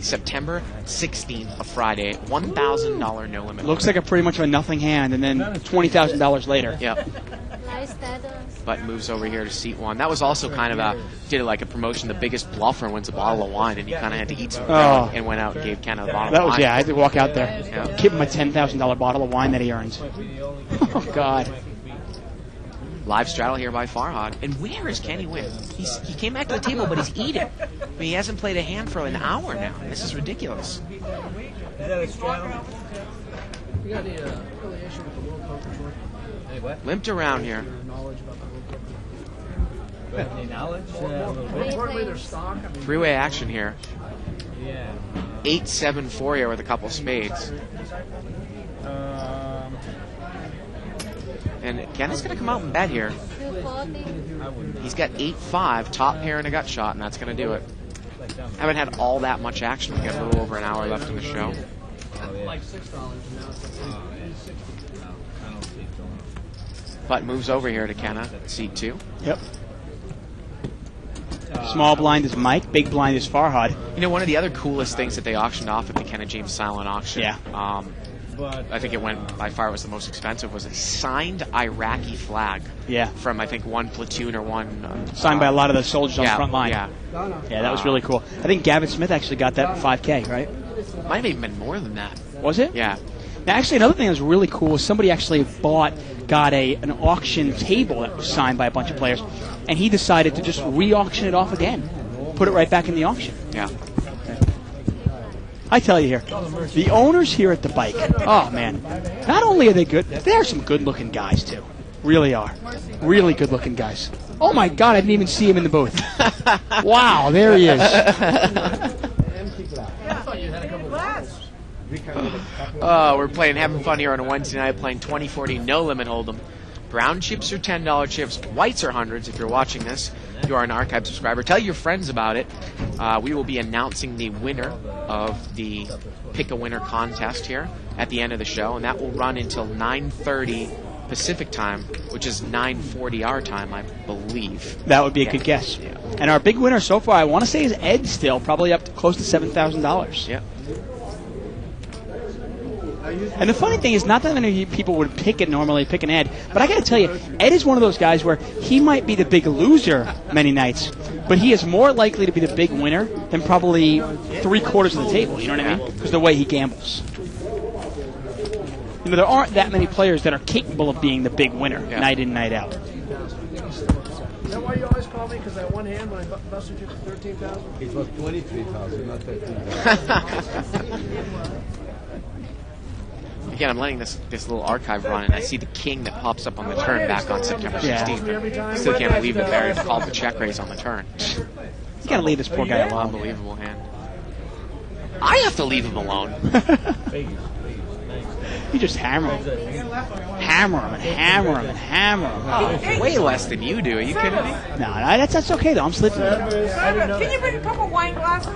September 16th, a Friday. $1,000 no limit. Looks like a pretty much of a nothing hand, and then $20,000 later. Yep. Button moves over here to seat 1. That was also kind of did like a promotion. The biggest bluffer wins a bottle of wine, and he kind of had to eat some and went out and gave Kenna the bottle That of was, wine. yeah, I had to walk out there. Yeah. Give him a $10,000 bottle of wine that he earns. Oh, God. Live straddle here by Farhad. And where is Kenny Wynn? He came back to the table, but he's eating. I mean, he hasn't played a hand for an hour now. This is ridiculous. Is that a straddle? You got any affiliation with the World Poker Tour? Hey, what? Limped around here. Knowledge about the World Poker Tour? Any knowledge? Importantly, their stock. I mean, Three-way action here. Yeah. 8-7-4 here with a couple spades. And Kenna's going to come out and bet here. He's got 8-5, top pair and a gut shot, and that's going to do it. Haven't had all that much action. We've got a little over an hour left in the show. like $6 and now it's like Button moves over here to Kenna, seat 2. Yep. Small blind is Mike, big blind is Farhad. You know, one of the other coolest things that they auctioned off at the Kenna James silent auction, I think it went by far was the most expensive, was a signed Iraqi flag. Yeah. From, I think, one platoon or one... Signed by a lot of the soldiers on the front line. Yeah. Yeah, that was really cool. I think Gavin Smith actually got that for $5K, right? Might have even been more than that. Was it? Yeah. Now, actually, another thing that was really cool was somebody actually got an auction table that was signed by a bunch of players, and he decided to just re-auction it off again, put it right back in the auction. Yeah. I tell you here, the owners here at the bike, oh man, not only are they good, they're some good-looking guys too. Really are. Really good-looking guys. Oh my God, I didn't even see him in the booth. Wow, there he is. We're having fun here on a Wednesday night, playing 2040 No Limit Hold'em. Brown chips are $10 chips. Whites are hundreds. If you're watching this, you are an archive subscriber. Tell your friends about it. We will be announcing the winner of the Pick a Winner contest here at the end of the show, and that will run until 9:30 Pacific time, which is 9:40 our time, I believe. That would be a good guess. Yeah. And our big winner so far, I want to say, is Ed still, probably up to close to $7,000. Yeah. And the funny thing is, not that many people would pick an Ed, but I got to tell you, Ed is one of those guys where he might be the big loser many nights, but he is more likely to be the big winner than probably 3/4 of the table, you know what I mean? Because the way he gambles. You know, there aren't that many players that are capable of being the big winner night in, night out. Is that why you always call me? Because that one hand when I busted you for 13,000? It was 23,000, not 13,000. Again, I'm letting this little archive run, and I see the king that pops up on the turn back on September 16th. I still can't believe that Barry called the check raise on the turn. You got to leave this poor guy alone. Unbelievable hand. I have to leave him alone. You just hammer him. Hammer him and hammer him and hammer him. Oh, way less than you do. Are you kidding me? No, that's okay, though. I'm slipping. Can you bring a couple wine glasses?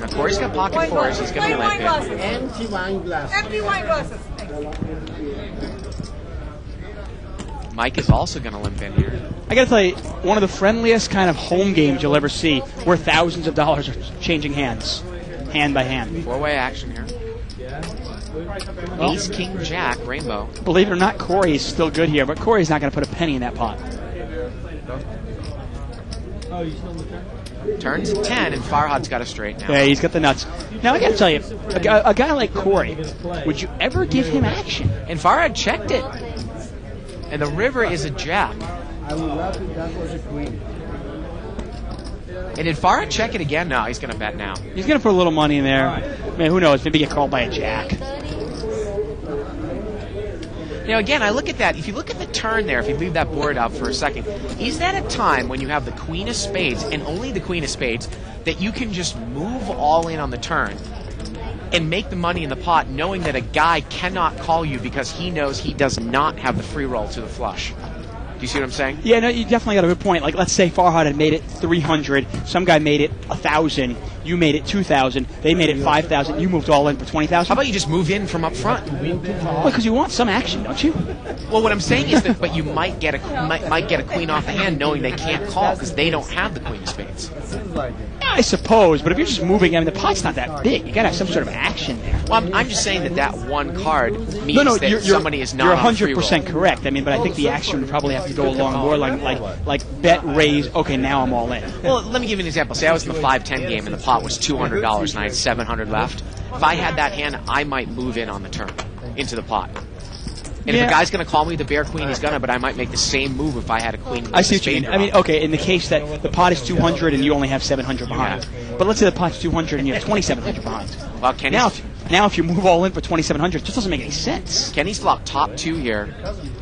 Of course, he's got pocket fours. He's going to be wine like glasses. Empty wine glass. Empty wine glasses. Mike is also going to limp in here. I got to tell you, one of the friendliest kind of home games you'll ever see, where thousands of dollars are changing hands, hand by hand. Four-way action here. Ace, King, Jack, Rainbow. Believe it or not, Corey is still good here, but Corey's not going to put a penny in that pot. Turns 10, and Farhad's got a straight now. Yeah, he's got the nuts. Now, I got to tell you, a guy like Corey, would you ever give him action? And Farhad checked it. And the river is a jack. I would rather that was a queen. And did Farhad check it again? No, he's going to bet now. He's going to put a little money in there. Man, who knows? Maybe get called by a jack. Now, again, I look at that. If you look at the turn there, if you leave that board up for a second, is that a time when you have the queen of spades, and only the queen of spades, that you can just move all in on the turn and make the money in the pot knowing that a guy cannot call you because he knows he does not have the free roll to the flush? Do you see what I'm saying? Yeah, no, you definitely got a good point. Like, let's say Farhad had made it 300, some guy made it 1,000, you made it 2,000, they made it 5,000, you moved all in for 20,000. How about you just move in from up front? Well, because you want some action, don't you? Well, what I'm saying is that, but you might get a queen off the hand knowing they can't call because they don't have the queen of spades. I suppose, but if you're just moving, I mean, the pot's not that big. You got to have some sort of action there. Well, I'm just saying that one card means that somebody is not you're on free roll. 100% correct. I mean, but I think the action would probably have to go along more like bet, raise, okay, now I'm all in. Well, let me give you an example. Say I was in the 5-10 game and the pot was $200 and I had $700 left. If I had that hand, I might move in on the turn into the pot. And if a guy's going to call me the bear queen, he's going to, but I might make the same move if I had a queen. I see what you mean. I mean, okay, in the case that the pot is 200 and you only have 700 behind. Yeah. But let's say the pot's 200 and you have 2,700 behind. Well, Kenny's now if you move all in for 2,700, it just doesn't make any sense. Kenny's flopped top 2 here.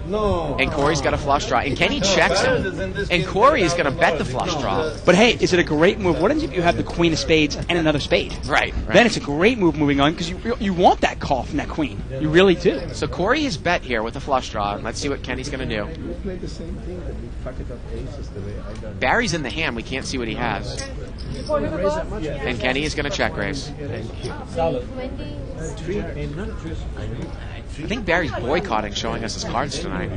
No. And Corey's got a flush draw. And Kenny checks him. And Corey is going to bet the flush draw. But hey, is it a great move? What if you have the queen of spades and another spade? Right. Then it's a great move moving on because you want that call from that queen. You really do. So Corey has bet here with a flush draw. And let's see what Kenny's going to do. We played the same thing, that we pocket up aces the way I done. Barry's in the hand. We can't see what he has. And Kenny is going to check raise. I think Barry's boycotting showing us his cards tonight.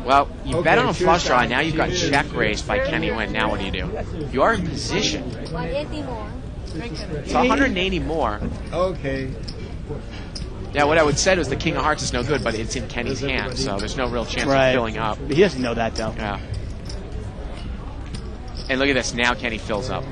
Well, you bet on a flush draw, and now you've got check raised by Kenny Wynn. Now what do? You are in position. 180 more. It's 180 more. Okay. Yeah, what I would say was the King of Hearts is no good, but it's in Kenny's hand, so there's no real chance of filling up. He doesn't know that, though. Yeah. And look at this. Now Kenny fills up.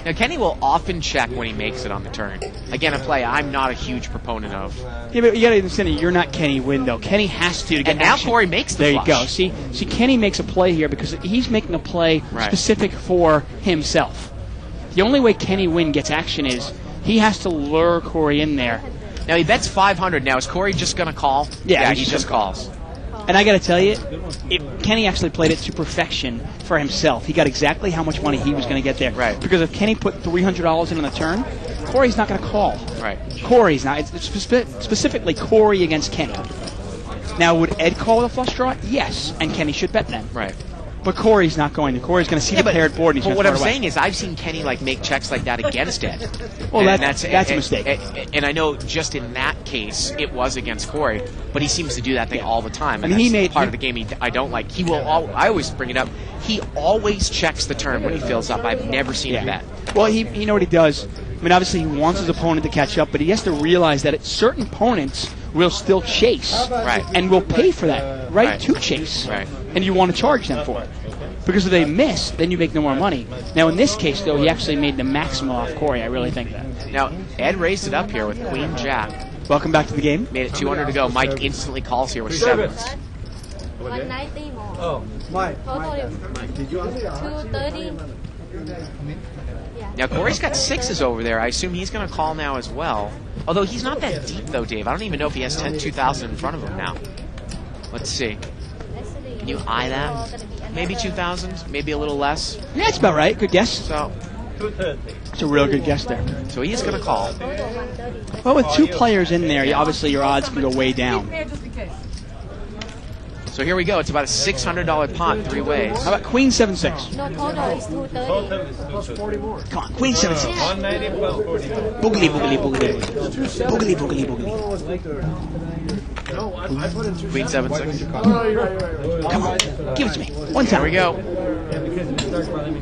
Now, Kenny will often check when he makes it on the turn. Again, a play I'm not a huge proponent of. Yeah, but you got to understand that you're not Kenny Wynn, though. Kenny has to get And now action. Corey makes the There flush. you go. See, Kenny makes a play here because he's making a play Right. specific for himself. The only way Kenny Wynn gets action is he has to lure Corey in there. Now, he bets 500. Now, is Corey just going to call? Yeah, he he's just calls. And I got to tell you, Kenny actually played it to perfection for himself. He got exactly how much money he was going to get there. Right. Because if Kenny put $300 in on the turn, Corey's not going to call. Right. Corey's not. It's specifically Corey against Kenny. Now, would Ed call with a flush draw? Yes, and Kenny should bet then. Right. But Corey's not going to. Corey's going to see the paired board and he's But going what to I'm throw it away. saying is I've seen Kenny make checks like that against Ed. Well, And that's a mistake. And I know just in that case it was against Corey, but he seems to do that thing all the time. And I mean, that's part of the game I don't like. He will. I always bring it up. He always checks the turn when he fills up. I've never seen him bet. Well, he know what he does. I mean, obviously he wants his opponent to catch up, but he has to realize that certain opponents will still chase. Right. And will pay for that, right, Right. to chase. Right. And you want to charge them for it. Because if they miss, then you make no more money. Now, in this case, though, he actually made the maximum off Corey. I really think that. Now Ed raised it up here with Queen Jack. Welcome back to the game. Made it 200 to go. Mike instantly calls here with sevens. 190 more. Oh, Total is 230. Now Corey's got sixes over there. I assume he's going to call now as well. Although he's not that deep though, Dave. I don't even know if he has 2,000 in front of him now. Let's see. Can you eye that? Maybe 2,000, maybe a little less. Yeah, that's about right. Good guess. So 230. It's a real good guess there. So he is going to call. Well, with two players in there, obviously your odds can go way down. Just in case. So here we go. It's about a $600 pot, three ways. How about Queen 7-6? No, total is 230. Total is 230. Come on, Queen 7-6. 190 plus 40. Boogly, boogly, boogly. Boogly, boogly, boogly. Queen 7-6. Come on, give it to me. One time. There we go.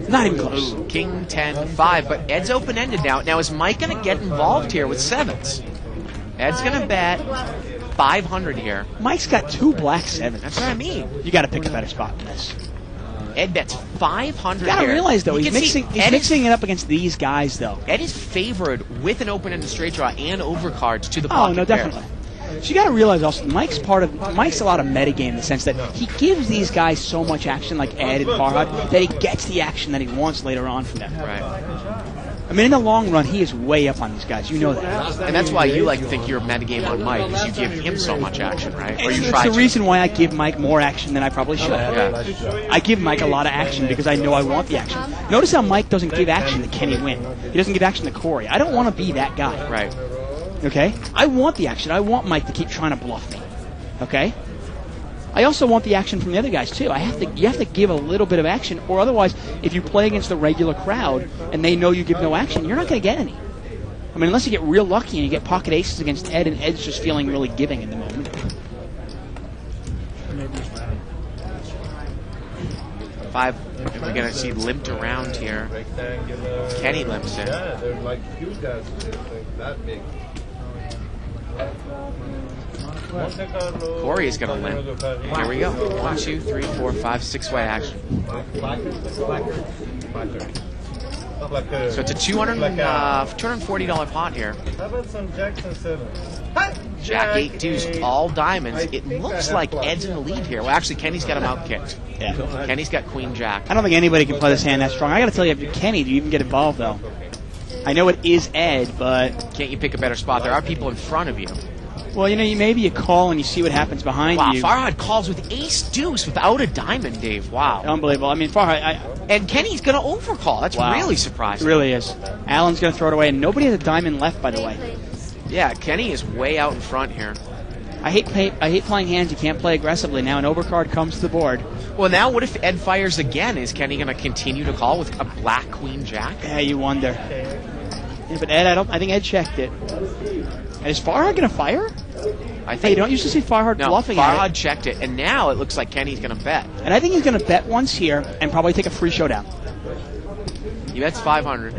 Not even close. Ooh, King 10-5, but Ed's open-ended now. Now is Mike going to get involved here with sevens? Ed's going to bet 500 here. Mike's got two black sevens. That's what I mean. You got to pick a better spot than this. Ed bets 500 You got to here. realize though, You he's can mixing see Ed mixing it up against these guys though. Ed is favored with an open-ended straight draw and overcards to the Oh pocket no, pair. definitely. So you got to realize also, Mike's a lot of metagame in the sense that he gives these guys so much action, like Ed and Farhad, that he gets the action that he wants later on from them. Right. I mean, in the long run, he is way up on these guys. You know that. And that's why you like to think you're a metagame on Mike, because you give him so much action, right? Or you It's try the to. reason why I give Mike more action than I probably should. Yeah. I give Mike a lot of action because I know I want the action. Notice how Mike doesn't give action to Kenny Wynn. He doesn't give action to Corey. I don't want to be that guy. Right. Okay? I want the action. I want Mike to keep trying to bluff me. Okay? I also want the action from the other guys too. You have to give a little bit of action, or otherwise, if you play against the regular crowd and they know you give no action, you're not going to get any. I mean, unless you get real lucky and you get pocket aces against Ed, and Ed's just feeling really giving in the moment. Five. And we're going to see limped around here. Rectangular. Kenny limps in. Yeah, they're like huge guys. They're that big. Corey is going to limp. Here we go. 1, 2, 3, 4, 5, 6 way action. So it's a $240 pot here. How about some Jackson 7? Jack 8 deuce, all diamonds. It looks like Ed's in the lead here. Well, actually, Kenny's got him out kicked. Yeah. Kenny's got Queen Jack. I don't think anybody can play this hand that strong. I got to tell you, Kenny, do you even get involved though? I know it is Ed, but Can't you pick a better spot? There are people in front of you. well, maybe you call and you see what happens behind Wow, you. Farhad calls with ace deuce without a diamond, Dave. Wow. Unbelievable. I mean, Farhad, And Kenny's going to overcall. That's Wow. really it surprising. really is. Allen's going to throw it away, and nobody has a diamond left, by the way. Yeah, Kenny is way out in front here. I hate playing hands you can't play aggressively. Now an overcard comes to the board. Well, now what if Ed fires again? Is Kenny going to continue to call with a black Queen Jack? Yeah, you wonder. Yeah, but Ed, I think Ed checked it. And is Farhad going to fire? I think. Hey, you don't used to see Farhad No, bluffing at Farhad it. checked it, and now it looks like Kenny's going to bet. And I think he's going to bet once here and probably take a free showdown. He bets 500.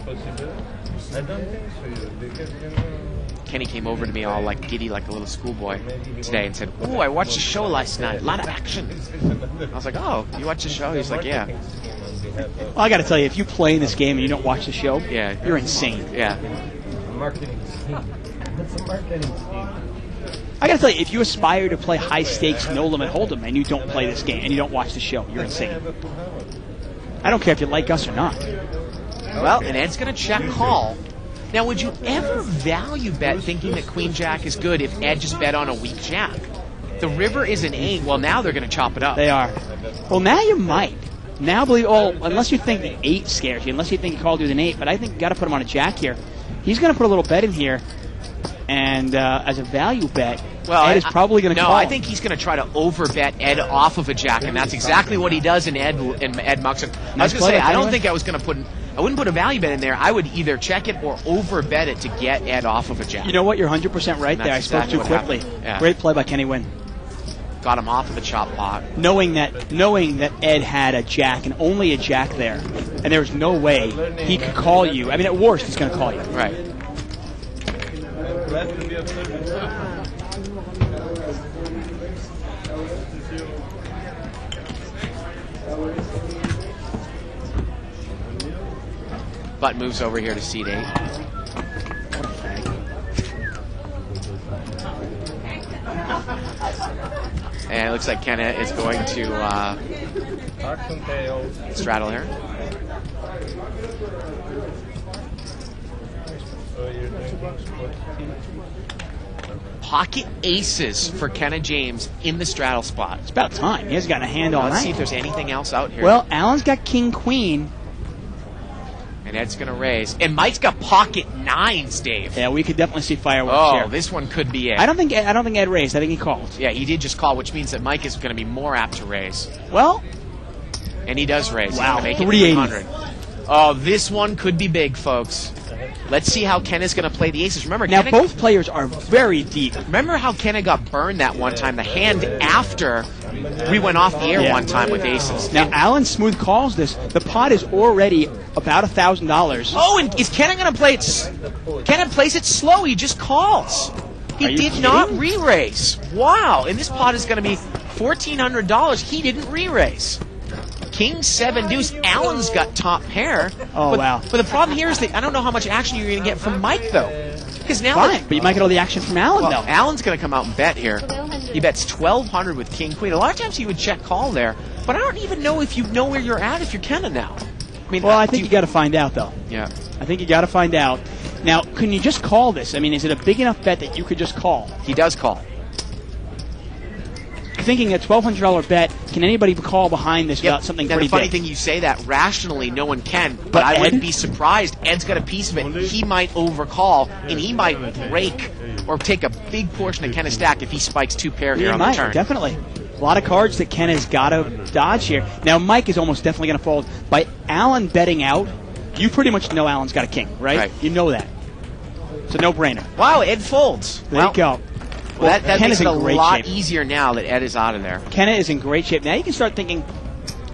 I don't think so, because Kenny came over to me all like giddy, like a little schoolboy today, and said, "Ooh, I watched the show last night. A lot of action." I was like, "Oh, you watched the show?" He's like, "Yeah." Well, I got to tell you, if you play in this game and you don't watch the show, Yeah. you're insane. Yeah. Marketing scheme. It's a marketing scheme. I got to tell you, if you aspire to play high stakes, no limit hold'em, and you don't play this game and you don't watch the show, you're insane. I don't care if you like us or not. Well, and Ed's going to check call. Now, would you ever value bet thinking that Queen Jack is good if Ed just bet on a weak Jack? The river is an 8. Well, now they're going to chop it up. They are. Well, now you might. Now, unless you think the 8 scares you, unless you think he called you with an 8, but I think you got to put him on a Jack here. He's going to put a little bet in here, and as a value bet, Ed is probably going to call. No, I think he's going to try to overbet Ed off of a Jack, and that's exactly what he does in Ed Muxon. I was going to say, I don't think I was going to I wouldn't put a value bet in there. I would either check it or overbet it to get Ed off of a Jack. You know what? You're 100% right there. I spoke exactly too quickly. Yeah. Great play by Kenny Wynn. Got him off of the chop block. Knowing that Ed had a Jack and only a Jack there, and there was no way he could call you. I mean, at worst, he's going to call you. Right. Button moves over here to seat 8. And it looks like Kenna is going to straddle here. Pocket aces for Kenna James in the straddle spot. It's about time. He hasn't gotten a hand all Let's night. see if there's anything else out here. Well, Allen's got King Queen. And Ed's going to raise. And Mike's got pocket 9s, Dave. Yeah, we could definitely see fireworks here. Oh, this one could be it. I don't think Ed raised. I think he called. Yeah, he did just call, which means that Mike is going to be more apt to raise. Well, and he does raise. Wow, He's gonna make 380. it 300. Oh, this one could be big, folks. Let's see how Kenna's going to play the aces. Remember, now Kenna, both players are very deep. Remember how Kenna got burned that one time? The hand after we went off the air one time with aces. Now, Allen smooth calls this. The pot is already about $1,000. Oh, and is Kenna going to play it? Kenna plays it slow. He just calls. He did not re-raise. Wow. And this pot is going to be $1,400. He didn't re-raise. King 7 deuce. Allen's got top pair. Oh, wow. But the problem here is that I don't know how much action you're going to get from Mike, though. Because now, fine, but you might get all the action from Allen, though. Allen's going to come out and bet here. He bets 1,200 with King Queen. A lot of times he would check call there, but I don't even know if you know where you're at if you're Kenna now. I mean, well, I think you got to find out, though. Yeah. I think you got to find out. Now, can you just call this? I mean, is it a big enough bet that you could just call? He does call. Thinking a $1,200 bet, can anybody call behind this without something now, pretty the funny big? thing, you say that rationally, no one can, but I wouldn't be surprised. Ed's got a piece of it. He might overcall, and he might break or take a big portion of Kenna's stack if he spikes 2 pair here on the turn. Definitely. A lot of cards that Ken has got to dodge here. Now, Mike is almost definitely going to fold. By Allen betting out, you pretty much know Allen's got a king, right? You know that. It's a no-brainer. Wow, Ed folds. There you go. Well, that makes it a lot shape. easier now that Ed is out of there. Kenna is in great shape. Now you can start thinking,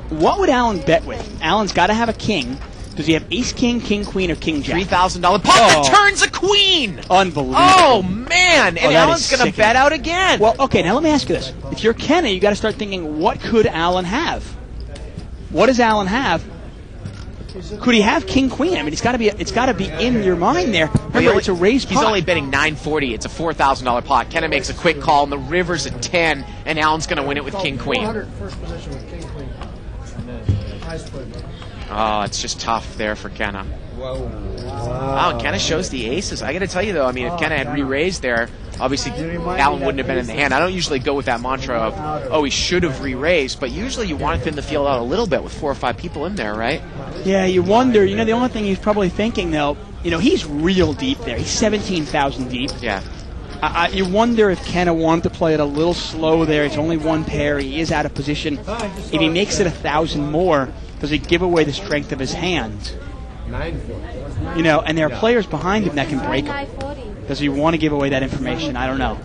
what would Allen bet with? Allen's got to have a king. Does he have ace, king, king, queen, or king, jack? $3,000 pot that turns a queen! Unbelievable. Oh, man! And Allen's going to bet out again. Well, okay, now let me ask you this. If you're Kenna, you got to start thinking, what could Allen have? What does Allen have? Could he have king queen? I mean, it's got to be in your mind there. Remember, it's a raised pot. He's only betting $940. It's a $4,000 pot. Kenna makes a quick call, and the river's at 10, and Allen's going to win it with king queen. First position with king queen. Nice play. Oh, it's just tough there for Kenna. Wow, Kenna shows the aces. I got to tell you, though, I mean, if Kenna had re-raised there, obviously Allen wouldn't have been in the hand. I don't usually go with that mantra of, oh, he should have re-raised, but usually you want to thin the field out a little bit with 4 or 5 people in there, right? Yeah, you wonder. You know, the only thing he's probably thinking, though, you know, he's real deep there. He's 17,000 deep. Yeah. You wonder if Kenna wanted to play it a little slow there. It's only 1 pair. He is out of position. If he makes it 1,000 more, does he give away the strength of his hand? You know, and there are players behind him that can break him. Does he want to give away that information? I don't know.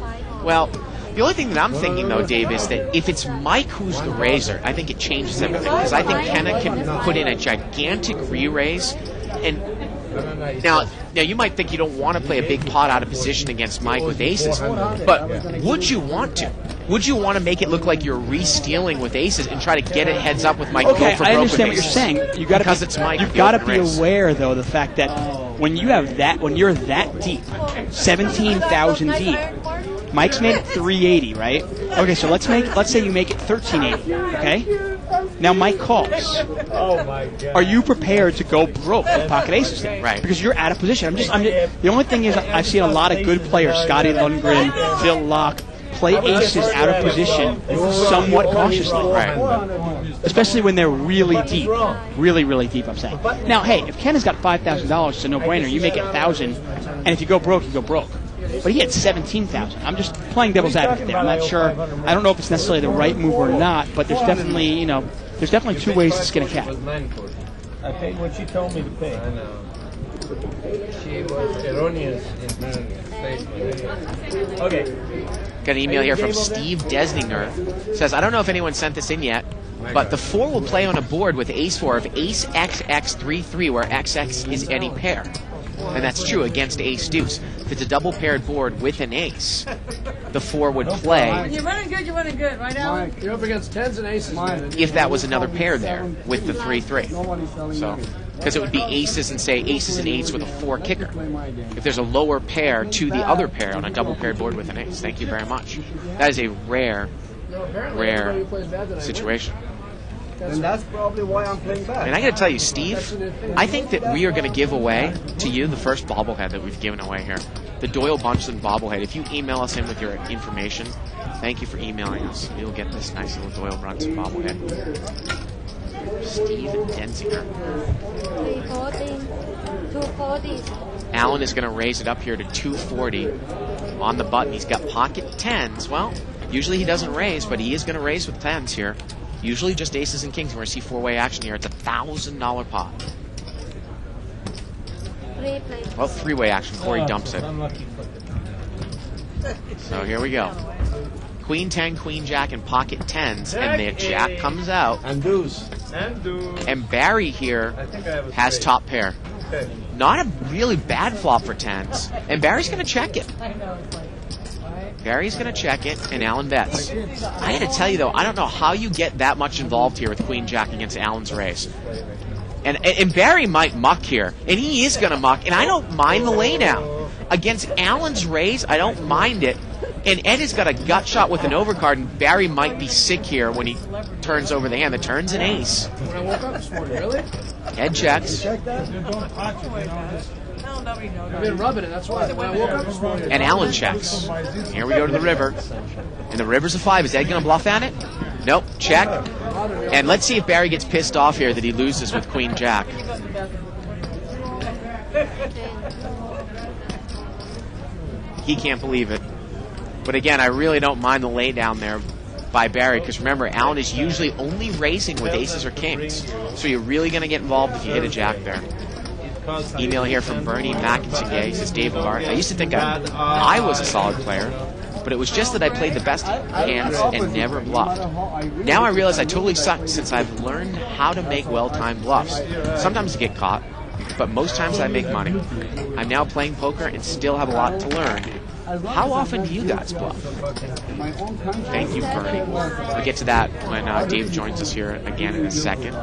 Well, the only thing that I'm thinking, though, Dave, is that if it's Mike who's the raiser, I think it changes everything. Because I think Kenna can put in a gigantic re-raise. And Now, you might think you don't want to play a big pot out of position against Mike with aces, but would you want to? Would you want to make it look like you're re-stealing with aces and try to get it heads up with Mike? Okay, go for I broke understand what with you're aces? saying. You've got to be aware, though, the fact that when you're that deep, 17,000 deep, Mike's made it 380, right? Okay, so let's say you make it 1380. Okay. Now Mike calls. Oh my God. Are you prepared to go broke with pocket aces then? Right. Because you're out of position. The only thing is I've seen a lot of good players, Scotty Lundgren, Phil Locke, play aces out of position somewhat cautiously. Right. Especially when they're really deep. Really, really deep, I'm saying. Now, hey, if Ken has got $5,000, it's a no-brainer. You make it 1,000, and if you go broke, you go broke. But he had 17,000. I'm just playing devil's advocate there. I'm not sure. I don't know if it's necessarily the right move or not, but there's definitely, two ways to skin a cat. I paid what she told me to pay. I know. She was erroneous in her statement. Okay. Got an email here from Steve Desninger. Says, I don't know if anyone sent this in yet, but the 4 will play on a board with ace-4 of ace XX 3-3, where XX is any pair. And that's true against ace-deuce. If it's a double-paired board with an ace, the 4 would play. You're running good, right, Alan? You're up against 10s and aces, man. If that was another pair there with the 3-3. So, because it would be aces and say aces and 8s with a 4 kicker. If there's a lower pair to the other pair on a double-paired board with an ace. Thank you very much. That is a rare situation. And that's probably why I'm playing back. And I got to tell you, Steve, I think that we are going to give away to you the first bobblehead that we've given away here. The Doyle Bunchland bobblehead. If you email us in with your information, thank you for emailing us. You'll get this nice little Doyle Brunson bobblehead. Steve Denzinger. 340, 240. Allen is going to raise it up here to 240 on the button. He's got pocket 10s. Well, usually he doesn't raise, but he is going to raise with 10s here. Usually just aces and kings. We're going to see 4-way action here. It's a $1,000 pot. Well, 3-way action. Corey dumps it. So here we go. Queen 10, Queen Jack, and pocket 10s. And the Jack comes out. And deuce. And deuce. And Barry here has top pair. Okay. Not a really bad flop for 10s. And Barry's going to check it. Barry's going to check it, and Allen bets. I got to tell you, though, I don't know how you get that much involved here with Queen Jack against Allen's raise. And Barry might muck here, and he is going to muck, and I don't mind the laydown. Against Allen's raise, I don't mind it. And Ed has got a gut shot with an overcard, and Barry might be sick here when he turns over the hand. The turn's an ace. When I woke up this morning, really? Ed checks. I've been rubbing it, that's why. When I woke up this morning. And Allen checks. Here we go to the river. And the river's a 5. Is Ed going to bluff at it? Nope. Check. And let's see if Barry gets pissed off here that he loses with Queen Jack. He can't believe it. But again, I really don't mind the lay down there by Barry, because remember, Allen is usually only raising with aces or kings. So you're really going to get involved if you hit a jack there. Email here from Bernie McIntyre. He says, Dave Lavar, I used to think I was a solid player, but it was just that I played the best hands and never bluffed. Now I realize I totally sucked since I've learned how to make well-timed bluffs. Sometimes you get caught, but most times I make money. I'm now playing poker and still have a lot to learn. How often do you guys bluff? Thank you, Bernie. We'll get to that when Dave joins us here again in a second.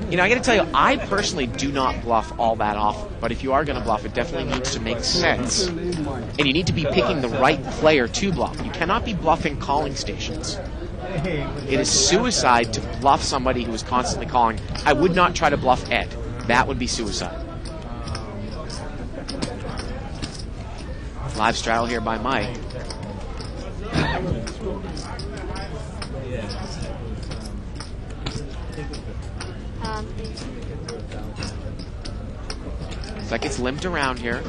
You know, I got to tell you, I personally do not bluff all that often. But if you are going to bluff, it definitely needs to make sense. And you need to be picking the right player to bluff. You cannot be bluffing calling stations. It is suicide to bluff somebody who is constantly calling. I would not try to bluff Ed. That would be suicide. Live straddle here by Mike. Looks like it's limped around here.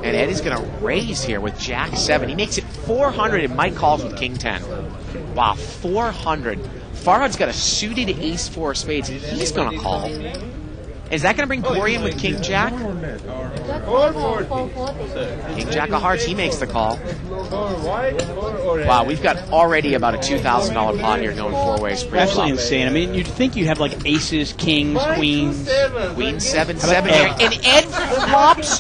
And Ed is going to raise here with Jack 7. He makes it 400, and Mike calls with King 10. Wow, 400. Farhad's got a suited ace 4 of spades. He's going to call. And Is that going to bring Corey in with King Jack? Just 440. King Jack of Hearts, he makes the call. White or Wow, we've got already about a $2,000 pot here going 4 ways. Absolutely insane. I mean, you'd think you have like aces, kings, queens. Queen 7-7 here. And Ed flops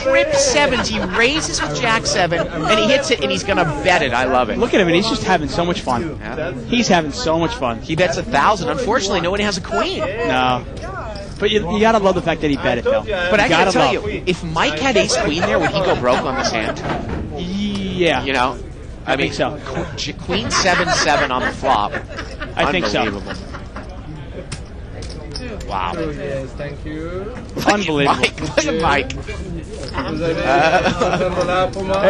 trip sevens. He raises with Jack 7, and he hits it, and he's going to bet it. I love it. Look at him, and he's just having so much fun. Yeah. He's having so much fun. He bets 1,000. Unfortunately, nobody has a queen. No. But you got to love the fact that he bet it, though. But I got to tell love. you, if Mike had ace queen there, would he go broke on this hand? Yeah. You know? I think so. Queen 7-7 on the flop. I think so. Unbelievable. Wow. Yes, thank you. Unbelievable. Look at Mike. I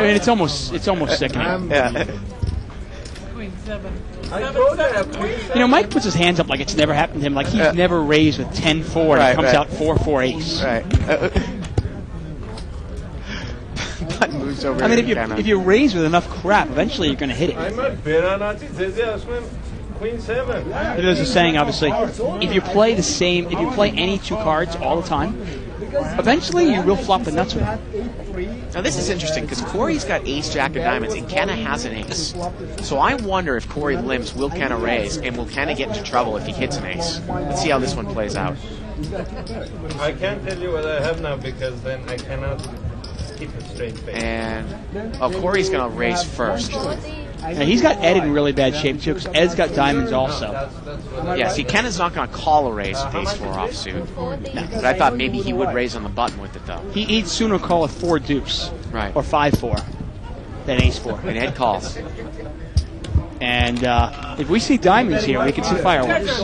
mean, it's almost sickening. Yeah. Queen 7. You know, Mike puts his hands up like it's never happened to him. Like he's never raised with 10-4 and it comes out 4-4 ace. Right. Button moves over. I mean, if you raise with enough crap, eventually you're going to hit it. I'm a bit on it. Queen 7. There's a saying, obviously, if you play any 2 cards all the time, eventually you will flop the nuts with it. Now this is interesting because Corey's got ace, jack of diamonds, and Kenna has an ace. So I wonder if Corey limps, will Kenna raise, and will Kenna get into trouble if he hits an ace? Let's see how this one plays out. I can't tell you what I have now because then I cannot keep a straight face. And Corey's going to raise first. Now, he's got Ed in really bad shape too because Ed's got diamonds also. Yeah, see, Kenna's not going to call a raise with ace 4 offsuit. No, but I thought maybe he would raise on the button with it though. He'd sooner call a 4 deuce, right, or 5-4 than ace 4. And Ed calls. And if we see diamonds here, we can see fireworks.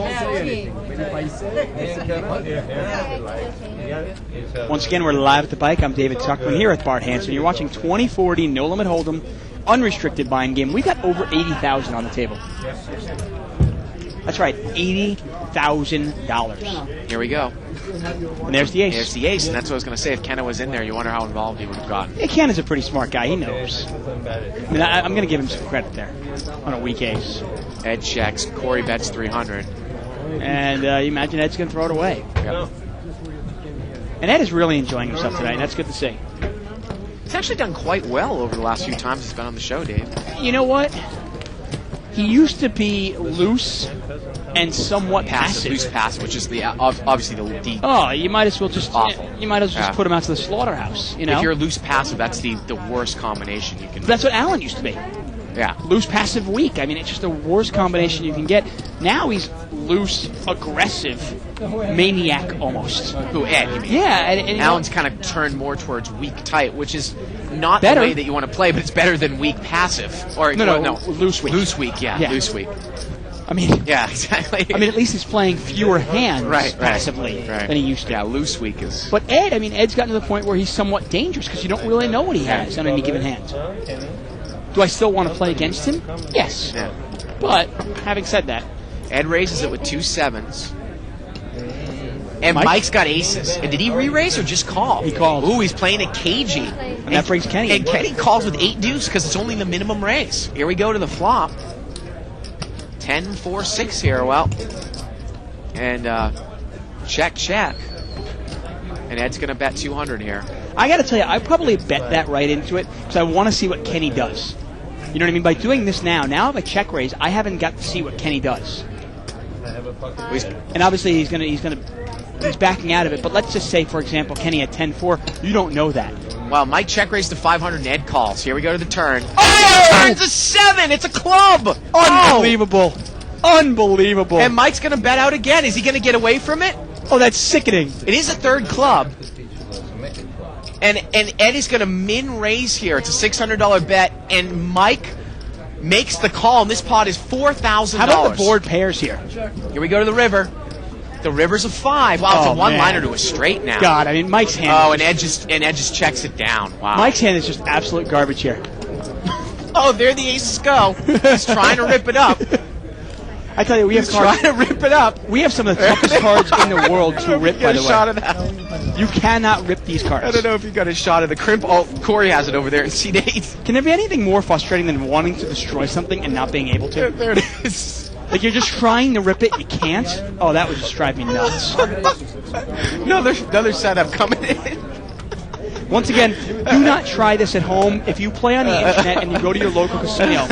Once again, we're live at the bike. I'm David Tuckman here with Bart Hanson. You're watching 2040 No Limit Hold'em, unrestricted buying game. We got over $80,000 on the table. That's right, $80,000. Here we go. And there's the ace. There's the ace, and that's what I was going to say. If Kenna was in there, you wonder how involved he would have gotten. Yeah, Kenna's a pretty smart guy. He knows. I mean, I'm going to give him some credit there on a weak ace. Ed checks. Corey bets 300. And you imagine Ed's going to throw it away. Yep. And Ed is really enjoying himself tonight, and that's good to see. He's actually done quite well over the last few times he's been on the show, Dave. You know what? He used to be loose and somewhat passive. Loose passive, which is obviously the deep. Oh, you might as well just awful. You might as well just put him out to the slaughterhouse. You know, if you're loose passive, that's the worst combination you can. That's what Alan used to be. Yeah, loose passive weak. I mean, it's just the worst combination you can get. Now he's loose, aggressive, maniac almost. Who, Ed? You mean? Yeah, and Alan's kind of turned more towards weak tight, which is not better. The way that you want to play, but it's better than weak passive. Or no, loose weak. Loose weak, yeah. Loose weak. I mean, yeah, exactly. I mean, at least he's playing fewer hands passively than he used to. Yeah, loose weak is. But Ed, I mean, Ed's gotten to the point where he's somewhat dangerous because you don't really know what he has on any given hand. Do I still want to play against him? Yes. Yeah. But having said that, Ed raises it with 2 7s. And Mike's got aces. And did he re-raise or just call? He called. Ooh, he's playing a cagey. And that brings Kenny. And Kenny calls with 8 deuce because it's only the minimum raise. Here we go to the flop. 10-4-6 here. Well, and check. And Ed's going to bet 200 here. I got to tell you, I probably bet that right into it because I want to see what Kenny does. You know what I mean? By doing this now I have a check raise. I haven't got to see what Kenny does. And obviously he's backing out of it. But let's just say, for example, Kenny at 10-4. You don't know that. Well, Mike check raised to 500 and Ed calls. Here we go to the turn. Oh! Turns a 7. It's a club. Unbelievable. Oh. Unbelievable. And Mike's going to bet out again. Is he going to get away from it? Oh, that's sickening. It is a 3rd club. And Ed is going to min raise here. It's a $600 bet, and Mike makes the call, and this pot is $4,000. How about the board pairs here? Here we go to the river. The river's a 5. Wow, it's a one-liner to a straight now. God, I mean, Mike's hand. Oh, and Ed just checks it down. Wow. Mike's hand is just absolute garbage here. Oh, there the aces go. He's trying to rip it up. I tell you, we have cards. Trying to rip it up. We have some of the toughest cards in the world to rip, by the way. Shot of that. You cannot rip these cards. I don't know if you got a shot of the crimp. Oh, Corey has it over there in seat 8. Can there be anything more frustrating than wanting to destroy something and not being able to? There it is. Like you're just trying to rip it, you can't? Oh, that would just drive me nuts. Another setup coming in. Once again, do not try this at home. If you play on the internet and you go to your local casino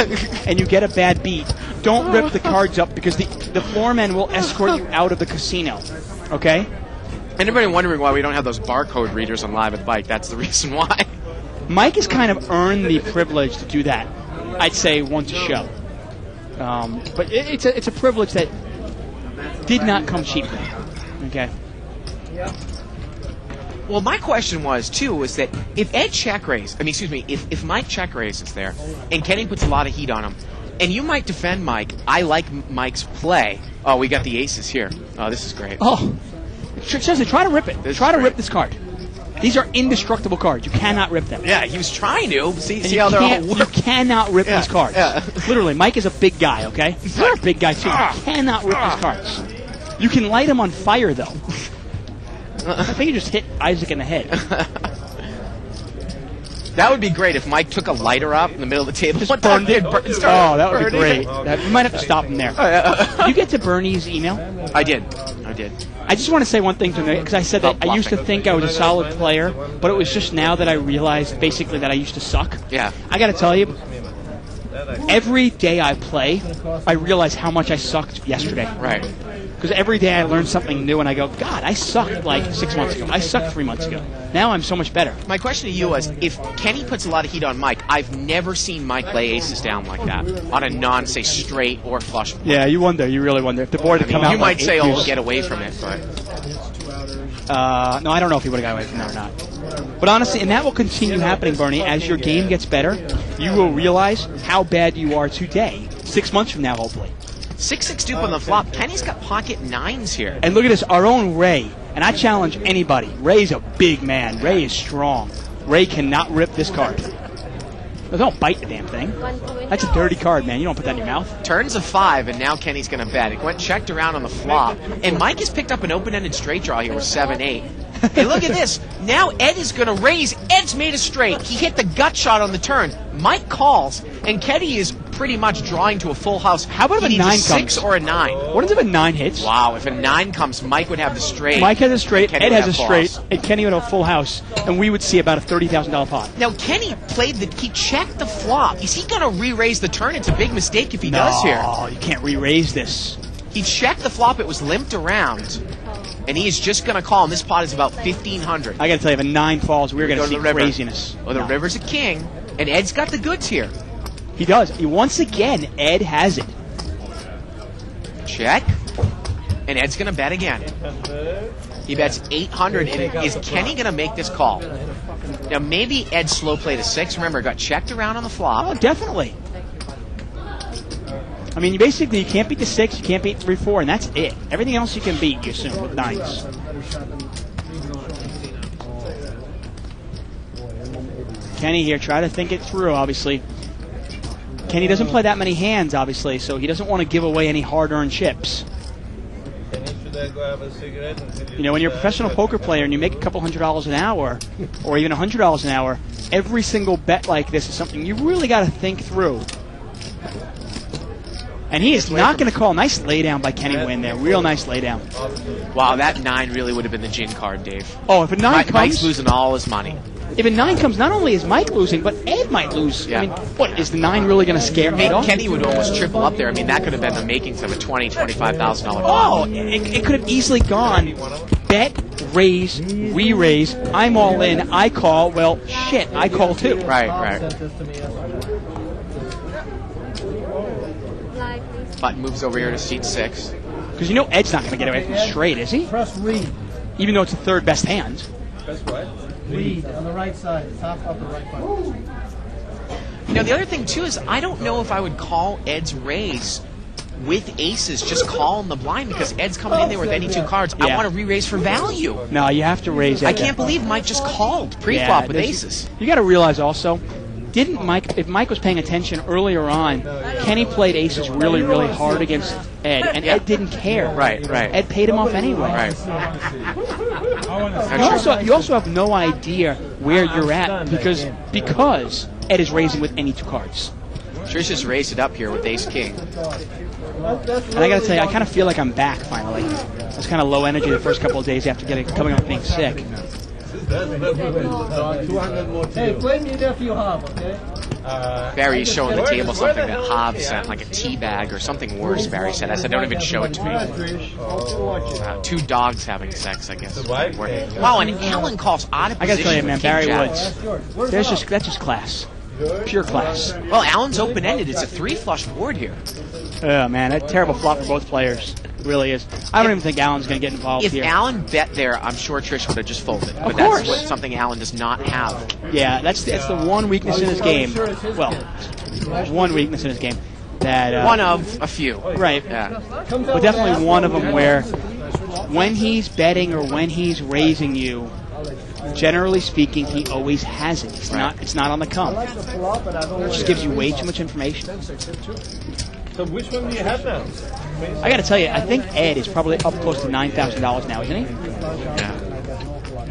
and you get a bad beat, don't rip the cards up because the floormen will escort you out of the casino. Okay? Anybody wondering why we don't have those barcode readers on Live at Mike? That's the reason why. Mike has kind of earned the privilege to do that, I'd say, once a show. But it's a privilege that did not come cheaply. Okay? Well, my question was that if Ed check raise, if Mike check raises there, and Kenny puts a lot of heat on him, and you might defend Mike, I like Mike's play. Oh, we got the aces here. Oh, this is great. Oh, seriously, try to rip it. Try to rip this card. These are indestructible cards. You cannot rip them. Yeah, he was trying to. See how they're all You cannot rip these cards. Yeah. Literally, Mike is a big guy, okay? You're a big guy, too. You cannot rip these cards. You can light him on fire, though. I think you just hit Isaac in the head. That would be great if Mike took a lighter up in the middle of the table. Just burned it. Oh, that would be great. We might have to stop him there. Did you get to Bernie's email? I did. I just want to say one thing to me, because I said that I used to think I was a solid player, but it was just now that I realized basically that I used to suck. Yeah. I got to tell you, every day I play, I realize how much I sucked yesterday. Right. Because every day I learn something new and I go, God, I sucked like 6 months ago. I sucked 3 months ago. Now I'm so much better. My question to you was, if Kenny puts a lot of heat on Mike, I've never seen Mike lay aces down like that on a non-say straight or flush board. Yeah, you wonder. You really wonder. If the board had come out you might like say, we'll we'll get away from it, but... no, I don't know if he would have got away from that or not. But honestly, and that will continue happening, Bernie, as your game gets better, you will realize how bad you are today, 6 months from now, hopefully. 6-6 dupe on the flop. Kenny's got pocket nines here. And look at this, our own Ray. And I challenge anybody. Ray's a big man. Ray is strong. Ray cannot rip this card. Don't bite the damn thing. That's a dirty card, man. You don't put that in your mouth. Turns a 5, and now Kenny's going to bet. It went checked around on the flop. And Mike has picked up an open-ended straight draw here with 7-8. Hey, look at this. Now Ed is going to raise. Ed's made a straight. He hit the gut shot on the turn. Mike calls, and Kenny is pretty much drawing to a full house. How about if a 9 comes? 6 or a 9? What if a 9 hits? Wow, if a 9 comes, Mike would have the straight. Mike has a straight, Ed has a straight, balls. and Kenny would have a full house, and we would see about a $30,000 pot. Now, Kenny he checked the flop. Is he going to re-raise the turn? It's a big mistake if he does here. No, you can't re-raise this. He checked the flop. It was limped around. And he is just going to call, and this pot is about 1,500. I got to tell you, if a 9 falls, we're going to see craziness. Well, the river's a king, and Ed's got the goods here. He does. Once again, Ed has it. Check. And Ed's going to bet again. He bets 800. And is Kenny going to make this call? Now, maybe Ed slow played a 6. Remember, got checked around on the flop. Oh, definitely. I mean, you can't beat the 6, you can't beat 3-4, and that's it. Everything else you can beat, you assume, with 9s. Kenny here, try to think it through, obviously. Kenny doesn't play that many hands, obviously, so he doesn't want to give away any hard-earned chips. You know, when you're a professional poker player and you make a couple $100 an hour, or even $100 an hour, every single bet like this is something you really got to think through. And he is not going to call. Nice laydown by Kenny Wynn there. Real nice laydown. Wow, that 9 really would have been the gin card, Dave. Oh, if a 9 comes... Mike's losing all his money. If a 9 comes, not only is Mike losing, but Ed might lose. Yeah. I mean, what, is the 9 really going to scare me? Kenny would almost triple up there. I mean, that could have been the makings of a $20,000, $25,000 pot. Oh, it could have easily gone bet, raise, re-raise, I'm all in, I call, well, shit, I call too. Right. Button moves over here to seat 6. Because you know Ed's not going to get away from straight, is he? Press read. Even though it's the third best hand. Press what? Read on the right side, top upper right corner. Now, the other thing, too, is I don't know if I would call Ed's raise with aces, just call in the blind, because Ed's coming in there with any 2 cards. Yeah. I want to re-raise for value. No, you have to raise Ed. I can't believe Mike just called pre-flop with aces. You got to realize also, if Mike was paying attention earlier on, Kenny played aces really, really hard against Ed, and Ed didn't care. Right. Ed paid him off anyway. Right. You also have no idea where you're at because Ed is raising with any 2 cards. Trish has raised it up here with ace-king. And I got to tell you, I kind of feel like I'm back finally. I was kind of low energy the first couple of days after coming up being sick. 200 more to Hey, you. play me if you have, okay? Barry's showing the table something that Hav sent, like a tea bag or something worse, Barry said. I said, don't even show it to me. Two dogs having sex, I guess. Wow, and Allen calls out of I got to position tell you, man, with King Barry Jack. Woods. That's just class. Pure class. Well, Allen's open-ended. It's a 3-flush board here. Oh, man, a terrible flop for both players. It really is. I don't even think Allen's going to get involved If here. Allen bet there, I'm sure Trish would have just folded. But course. that's something Allen does not have. Yeah, that's the one weakness in his game. Well, one weakness in his game. That One of a few. Right. Yeah. But definitely one of them where when he's betting or when he's raising you, generally speaking, he always has it. It's not on the come. It just gives you way too much information. So which one do you have now? I got to tell you, I think Ed is probably up close to $9,000 now, isn't he? Yeah.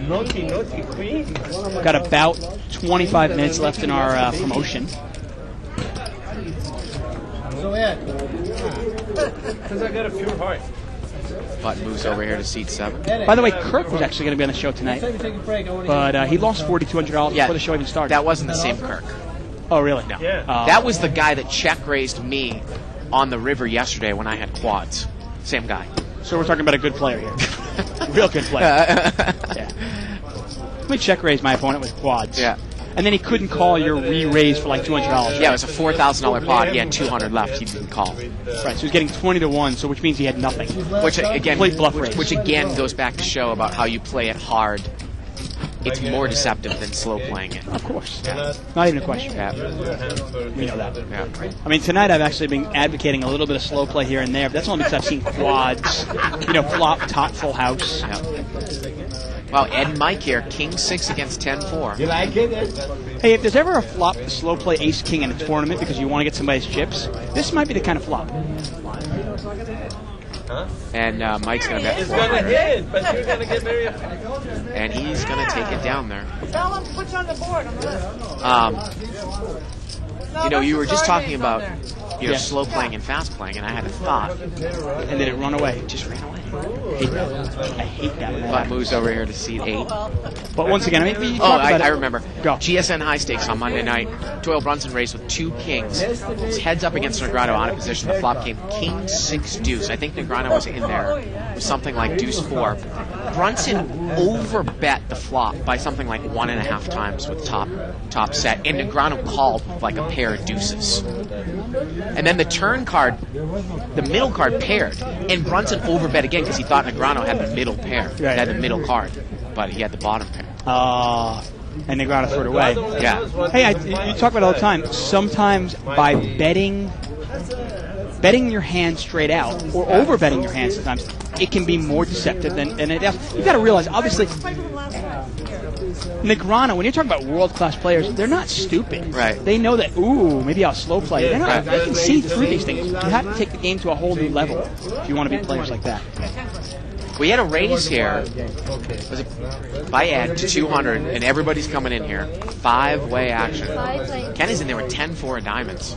Naughty queen. Got about 25 minutes left in our promotion. So, Ed. Because I got a few hearts. Button moves over here to seat 7. By the way, Kirk was actually going to be on the show tonight, but he lost $4,200 before the show even started. That wasn't the same Kirk. Oh, really? No. Yeah. That was the guy that check raised me on the river yesterday when I had quads. Same guy. So we're talking about a good player here. Real good player. Yeah. Let me check raise my opponent with quads. Yeah. And then he couldn't call your re-raise for like $200. Yeah, it was a $4,000 pot. He had 200 left. He didn't call. Right, so he's getting 20 to 1, so which means he had nothing. Which again, Complete bluff raise. which again goes back to show about how you play it hard. It's more deceptive than slow playing it. Of course. Not even a question. Yeah. We know that. Yeah. I mean, tonight I've actually been advocating a little bit of slow play here and there, but that's only because I've seen quads, flop, tot, full house. Yeah. Wow, Ed and Mike here, King 6 against 10-4. You like it? Hey, if there's ever a flop slow play ace king in a tournament because you want to get somebody's chips, this might be the kind of flop. Huh? And Mike's going to bet It's 400. going to hit, but you're going to get very... And he's going to take it down there. Tell him put you on the board on the list. You were just talking about Yeah. slow playing and fast playing, and I had a thought. And then it run away. It just ran away. I hate that. I hate that. Butt moves over here to seat 8. But once again, I mean, you Oh, talk about I it. remember. Go. GSN high stakes on Monday night. Doyle Brunson raised with 2 kings. His heads up against Negrano out of position. The flop came King 6 deuce. I think Negrano was in there with something like deuce 4. Brunson overbet the flop by something like 1.5 times with top set, and Negrano called with like a pair of deuces. And then the turn card, the middle card paired, and Brunson overbet again because he thought Negrano had the middle pair, Right. had the middle card, but he had the bottom pair. And Negrano threw it away. Yeah. Hey, you talk about it all the time. Sometimes by betting your hand straight out, or over betting your hand sometimes, it can be more deceptive than it is. You've got to realize, obviously, Negrano, when you're talking about world-class players, they're not stupid. Right. They know that, maybe I'll slow play. They're not, Right. They can see through these things. You have to take the game to a whole new level if you want to be players like that. We had a raise here was it by Ed to 200, and everybody's coming in here. 5-way action. Kenny's in there with 10-4 of diamonds.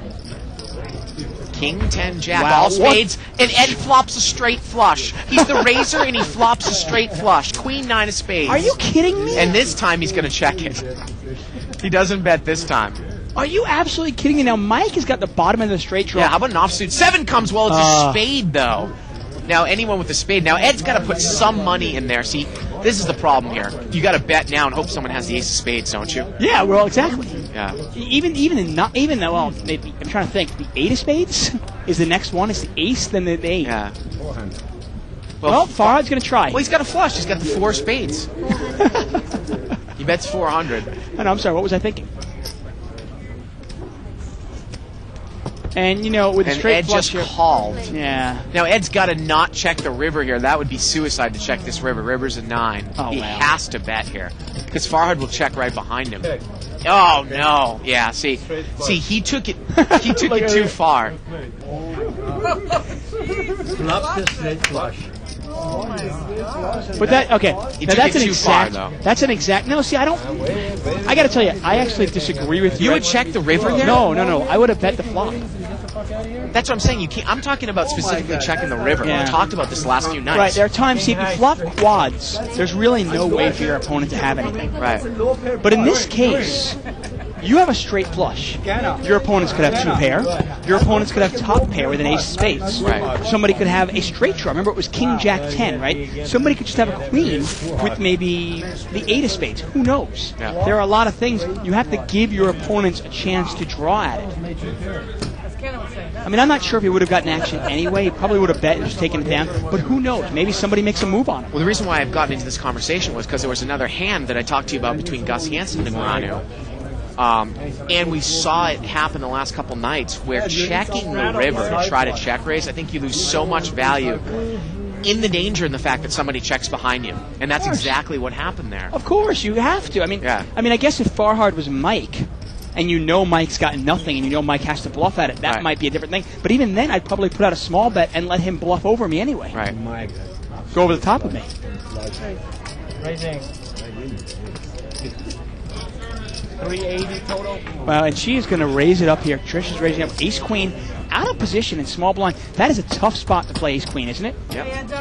King 10 jack, Wow. all spades, and Ed flops a straight flush. He's the raiser, and he flops a straight flush. Queen 9 of spades. Are you kidding me? And this time he's going to check it. He doesn't bet this time. Are you absolutely kidding me? Now, Mike has got the bottom end of the straight draw. Yeah, how about an offsuit? 7 comes, well, it's a spade, though. Now, anyone with a spade. Now, Ed's got to put some money in there. See, this is the problem here. You got to bet now and hope someone has the ace of spades, don't you? Yeah, well, exactly. Yeah. Even though, well, maybe I'm trying to think. The 8 of spades is the next one. It's the ace, then the 8. Yeah. Well, Farhad's going to try. Well, he's got a flush. He's got the 4 spades. He bets 400. No, I'm sorry. What was I thinking? And, with the And straight Ed flush just here. called. Yeah. Now, Ed's got to not check the river here. That would be suicide to check this river. River's a 9. Oh, he wow. has to bet here. Because Farhad will check right behind him. Oh, no. Yeah, see, he took it too far. Flop the straight flush. But that, okay. He Now took that's it an too far, exact. though. That's an exact. No, see, I don't. I got to tell you, I actually disagree with you. You would check the river there? No. I would have bet the flop. fuck out of here. That's what I'm saying. You can't. I'm talking about specifically checking the river. Yeah. We talked about this the last few nights. Right, there are times, see, if you flop quads, there's really no way for your opponent to have anything. Right. But in this case, you have a straight flush. Your opponents could have 2 pair. Your opponents could have top pair with an ace of spades. Right. Somebody could have a straight draw. Remember, it was king, jack, 10, right? Somebody could just have a queen with maybe the 8 of spades. Who knows? Yeah. There are a lot of things. You have to give your opponents a chance to draw at it. I mean, I'm not sure if he would have gotten action anyway. He probably would have bet and just taken it down. But who knows? Maybe somebody makes a move on him. Well, the reason why I've gotten into this conversation was because there was another hand that I talked to you about between Gus Hansen and Negreanu. And we saw it happen the last couple nights where checking the river to try to check raise, I think you lose so much value in the danger in the fact that somebody checks behind you. And that's exactly what happened there. Of course, you have to. I mean, I guess if Farhad was Mike, and you know Mike's got nothing, and you know Mike has to bluff at it, that might be a different thing. But even then, I'd probably put out a small bet and let him bluff over me anyway. Right. Go over the top of me. Raising. 380 total. Well, and she is going to raise it up here. Trish is raising up ace queen out of position in small blind. That is a tough spot to play ace queen, isn't it? Yep.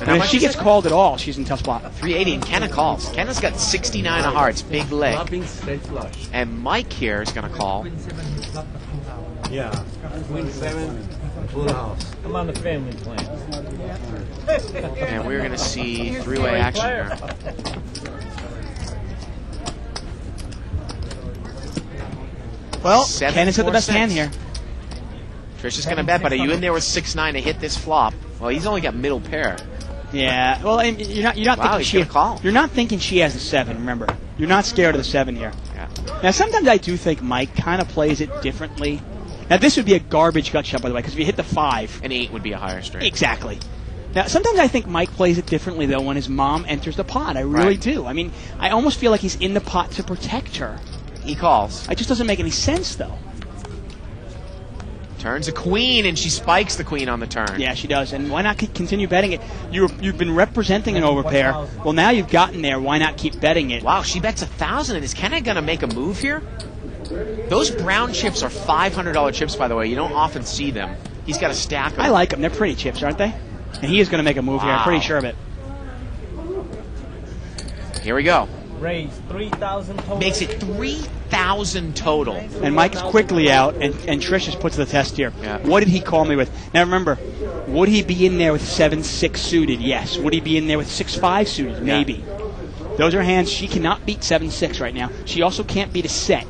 And if she gets called at all, she's in a tough spot. 380, and Kenna calls. Kenna's got 69 of hearts, big leg. And Mike here is going to call. Yeah. Queen 7, full house. I'm on the family plan. And we're going to see three-way action here. Well, Ken is at the best hand here. Trish is going to bet, but are you in there with 6-9 to hit this flop? Well, he's only got middle pair. Yeah. Well, and you're not you're not thinking she has a 7. Remember, you're not scared of the 7 here. Yeah. Now, sometimes I do think Mike kind of plays it differently. Now, this would be a garbage gut shot, by the way, because if you hit the 5, an 8 would be a higher straight. Exactly. Now, sometimes I think Mike plays it differently, though, when his mom enters the pot. I really do. I mean, I almost feel like he's in the pot to protect her. He calls. It just doesn't make any sense, though. Turns a queen, and she spikes the queen on the turn. Yeah, she does. And why not continue betting it? You've been representing an overpair. Well, now you've gotten there. Why not keep betting it? Wow, she bets 1,000. And is Kenna going to make a move here? Those brown chips are $500 chips, by the way. You don't often see them. He's got a stack of them. I like them. They're pretty chips, aren't they? And he is going to make a move here. I'm pretty sure of it. Here we go. Raise 3,000 total. Makes it 3,000 total. And Mike's quickly out, and Trish is put to the test here. Yeah. What did he call me with? Now remember, would he be in there with 7-6 suited? Yes. Would he be in there with 6-5 suited? Maybe. Those are hands she cannot beat 7-6 right now. She also can't beat a set.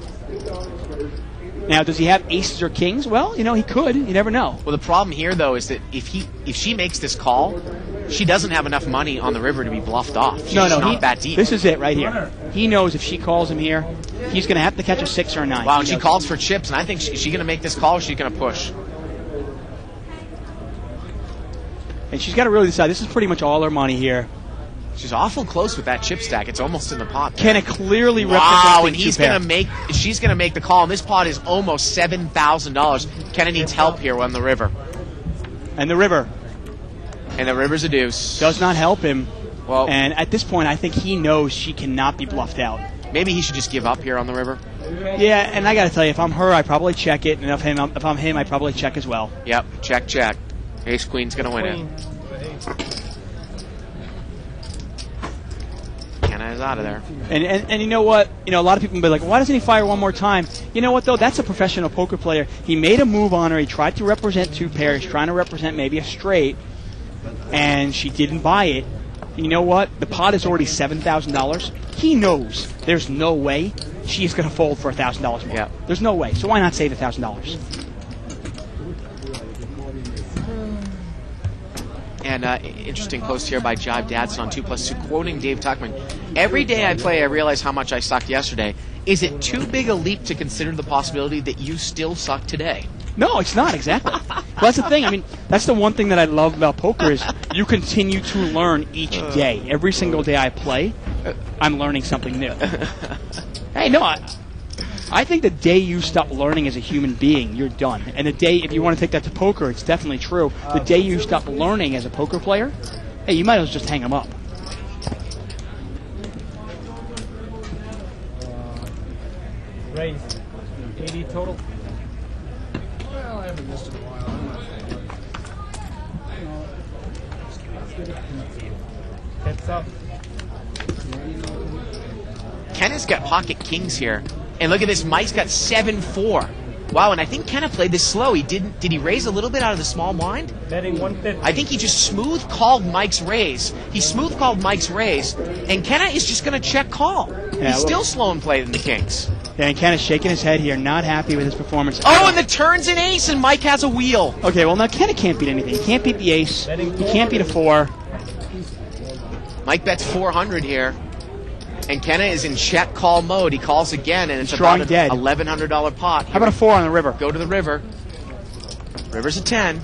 Now, does he have aces or kings? Well, he could. You never know. Well, the problem here, though, is that if she makes this call, she doesn't have enough money on the river to be bluffed off. She's not that deep. This is it right here. He knows if she calls him here, he's going to have to catch a 6 or a 9. Wow, and she calls for chips, and I think is she going to make this call or is she going to push? And she's got to really decide. This is pretty much all her money here. She's awful close with that chip stack. It's almost in the pot. Kenna clearly represents. Wow, and she's going to make the call, and this pot is almost $7,000. Kenna needs help here on the river. And the river. And the river's a deuce. Does not help him. Well, and at this point, I think he knows she cannot be bluffed out. Maybe he should just give up here on the river. Yeah, and I got to tell you, if I'm her, I probably check it, and if I'm him, I probably check as well. Yep, check. Ace Queen's going to win it. Kenna is out of there. And you know what? A lot of people will be like, why doesn't he fire one more time? You know what, though? That's a professional poker player. He made a move on her. He tried to represent 2 pairs, trying to represent maybe a straight, and she didn't buy it. You know what? The pot is already $7,000. He knows there's no way she's going to fold for $1,000 more. Yeah. There's no way. So why not save $1,000? And interesting post here by Jive Dadson on 2+2, quoting Dave Tuckman. Every day I play, I realize how much I sucked yesterday. Is it too big a leap to consider the possibility that you still suck today? No, it's not, exactly. Well, that's the thing. I mean, that's the one thing that I love about poker is you continue to learn each day. Every single day I play, I'm learning something new. Hey, no, I think the day you stop learning as a human being, you're done. And the day, if you want to take that to poker, it's definitely true. The day you stop learning as a poker player, hey, you might as well just hang them up. Raise 80 total. haven't missed in a while. It's up. Kenna's got pocket kings here. And look at this, Mike's got 7-4. Wow, and I think Kenna played this slow. Did he raise a little bit out of the small blind? Betting 150. I think he just smooth called Mike's raise. He smooth called Mike's raise, and Kenna is just going to check call. He's still slow and played in the kings. Yeah, and Kenna's shaking his head here, not happy with his performance. Oh, and the turn's an ace, and Mike has a wheel. Okay, well, now Kenna can't beat anything. He can't beat the ace. He can't beat a 4. Mike bets 400 here. And Kenna is in check call mode. He calls again, and it's Strong about dead. an $1,100 pot. How about a 4 on the river? Go to the river. River's a 10.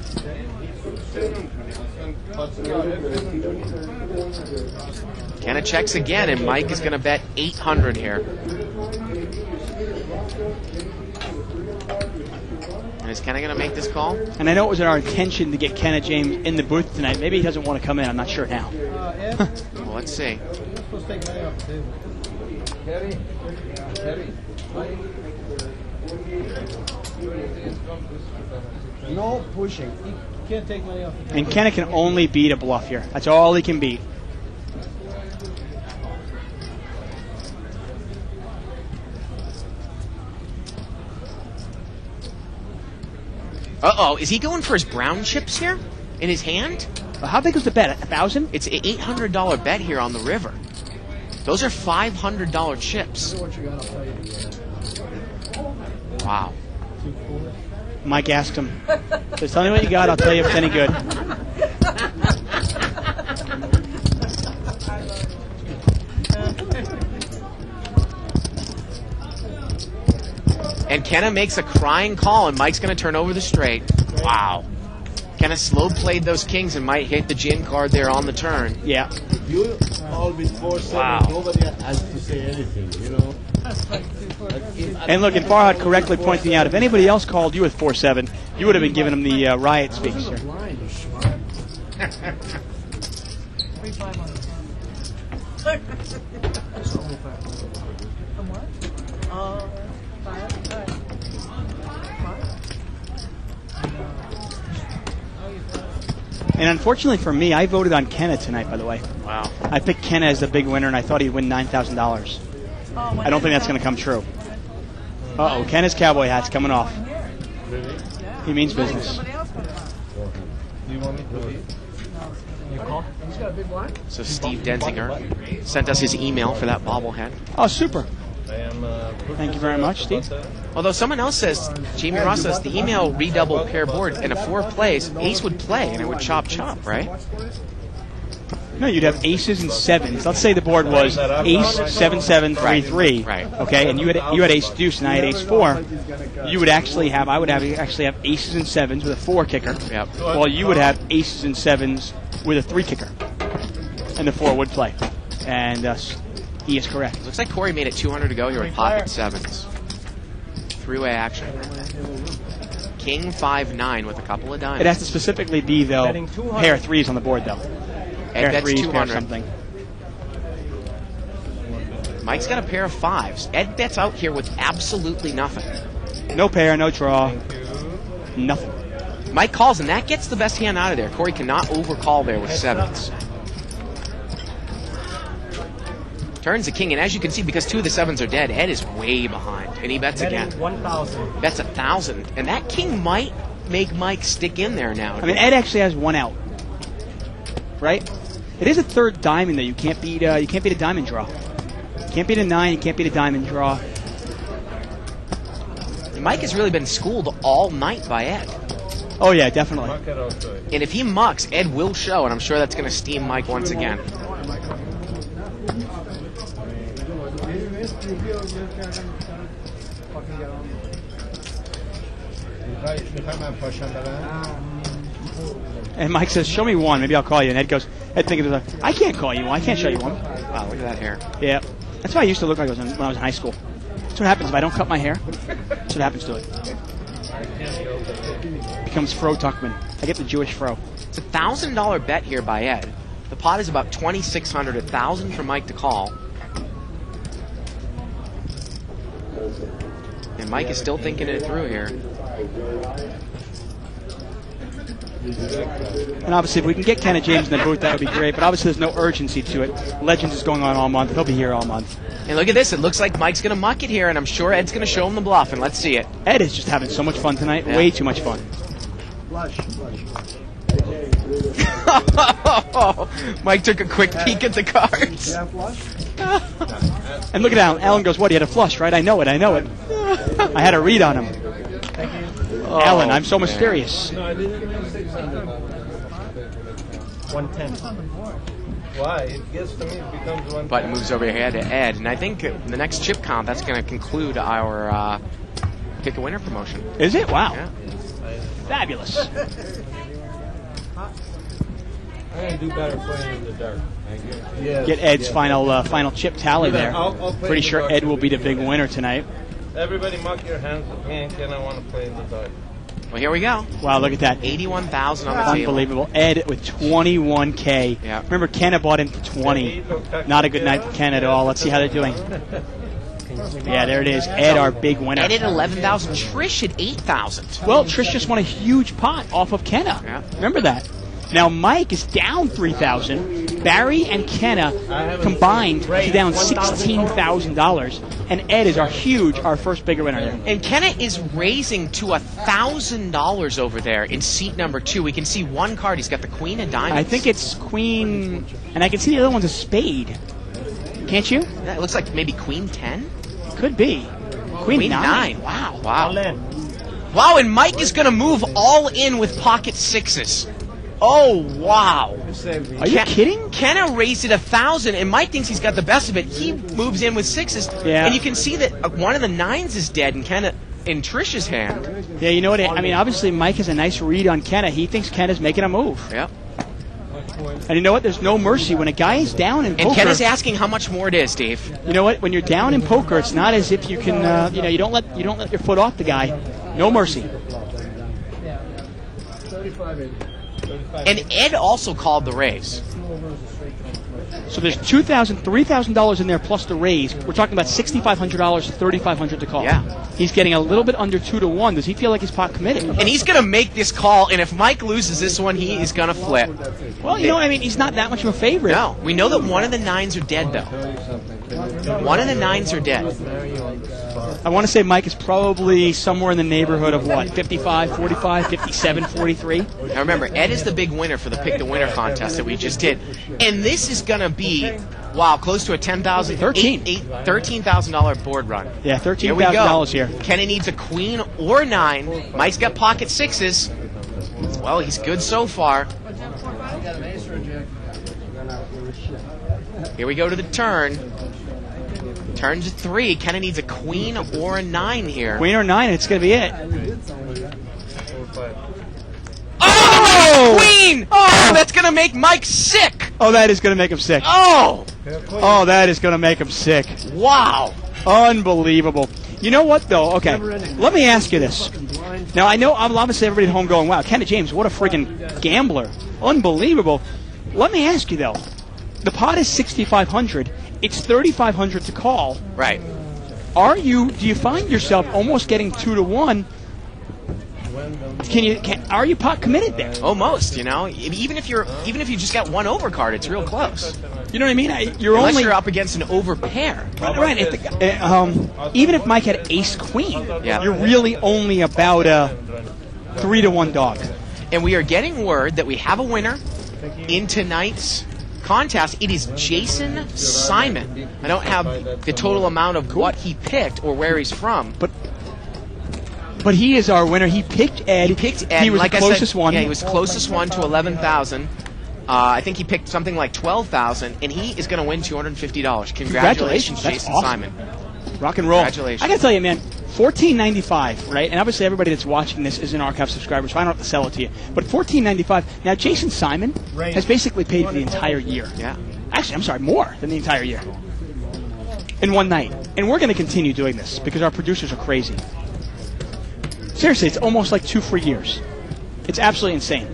Kenna checks again, and Mike is going to bet 800 here. And is Kenna going to make this call? And I know it was our intention to get Kenna James in the booth tonight. Maybe he doesn't want to come in. I'm not sure now. Well, let's see. Supposed to take money off the table. No pushing. You can't take money off the table. And Kenna can only beat a bluff here. That's all he can beat. Uh-oh, is he going for his brown chips here in his hand? How big was the bet? 1,000? It's an $800 bet here on the river. Those are $500 chips. Wow. Mike asked him, just tell me what you got, I'll tell you if it's any good. And Kenna makes a crying call, and Mike's going to turn over the straight. Wow. Kenna slow played those kings and might hit the gin card there on the turn. Yeah. You all with 4-7. Wow. Nobody has to say anything, you know. And look, and Farhad correctly pointing out, if anybody else called you with 4-7, you would have been giving him the riot speech, sir. And unfortunately for me, I voted on Kenna tonight, by the way. Wow. I picked Kenna as the big winner, and I thought he'd win $9,000. I don't think that's going to come true. Uh-oh, Kenna's cowboy hat's coming off. He means business. Do you want me to leave? You call? He's got a big blind. So Steve Denzinger sent us his email for that bobblehead. Oh, super. I am, Thank you very much, Steve. Although someone else says, Jamie Ross says, the email redouble pair board and a 4 plays, ace would play and it would chop, right? No, you'd have aces and 7s. Let's say the board was ace, 7, 7, 3, 3. Right. Okay, and you had ace deuce and I had ace 4. You would actually have, I would have actually have aces and 7s with a 4 kicker. Yep. While you would have aces and 7s with a 3 kicker. And the 4 would play. And he is correct. Looks like Corey made it 200 to go here with pocket 7s. 3-way action. King 5-9 with a couple of diamonds. It has to specifically be, though, pair 3s on the board, though. Ed Pair bets 3s, pair 200. something. Mike's got a pair of 5s. Ed bets out here with absolutely nothing. No pair, no draw. Nothing. Mike calls, and that gets the best hand out of there. Corey cannot overcall there with 7s. Turns a king, and as you can see, because 2 of the 7s are dead, Ed is way behind, and he bets again. 1,000. Bets 1,000, and that king might make Mike stick in there now. I mean, Ed actually has 1 out. Right? It is a third diamond that you can't beat. You can't beat a diamond draw. You can't beat a 9. You can't beat a diamond draw. Mike has really been schooled all night by Ed. Oh yeah, definitely. And if he mucks, Ed will show, and I'm sure that's going to steam Mike once again. And Mike says, "Show me 1. Maybe I'll call you." And Ed goes, "Ed, think of it. I can't call you 1. I can't show you 1." Wow, look at that hair. Yeah, that's what I used to look like when I was in high school. That's what happens if I don't cut my hair. That's what happens to it. It becomes Fro Tuckman. I get the Jewish fro. It's a $1,000 bet here by Ed. The pot is about 2,600, 1,000 for Mike to call. And Mike is still thinking it through here. And obviously, if we can get Kenna James in the booth, that would be great. But obviously, there's no urgency to it. Legends is going on all month. He'll be here all month. And look at this. It looks like Mike's going to muck it here, and I'm sure Ed's going to show him the bluff, and let's see it. Ed is just having so much fun tonight. Yeah. Way too much fun. Mike took a quick peek at the cards. And look at Alan. Alan goes, what, he had a flush, right? I know it. I had a read on him. Alan, I'm so mysterious. No, I didn't make 600. 110. Why? It gets to me, it becomes 110. Button moves over here to Ed, and I think the next chip count, that's going to conclude our Pick a Winner promotion. Is it? Wow. Yeah. Fabulous. I'm going to do better playing in the dark. Get Ed's final chip tally there. I'll play Pretty the sure dark. Ed will be the big winner tonight. Everybody muck your hands with me and Ken, I want to play in the dark. Well, here we go. Wow, look at that. 81,000 on the table. Unbelievable. Ed with 21K. Yeah. Remember, Kenna bought in for 20. Not a good night for Ken at all. Let's see how they're doing. Yeah, there it is. Ed, our big winner. Ed at 11,000. Trish at 8,000. Well, Trish just won a huge pot off of Kenna. Yeah. Remember that. Now, Mike is down 3,000. Barry and Kenna combined is down $16,000. And Ed is our first bigger winner there. And Kenna is raising to $1,000 over there in seat number 2. We can see one card. He's got the Queen of Diamonds. I think it's Queen, and I can see the other one's a spade. Can't you? Yeah, it looks like maybe Queen 10? Could be. Queen 9. Wow. All in. Wow, and Mike is going to move all in with pocket sixes. Oh, wow. Are you kidding? Kenna raised it 1,000, and Mike thinks he's got the best of it. He moves in with sixes. Yeah. And you can see that one of the nines is dead in Trish's hand. Yeah, you know what? I mean, obviously, Mike has a nice read on Kenna. He thinks Kenna's making a move. Yep. And you know what? There's no mercy. When a guy is down in poker... And Kenna's asking how much more it is, Dave. You know what? When you're down in poker, it's not as if you can, you don't let your foot off the guy. No mercy. 35.80. And Ed also called the raise. So there's $3,000 in there plus the raise. We're talking about $6,500, $3,500 to call. Yeah. He's getting a little bit under 2-1. Does he feel like he's pot committed? And he's going to make this call, and if Mike loses this one, he is going to flip. Well, he's not that much of a favorite. No. We know that one of the nines are dead, though. One of the nines are dead. I want to say Mike is probably somewhere in the neighborhood of what? 55, 45, 57, 43? Now remember, Ed is the big winner for the Pick the Winner contest that we just did. And this is going to be, wow, close to a $13,000 board run. Yeah, $13,000 here. Kenna needs a queen or 9. Mike's got pocket sixes. Well, he's good so far. Here we go to the turn. Turn to 3. Kenna needs a queen or a 9 here. Queen or 9, it's going to be it. Oh! Queen! Oh, that's going to make Mike sick! Oh, that is going to make him sick. Oh! Oh, that is going to make him sick. Wow! Unbelievable. You know what, though? Okay, let me ask you this. Now, I know obviously everybody at home going, wow, Kenna James, what a friggin' gambler. Unbelievable. Let me ask you, though. The pot is $6,500. It's $3,500 to call. Right. Do you find yourself almost getting 2-1? Are you pot committed there? Almost, even if you just got one overcard, it's real close. You know what I mean? Unless you're up against an overpair. Right. Even if Mike had ace queen, yeah. You're really only about a 3-1 dog. And we are getting word that we have a winner in tonight's contest. It is Jason Simon. I don't have the total amount of what he picked or where he's from, but he is our winner. He picked Ed. He was like the closest one. Yeah, he was the closest one to 11,000. I think he picked something like 12,000, and he is going to win $250. Congratulations, Jason Simon. Rock and roll. Congratulations. I got to tell you, man, $14.95, right? And obviously everybody that's watching this is an archive subscriber, so I don't have to sell it to you. But $14.95. Now, Jason Simon has basically paid for the entire year. Yeah. Actually, I'm sorry, more than the entire year. In one night. And we're going to continue doing this because our producers are crazy. Seriously, it's almost like 2 free years. It's absolutely insane.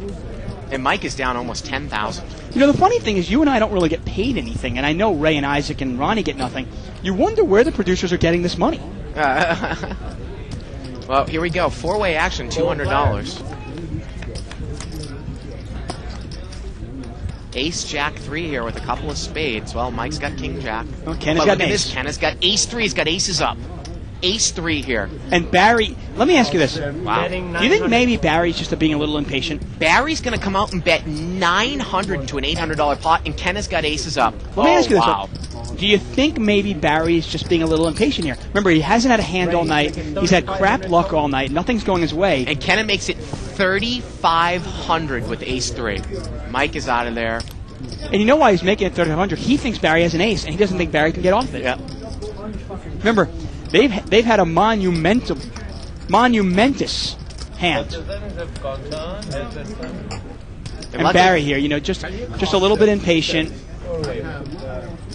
And Mike is down almost 10,000. The funny thing is you and I don't really get paid anything, and I know Ray and Isaac and Ronnie get nothing. You wonder where the producers are getting this money. Well, here we go. Four-way action, $200. Ace, Jack 3 here with a couple of spades. Well, Mike's got King Jack. Oh, Ken But has got look at an this. ace. Ken has got Ace 3. He's got aces up. Ace 3 here. And Barry, let me ask you this. Wow. Do you think maybe Barry's just being a little impatient? Barry's going to come out and bet $900 into an $800 pot, and Ken has got aces up. Let me ask you this. Wow. Do you think maybe Barry's just being a little impatient here? Remember, he hasn't had a hand all night. He's had crap luck all night. Nothing's going his way. And Ken makes it 3,500 with ace 3. Mike is out of there. And you know why he's making it 3,500? He thinks Barry has an ace, and he doesn't think Barry can get off it. Yeah. Remember, they've had a monumentous hand. And Barry here, you know, just a little bit impatient.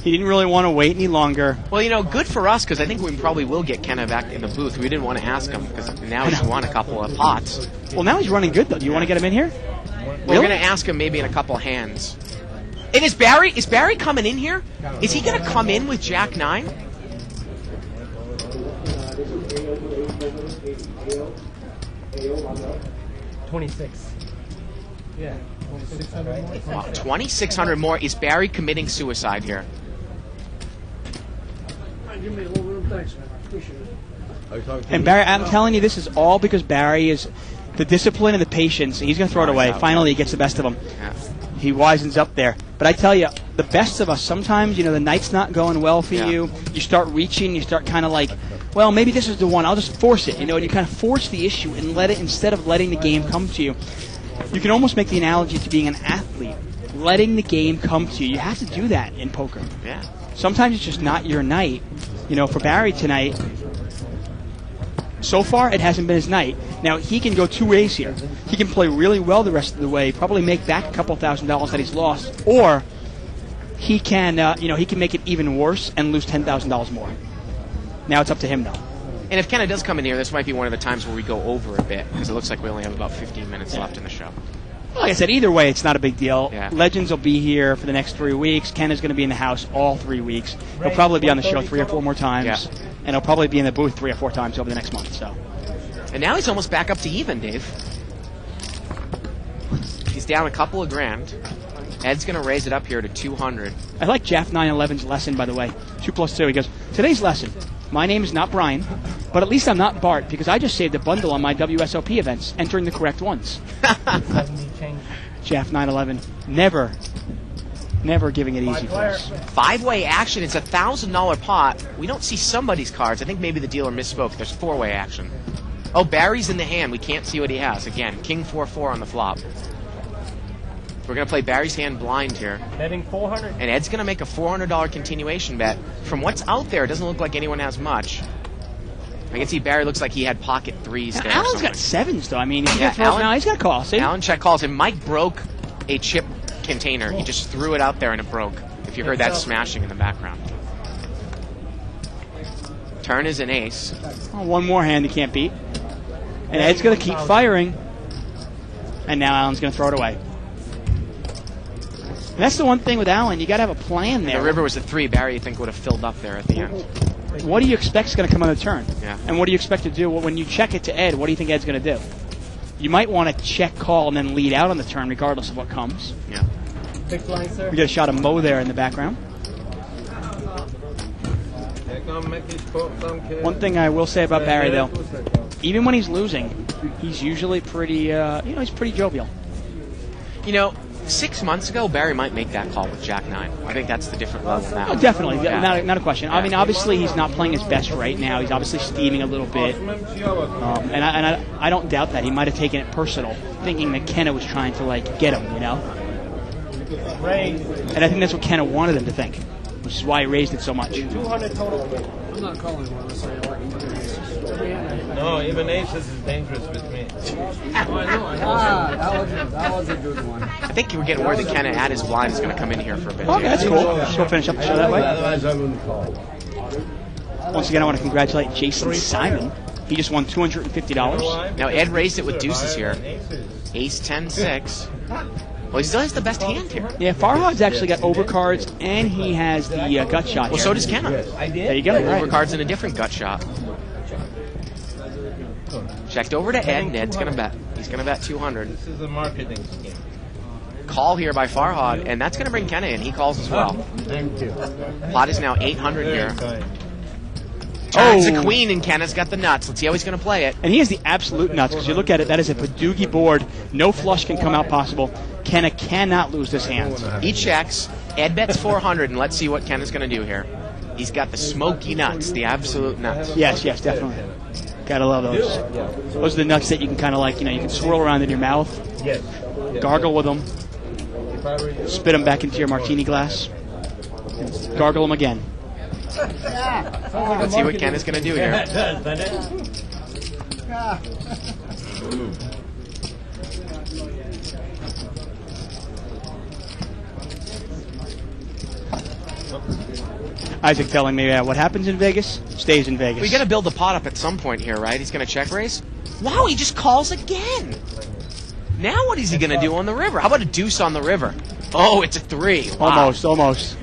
He didn't really want to wait any longer. Well, you know, good for us, because I think we probably will get Kenna back in the booth. We didn't want to ask him, because now he's won a couple of pots. Well, now he's running good, though. Do you want to get him in here? We're going to ask him maybe in a couple of hands. And is Barry coming in here? Is he going to come in with Jack 9? $26. Yeah. 2,600 more. Wow, 2,600 more. Is Barry committing suicide here? Give me a little room, thanks, man. I appreciate it. And Barry, I'm telling you, this is all because Barry is the discipline and the patience. He's going to throw it away. Finally, he gets the best of him. Yeah. He wisens up there. But I tell you, the best of us, sometimes, you know, the night's not going well for you. You start reaching, you start kind of like, well, maybe this is the one. I'll just force it, you know, and you kind of force the issue and let it, instead of letting the game come to you. You can almost make the analogy to being an athlete, letting the game come to you. You have to do that in poker. Yeah. Sometimes it's just not your night. You know, for Barry tonight, so far it hasn't been his night. Now, he can go two ways here. He can play really well the rest of the way, probably make back a couple $1,000s that he's lost, or he can, he can make it even worse and lose $10,000 more. Now it's up to him, though. And if Kenna does come in here, this might be one of the times where we go over a bit, because it looks like we only have about 15 minutes left in the show. Like I said, either way, it's not a big deal. Yeah. Legends will be here for the next 3 weeks. Ken is going to be in the house all 3 weeks. He'll probably be on the show 3 or 4 more times. Yeah. And he'll probably be in the booth 3 or 4 times over the next month. So. And now he's almost back up to even, Dave. He's down a couple of grand. Ed's going to raise it up here to 200. I like Jeff 911's lesson, by the way. 2 plus 2. He goes, today's lesson. My name is not Brian, but at least I'm not Bart, because I just saved a bundle on my WSOP events, entering the correct ones. Jeff 911, never giving it easy for us. 5-way action. It's a $1,000 pot. We don't see somebody's cards. I think maybe the dealer misspoke. There's 4-way action. Oh, Barry's in the hand. We can't see what he has. Again, King 4-4 on the flop. We're going to play Barry's hand blind here. Betting 400. And Ed's going to make a $400 continuation bet. From what's out there, it doesn't look like anyone has much. I can see Barry looks like he had pocket 3s there. Alan's got 7s, though. I mean, he's Yeah, got to call. See? Alan check calls, and Mike broke a chip container. He just threw it out there and it broke. If you heard that smashing in the background. Turn is an ace. Oh, one more hand he can't beat. And Ed's going to keep firing. And now Alan's going to throw it away. And that's the one thing with Alan. You got to have a plan there. The river was a 3. Barry, you think, would have filled up there at the end. What do you expect is going to come on the turn? Yeah. And what do you expect to do? Well, when you check it to Ed, what do you think Ed's going to do? You might want to check call and then lead out on the turn regardless of what comes. Yeah. Big blind, sir. We got a shot of Mo there in the background. One thing I will say about Barry, though, even when he's losing, he's usually pretty, he's pretty jovial. You know, 6 months ago, Barry might make that call with Jack 9. I think that's the different level now. Oh, definitely. Yeah. Not a question. Yeah. I mean, obviously, he's not playing his best right now. He's obviously steaming a little bit. And I don't doubt that. He might have taken it personal, thinking that Kenna was trying to, get him, you know? And I think that's what Kenna wanted him to think, which is why he raised it so much. 200 total. I'm not calling one. Let's say I like No, even aces is dangerous with me. that was a good one. I think we're getting word that Kenna at his blind is going to come in here for a bit. Okay, that's cool. Just go finish up the show that way. Otherwise, I wouldn't call. Once again, I want to congratulate Jason Simon. He just won $250. Now, Ed raised it with deuces here. Ace 10-6. Well, he still has the best hand here. Yeah, Farhad's actually got overcards, and he has the gut shot Well, here. so does Kenna. There you go. Right. Overcards in a different gut shot. Checked over to Ed. Ed's going to bet. He's going to bet 200. This is a marketing scheme. Call here by Farhad, and that's going to bring Kenna in. He calls as well. Thank you. Pot is now 800 here. Turns the queen, and Kenna's got the nuts. Let's see how he's going to play it. And he has the absolute nuts, because you look at it, that is a Padugi board. No flush can come out possible. Kenna cannot lose this hand. He checks. Ed bets 400, and let's see what Kenna's going to do here. He's got the smoky nuts, the absolute nuts. Yes, definitely. Gotta love those. Those are the nuts that you can kind of like, you can swirl around in your mouth. Yes. Gargle with them. Spit them back into your martini glass. Gargle them again. Let's see what Kenna's going to do here. Isaac telling me what happens in Vegas stays in Vegas. We got to build the pot up at some point here, right? He's going to check raise. Wow, he just calls again. Now what is he going to do on the river? How about a deuce on the river? Oh, it's a 3. Wow. Almost.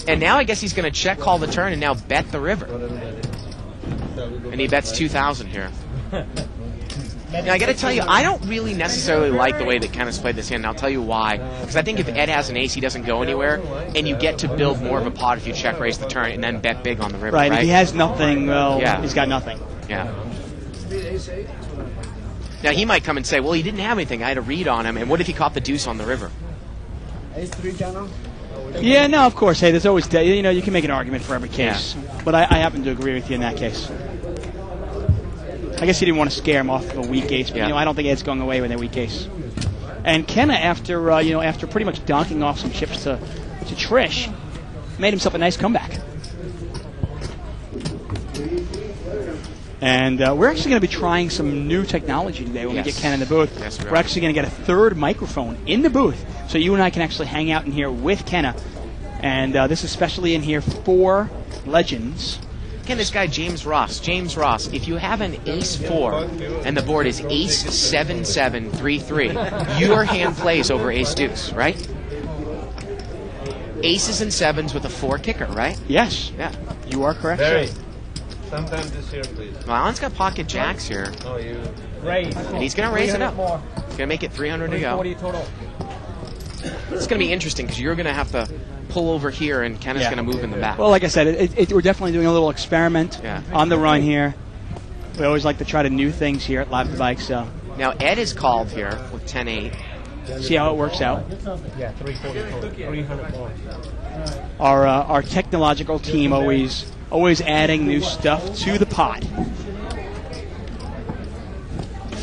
And now I guess he's going to check call the turn and now bet the river. And he bets 2,000 here. Now, I got to tell you, I don't really necessarily like the way that Kenna's played this hand, and I'll tell you why. Because I think if Ed has an ace, he doesn't go anywhere, and you get to build more of a pot if you check raise the turn and then bet big on the river, right? If he has nothing, he's got nothing. Yeah. Now, he might come and say, well, he didn't have anything. I had a read on him, and what if he caught the deuce on the river? Ace-3 channel? Yeah, no, of course. Hey, there's always, you can make an argument for every case. Yeah. But I happen to agree with you in that case. I guess he didn't want to scare him off of a weak ace, but I don't think Ed's going away with a weak ace. And Kenna, after after pretty much donking off some chips to Trish, made himself a nice comeback. And we're actually going to be trying some new technology today when we get Ken in the booth. Yes, we're actually going to get a third microphone in the booth, so you and I can actually hang out in here with Kenna. And this is especially in here for Legends. Again, this guy, James Ross, if you have an ace-4 and the board is ace-7-7-3-3, your hand plays over ace-deuce, right? Aces and 7s with a 4 kicker, right? Yes. Yeah. You are correct, Very. sir. Sometime this year, please. Well, Alan's got pocket jacks here. Oh, you... Raise. And he's going to raise it up. He's going to make it 300 to go. Total. It's going to be interesting because you're going to have to pull over here and Ken is going to move in the back. Well, like I said, we're definitely doing a little experiment on the run here. We always like to try to new things here at Live the Bike. So now Ed is called here with 10-8. See how it works out. Yeah, 340 total. 300 more. Our technological team always adding new stuff to the pot.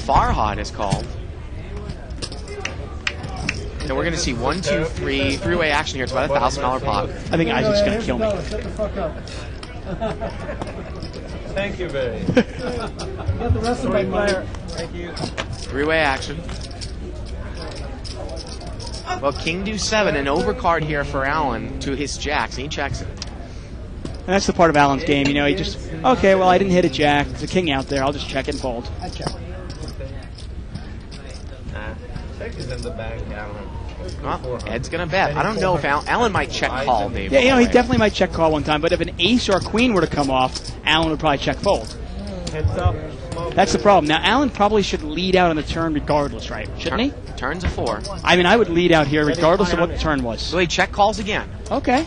Farhad is called. And we're going to see 1, 2, 3 three-way action here. It's about $1,000 pot. I think Isaac's going to kill me. Shut the fuck up. Thank you, Barry. Get the rest of my player. Thank you. Three-way action. Well, King deuce 7, an overcard here for Alan to his jacks, and he checks it. And that's the part of Alan's game. He just, okay, well, I didn't hit a jack. There's a king out there. I'll just check and fold. I check. Check is in the bank, Alan. Well, Ed's going to bet. I don't know if Alan might check call, maybe. Yeah, he definitely might check call one time, but if an ace or a queen were to come off, Alan would probably check fold. Heads up. That's the problem. Now, Alan probably should lead out on the turn regardless, right? Shouldn't he? Turns a 4. I mean, I would lead out here regardless of what the turn was. So he check calls again. Okay.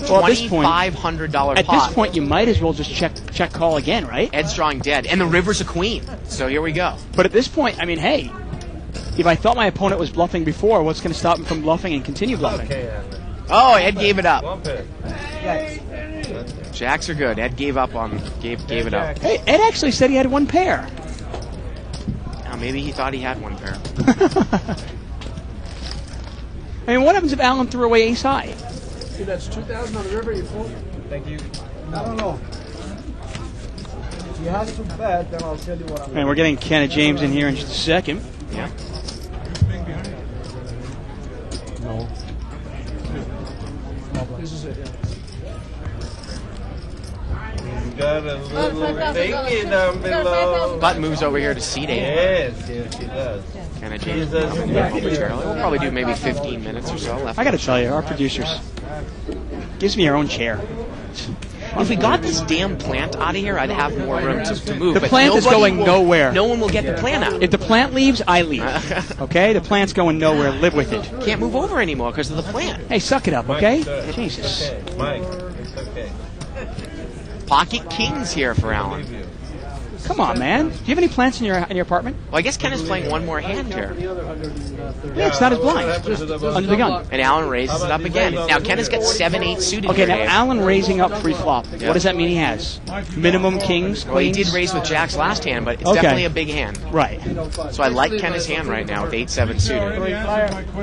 Well, at this point, $2,500 pot. At this point, you might as well just check call again, right? Ed's drawing dead, and the river's a queen. So here we go. But at this point, I mean, hey, if I thought my opponent was bluffing before, what's going to stop him from bluffing and continue bluffing? Okay, Alan. Oh, Ed gave it up. Bump it. Jacks are good. Ed gave up on gave it up. Hey, Ed actually said he had one pair. Now maybe he thought he had one pair. I mean, what happens if Alan threw away ace high? See, that's 2,000 on the river. You fold. Thank you. I don't know. If he has to bet, then I'll tell you what I'm And we're getting Kenna James in here in just a second. Yeah. No. This is it. He's got a little thingy down below. Button moves over here to seat 8. Yes, he does. Kenna James momentarily. We'll probably do maybe 15 minutes or so left. I got to tell you, our producers gives me our own chair. If we got this damn plant out of here, I'd have more room to move. The but plant is going nowhere. No one will get the plant out. If the plant leaves, I leave. Okay? The plant's going nowhere. Live with it. Can't move over anymore because of the plant. Hey, suck it up, okay? Mike, Jesus. Okay. Mike, it's okay. Pocket kings here for Alan. Come on, man. Do you have any plants in your apartment? Well, I guess Ken is playing one more hand here. Yeah, it's not as blind. Under the gun. And Alan raises it up again. Now, Ken has got 7-8 suited Okay, here, now Dave. Alan raising up pre-flop. Yeah. What does that mean he has? Minimum kings, Well, he queens? did raise with Jacks last hand, but it's Okay. definitely a big hand. Right. So I like Ken's hand right now with 8-7 suited.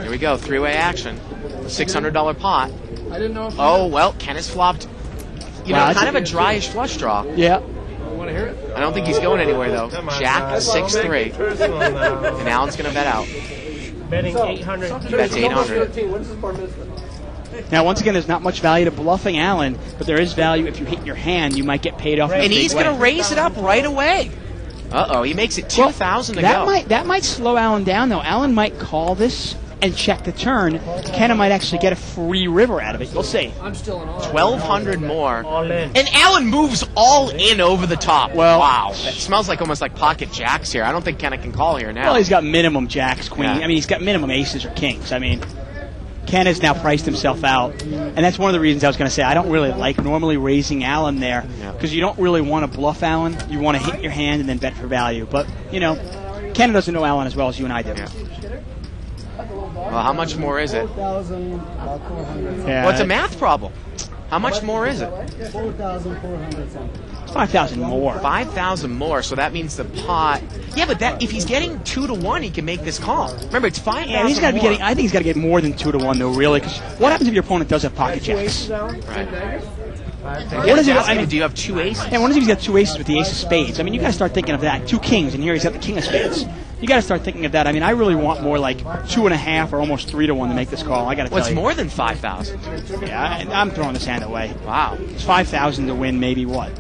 Here we go, three-way action. $600 pot. I didn't know if Oh, well, Ken has flopped, Wow, kind of a dryish flush draw. Yeah. you want to hear it. I don't think he's going anywhere, though. Come on, Jack, now. 6-3. Personal now. And Alan's going to bet out. Betting 800. That's 800. When's this bar mitzvah? Now, once again, there's not much value to bluffing Alan, but there is value if you hit your hand, you might get paid off. in a And big he's way. going to raise it up right away. Uh-oh, he makes it 2,000 to go. That might slow Alan down, though. Alan might call this and check the turn. Kenna might actually get a free river out of it. You'll see. I'm still in awe. 1,200 more. All in. And Alan moves all in over the top. Well- wow. That smells like almost like pocket jacks here. I don't think Kenna can call here now. Well, he's got minimum jacks, queen. Yeah. I mean, he's got minimum aces or kings. I mean, Ken has now priced himself out. And that's one of the reasons I was going to say I don't really like normally raising Alan there because you don't really want to bluff Alan. You want to hit your hand and then bet for value. But, you know, Ken doesn't know Alan as well as you and I do. Yeah. Well, how much more is it? 4,000, about 400. Yeah, Well, it's a math problem. How much more is it? 4,400 something. 5,000 more. 5,000 more, so that means the pot. Yeah, but that if he's getting 2-1, he can make this call. Remember, it's 5,000 Yeah, he's got to be more. getting. I think he's got to get more than 2-1 though. Really, because what happens if your opponent does have pocket jacks? Right. What is it? I mean, do you have two aces? And what if he's got two aces with the ace of spades? I mean, you got to start thinking of that. Two kings, and here he's got the king of spades. You got to start thinking of that. I mean, I really want more like 2.5 or almost 3-1 to make this call. I got to tell Well, it's you. more than 5,000. Yeah, I'm throwing this hand away. Wow. It's 5,000 to win, maybe what?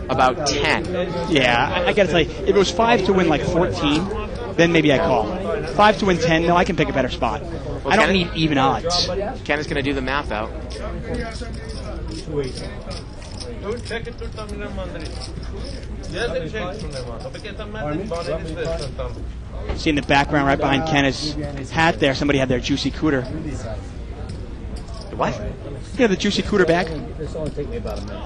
About 10. Yeah, I got to tell you, if it was 5 to win like 14, then maybe I call. 5 to win 10, no, I can pick a better spot. I don't need even odds. Ken is going to do the math out. Check it to Tamil Madrid. Yes, it checks from them. Because the math is See in the background right behind Ken's hat there, somebody had their Juicy Cooter. What? Yeah, the Juicy Cooter bag. This only take me about a minute.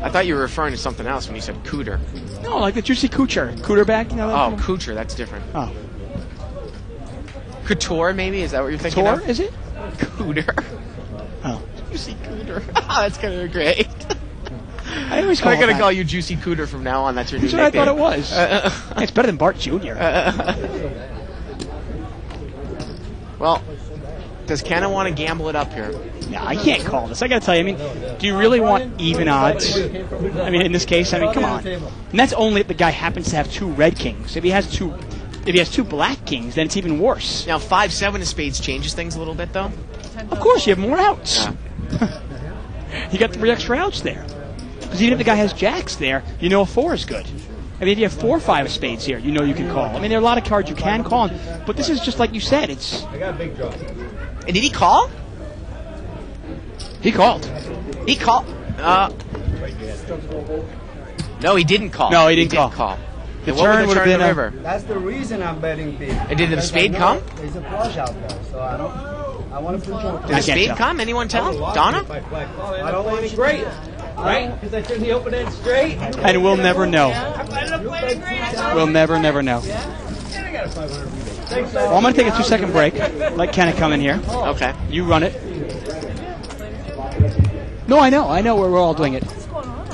I thought you were referring to something else when you said cooter. No, like the Juicy Coocher. Cooter bag, you know? Oh, coocher, that's different. Oh. Couture, maybe? Is that what you're thinking Tour, of? is it? Cooter. Oh. Juicy Cooter. That's going to be great. I always call I'm it going to that. call you Juicy Cooter from now on. That's your That's new what I nickname. thought it was. It's better than Bart Jr. Well, does Kenna want to gamble it up here? No, I can't call this. I got to tell you, I mean, do you really want even odds? I mean, in this case, I mean, come on. And that's only if the guy happens to have two red kings. If he has two black kings, then it's even worse. Now, 5-7 of spades changes things a little bit, though. Of course, you have more outs. Yeah. You got 3 extra outs there. Because even if the guy has jacks there, you know a 4 is good. I mean, if you have 4 or 5 of spades here, you know you can call. I mean, there are a lot of cards you can call, but this is just like you said. It's. I got a big draw. And did he call? He called. He called. No, he didn't call. No, he didn't call. The turn would have been the a- river. That's the reason I'm betting big. And did the Because spade I know come? There's a flush out there, so I want to put you. Did I the can't spade tell. come? Anyone tell? Donna? I don't want it great. Right? Because I turned the open end straight. And we'll never know. We'll never know. Well, I'm going to take a 2-second break. Let Kenna come in here. Okay. You run it. No, I know we're all doing it.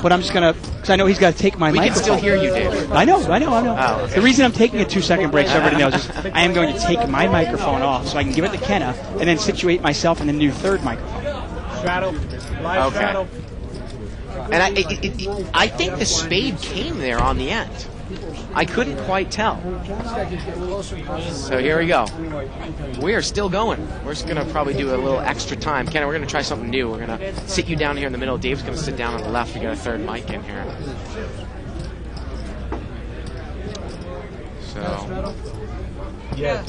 But I'm just going to, because I know he's got to take my We can microphone. still hear you, Dave. I know. Oh, okay. The reason I'm taking a 2-second break, so everybody knows, is I am going to take my microphone off so I can give it to Kenna and then situate myself in the new third microphone. Straddle. Live Okay. straddle. And I think the spade came there on the end. I couldn't quite tell. So here we go. We are still going. We're just going to probably do a little extra time. Kenna, we're going to try something new. We're going to sit you down here in the middle. Dave's going to sit down on the left. We got a third mic in here. So, Yes.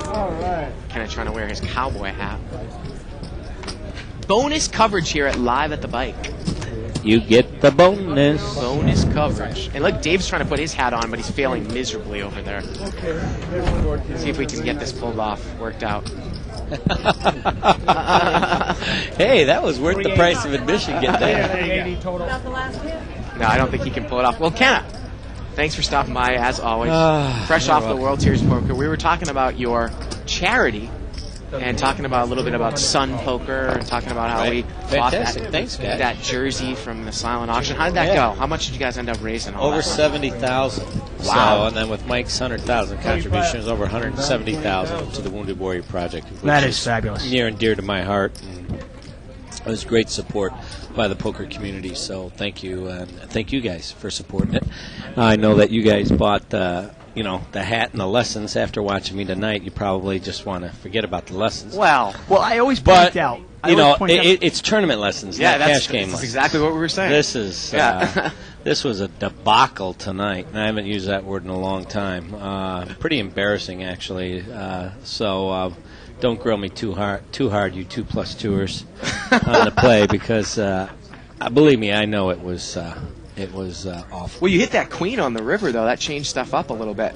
All right. Kind of trying to wear his cowboy hat. Bonus coverage here at Live at the Bike. You get the bonus. Bonus coverage. And look, Dave's trying to put his hat on, but he's failing miserably over there. See if we can get this pulled off, worked out. Hey, that was worth the price of admission. Get there. About the last hit? No, I don't think he can pull it off. Well, Kenna, thanks for stopping by, as always. Fresh off the World Series Poker. We were talking about your charity and talking about a little bit about Sun Poker and talking about how we bought that jersey from the silent auction. How did that go? How much did you guys end up raising? Over 70,000. Wow. So, and then with Mike's 100,000 contributions, over 170,000 to the Wounded Warrior Project. That is fabulous. Near and dear to my heart. And it was great support by the poker community. So thank you, and thank you guys for supporting it. I know that you guys bought the hat and the lessons after watching me tonight. You probably just want to forget about the lessons. Well, I always point out. It's tournament lessons, not cash game that's lessons. exactly what we were saying. This is this was a debacle tonight, and I haven't used that word in a long time. Pretty embarrassing, actually. So don't grill me too hard, you 2+2ers on the play, because believe me, I know it was awful. Well, you hit that queen on the river, though. That changed stuff up a little bit.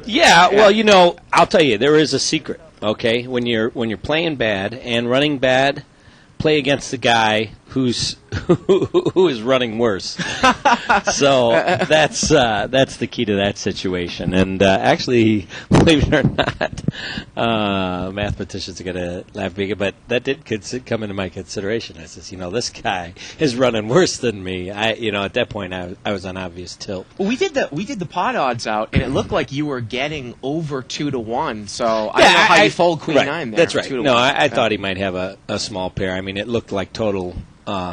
Yeah, well, I'll tell you, there is a secret. Okay, when you're playing bad and running bad, play against the guy who is running worse. So that's the key to that situation. And actually, believe it or not, mathematicians are going to laugh big, but that did come into my consideration. I says, this guy is running worse than me. At that point, I was on obvious tilt. Well, we did the pot odds out, and it looked like you were getting over 2-1. So I don't know how you fold Queen 9 there. That's right. 2-1. No, I thought he might have a small pair. I mean, it looked like total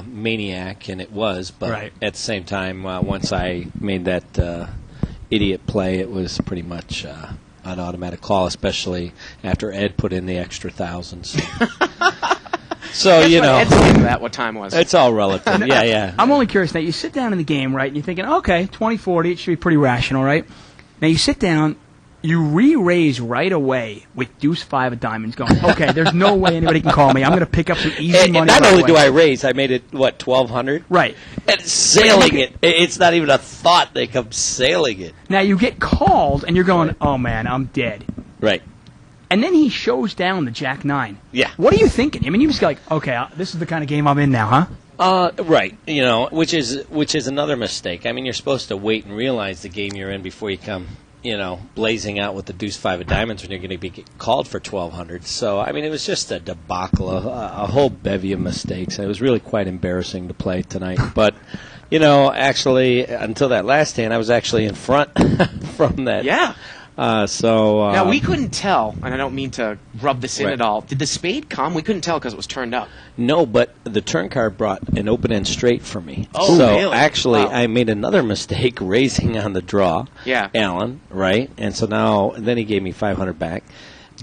maniac, and it was. But at the same time, once I made that idiot play, it was pretty much an automatic call, especially after Ed put in the extra 1,000. So Ed's game that what time was? It's all relative. Yeah. I'm only curious. Now, you sit down in the game, right, and you're thinking, okay, 20-40, it should be pretty rational, right? Now, you sit down, you re-raise right away with Deuce 5 of diamonds going, okay, there's no way anybody can call me. I'm going to pick up some easy money. And not only do I raise, I made it, 1,200? Right. And sailing it. It's not even a thought. They come sailing it. Now, you get called, and you're going, oh, man, I'm dead. Right. And then he shows down the Jack 9. Yeah. What are you thinking? I mean, you just go like, okay, this is the kind of game I'm in now, huh? Right. Which is another mistake. I mean, you're supposed to wait and realize the game you're in before you come, blazing out with the Deuce 5 of diamonds when you're going to be called for 1,200. So, I mean, it was just a debacle, a whole bevy of mistakes. It was really quite embarrassing to play tonight. But, actually, until that last hand, I was actually in front from that. Yeah. Now, we couldn't tell, and I don't mean to rub this in at all. Did the spade come? We couldn't tell because it was turned up. No, but the turn card brought an open-end straight for me. Oh, so really? Actually, Wow. I made another mistake raising on the draw. Yeah. Alan, right? And so then he gave me 500 back.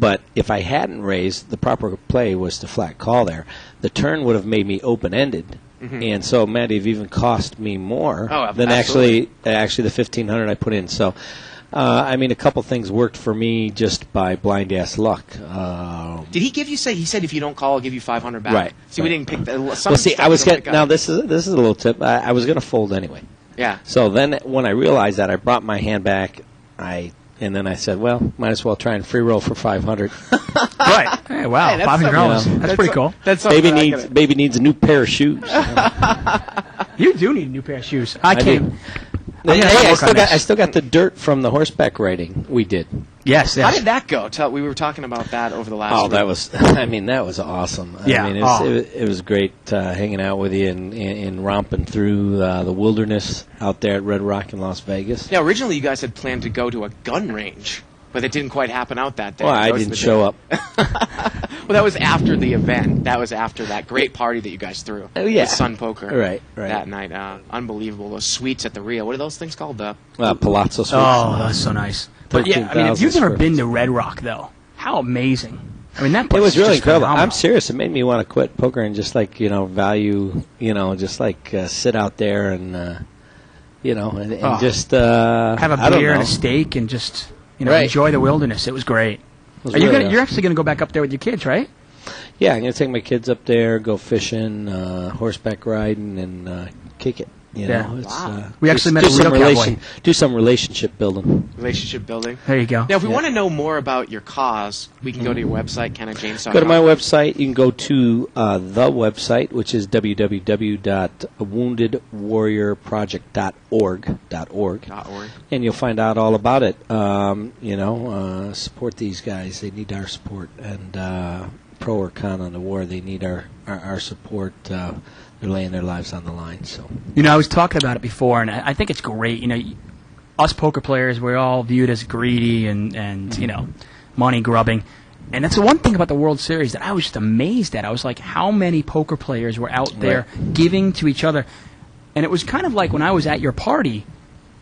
But if I hadn't raised, the proper play was to flat call there. The turn would have made me open-ended. Mm-hmm. And so it might have even cost me more than actually the 1,500 I put in. So... a couple things worked for me just by blind-ass luck. Did he give you he said if you don't call, I'll give you 500 back? Right. See, we didn't pick that. I was getting, now this is a little tip. I was going to fold anyway. Yeah. So then when I realized that, I brought my hand back, and then I said, well, might as well try and free roll for 500. Right. Hey, wow, hey, $500. That's pretty cool. Baby needs a new pair of shoes. You do need a new pair of shoes. I can't. I still got the dirt from the horseback riding we did. Yes. How did that go? We were talking about that over the last week. That was awesome. Yeah. I mean, it was great hanging out with you and romping through the wilderness out there at Red Rock in Las Vegas. Yeah, originally you guys had planned to go to a gun range, but it didn't quite happen out that day. Well, I didn't show up. Well, that was after the event. That was after that great party that you guys threw. Oh, yeah. With Sun Poker. Right. That night. Unbelievable. Those suites at the Rio. What are those things called? Palazzo Suites. Oh, that's so nice. But yeah, I mean, if you've never been to Red Rock, though, how amazing. I mean, that place it was really incredible. Phenomenal. I'm serious. It made me want to quit poker and just value, sit out there and, just... have a beer and a steak and just, enjoy the wilderness. It was great. Are you gonna, you're actually going to go back up there with your kids, right? Yeah, I'm going to take my kids up there, go fishing, horseback riding, and kick it. You know, it's, we actually met a real cowboy. Do some relationship building. Relationship building. There you go. Now, if we want to know more about your cause, we can go to your website, KennaJames.com. Go to my website. You can go to the website, which is www.woundedwarriorproject.org. And you'll find out all about it. Support these guys. They need our support. And pro or con on the war, they need our support. They're laying their lives on the line. So, I was talking about it before, and I think it's great. Us poker players, we're all viewed as greedy and money grubbing. And that's the one thing about the World Series that I was just amazed at. I was like, how many poker players were out there giving to each other? And it was kind of like when I was at your party,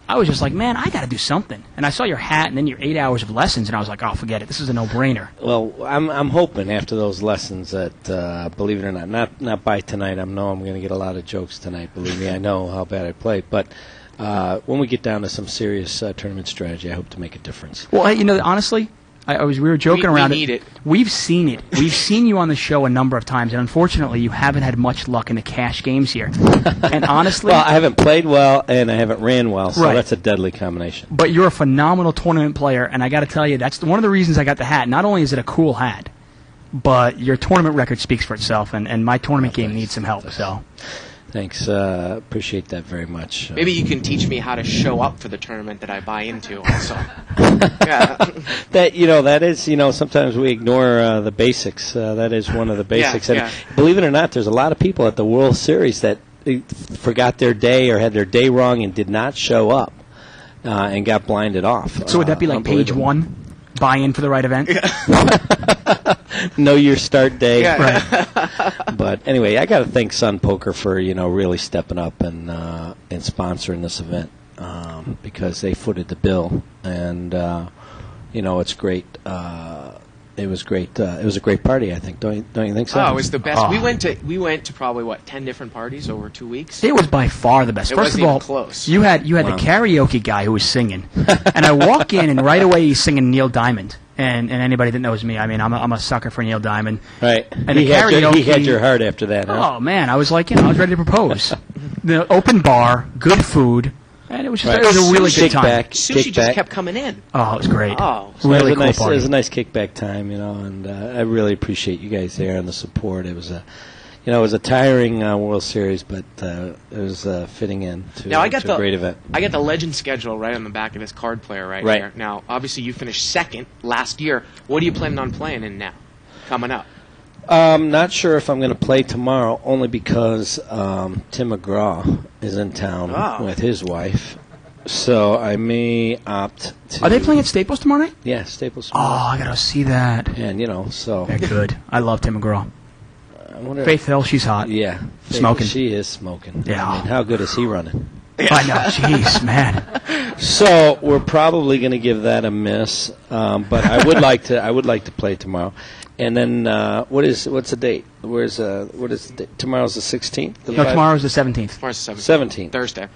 I was just like, man, I got to do something. And I saw your hat and then your 8 hours of lessons, and I was like, oh, forget it. This is a no-brainer. Well, I'm hoping after those lessons that, believe it or not by tonight. I'm going to get a lot of jokes tonight. Believe me, I know how bad I play. But when we get down to some serious tournament strategy, I hope to make a difference. Well, honestly, we were joking around. We need it. We've seen it. We've seen you on the show a number of times, and unfortunately, you haven't had much luck in the cash games here. And honestly, well, I haven't played well, and I haven't ran well, so that's a deadly combination. But you're a phenomenal tournament player, and I got to tell you, that's one of the reasons I got the hat. Not only is it a cool hat, but your tournament record speaks for itself, and my tournament game needs some help. So. Thanks. Appreciate that very much. Maybe you can teach me how to show up for the tournament that I buy into also. That is, sometimes we ignore the basics. That is one of the basics. And believe it or not, there's a lot of people at the World Series that forgot their day or had their day wrong and did not show up and got blinded off. So would that be like page one? Buy in for the right event? Know your start day. Right. But anyway, I got to thank Sun Poker for really stepping up and sponsoring this event because they footed the bill, and it's great. It was great. It was a great party, I think. Don't you think so? Oh, it was the best. Oh. We went to probably 10 different parties over 2 weeks. It was by far the best. First of all, close. You had the karaoke guy who was singing, and I walk in and right away he's singing Neil Diamond. And anybody that knows me, I mean, I'm a sucker for Neil Diamond. Right. And he had your heart after that. Huh? Oh man, I was like, I was ready to propose. The open bar, good food. And it was just it was a really good time. Sushi just kept coming in. Oh, it was great. Oh, really cool party. It was a nice kickback time, and I really appreciate you guys there and the support. It was a tiring World Series, but it was fitting in to a great event. I got the legend schedule right on the back of this card player right here. Now, obviously, you finished second last year. What are you planning on playing in now, coming up? Not sure if I'm going to play tomorrow, only because Tim McGraw is in town with his wife. So I may opt to... Are they playing at Staples tomorrow night? Yeah, Staples tomorrow. Oh, I got to see that. And, so... They're good. I love Tim McGraw. Faith Hill, she's hot. Yeah. Smoking. She is smoking. Yeah. I mean, how good is he running? I know. Jeez, man. So we're probably going to give that a miss, but I would like to play tomorrow. And then what's the date? What is the date? Tomorrow's the 16th? No, tomorrow's the 17th. Tomorrow's the 17th. Thursday.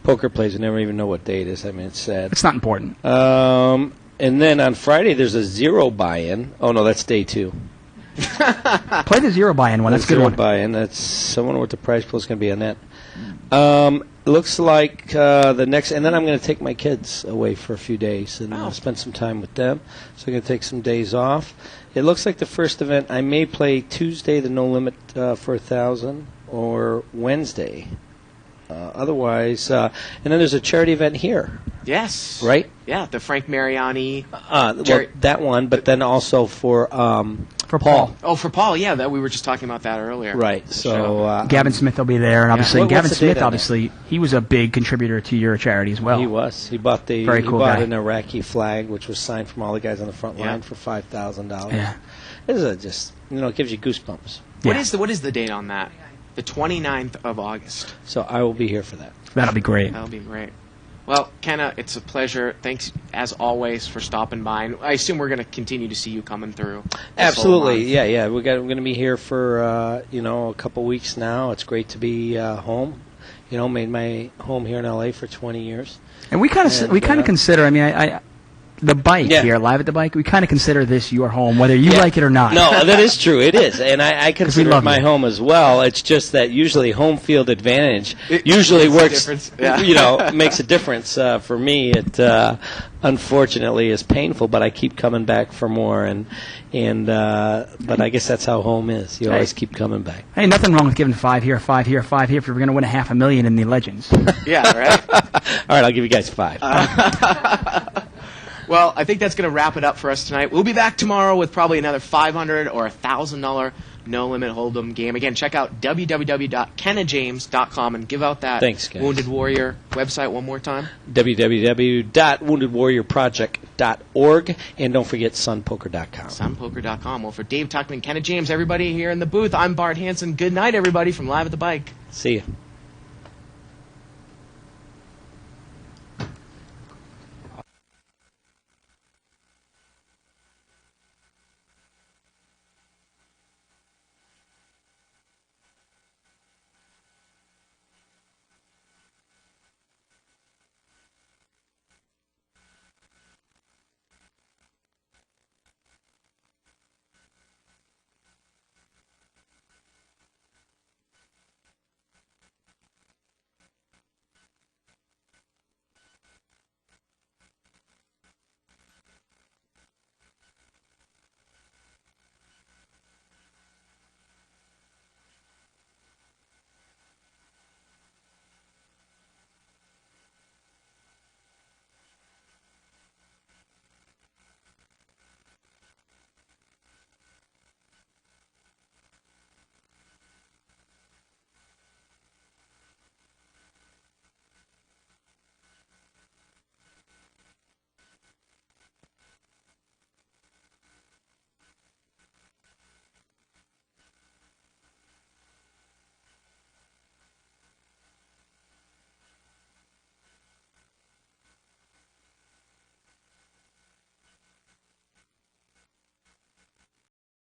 Poker players never even know what day it is. I mean, it's sad. It's not important. And then on Friday there's a zero buy-in. Oh no, that's day 2. Play the zero buy-in one. That's a good one. Buy-in. That's. I wonder what the prize pool is going to be on that. Looks like the next, and then I'm going to take my kids away for a few days and spend some time with them. So I'm going to take some days off. It looks like the first event I may play Tuesday, the No Limit for 1,000, or Wednesday. Otherwise, and then there's a charity event here. Yes. Right? Yeah, the Frank Mariani. Well, that one, but then also for Paul. Oh, for Paul, yeah, that we were just talking about that earlier. Right. So Gavin Smith will be there, and obviously Gavin Smith, obviously, he was a big contributor to your charity as well. He was. He bought an Iraqi flag, which was signed from all the guys on the front line for $5,000. Yeah. This is just it gives you goosebumps. Yeah. What is the date on that? The 29th of August. So I will be here for that. That'll be great. That'll be great. Well, Kenna, it's a pleasure. Thanks, as always, for stopping by. And I assume we're going to continue to see you coming through. Absolutely. Yeah. We're going to be here for a couple weeks now. It's great to be home. Made my home here in LA for 20 years. And we kind of consider. I mean, the bike here, Live at the Bike, we kind of consider this your home, whether you like it or not. No, that is true. It is, and I consider it my you. home as well. It's just that usually home field advantage usually works. Makes a difference for me. It unfortunately is painful, but I keep coming back for more, but I guess that's how home is. You always keep coming back. Hey, nothing wrong with giving 5 here, 5 here, 5 here if you're going to win $500,000 in the Legends. Yeah, right? All right, I'll give you guys 5. Well, I think that's going to wrap it up for us tonight. We'll be back tomorrow with probably another $500 or $1,000 no-limit hold'em game. Again, check out www.kennajames.com and give out that Wounded Warrior website one more time. www.woundedwarriorproject.org, and don't forget sunpoker.com. Sunpoker.com. Well, for Dave Tuckman, Kenna James, everybody here in the booth, I'm Bart Hanson. Good night, everybody, from Live at the Bike. See you.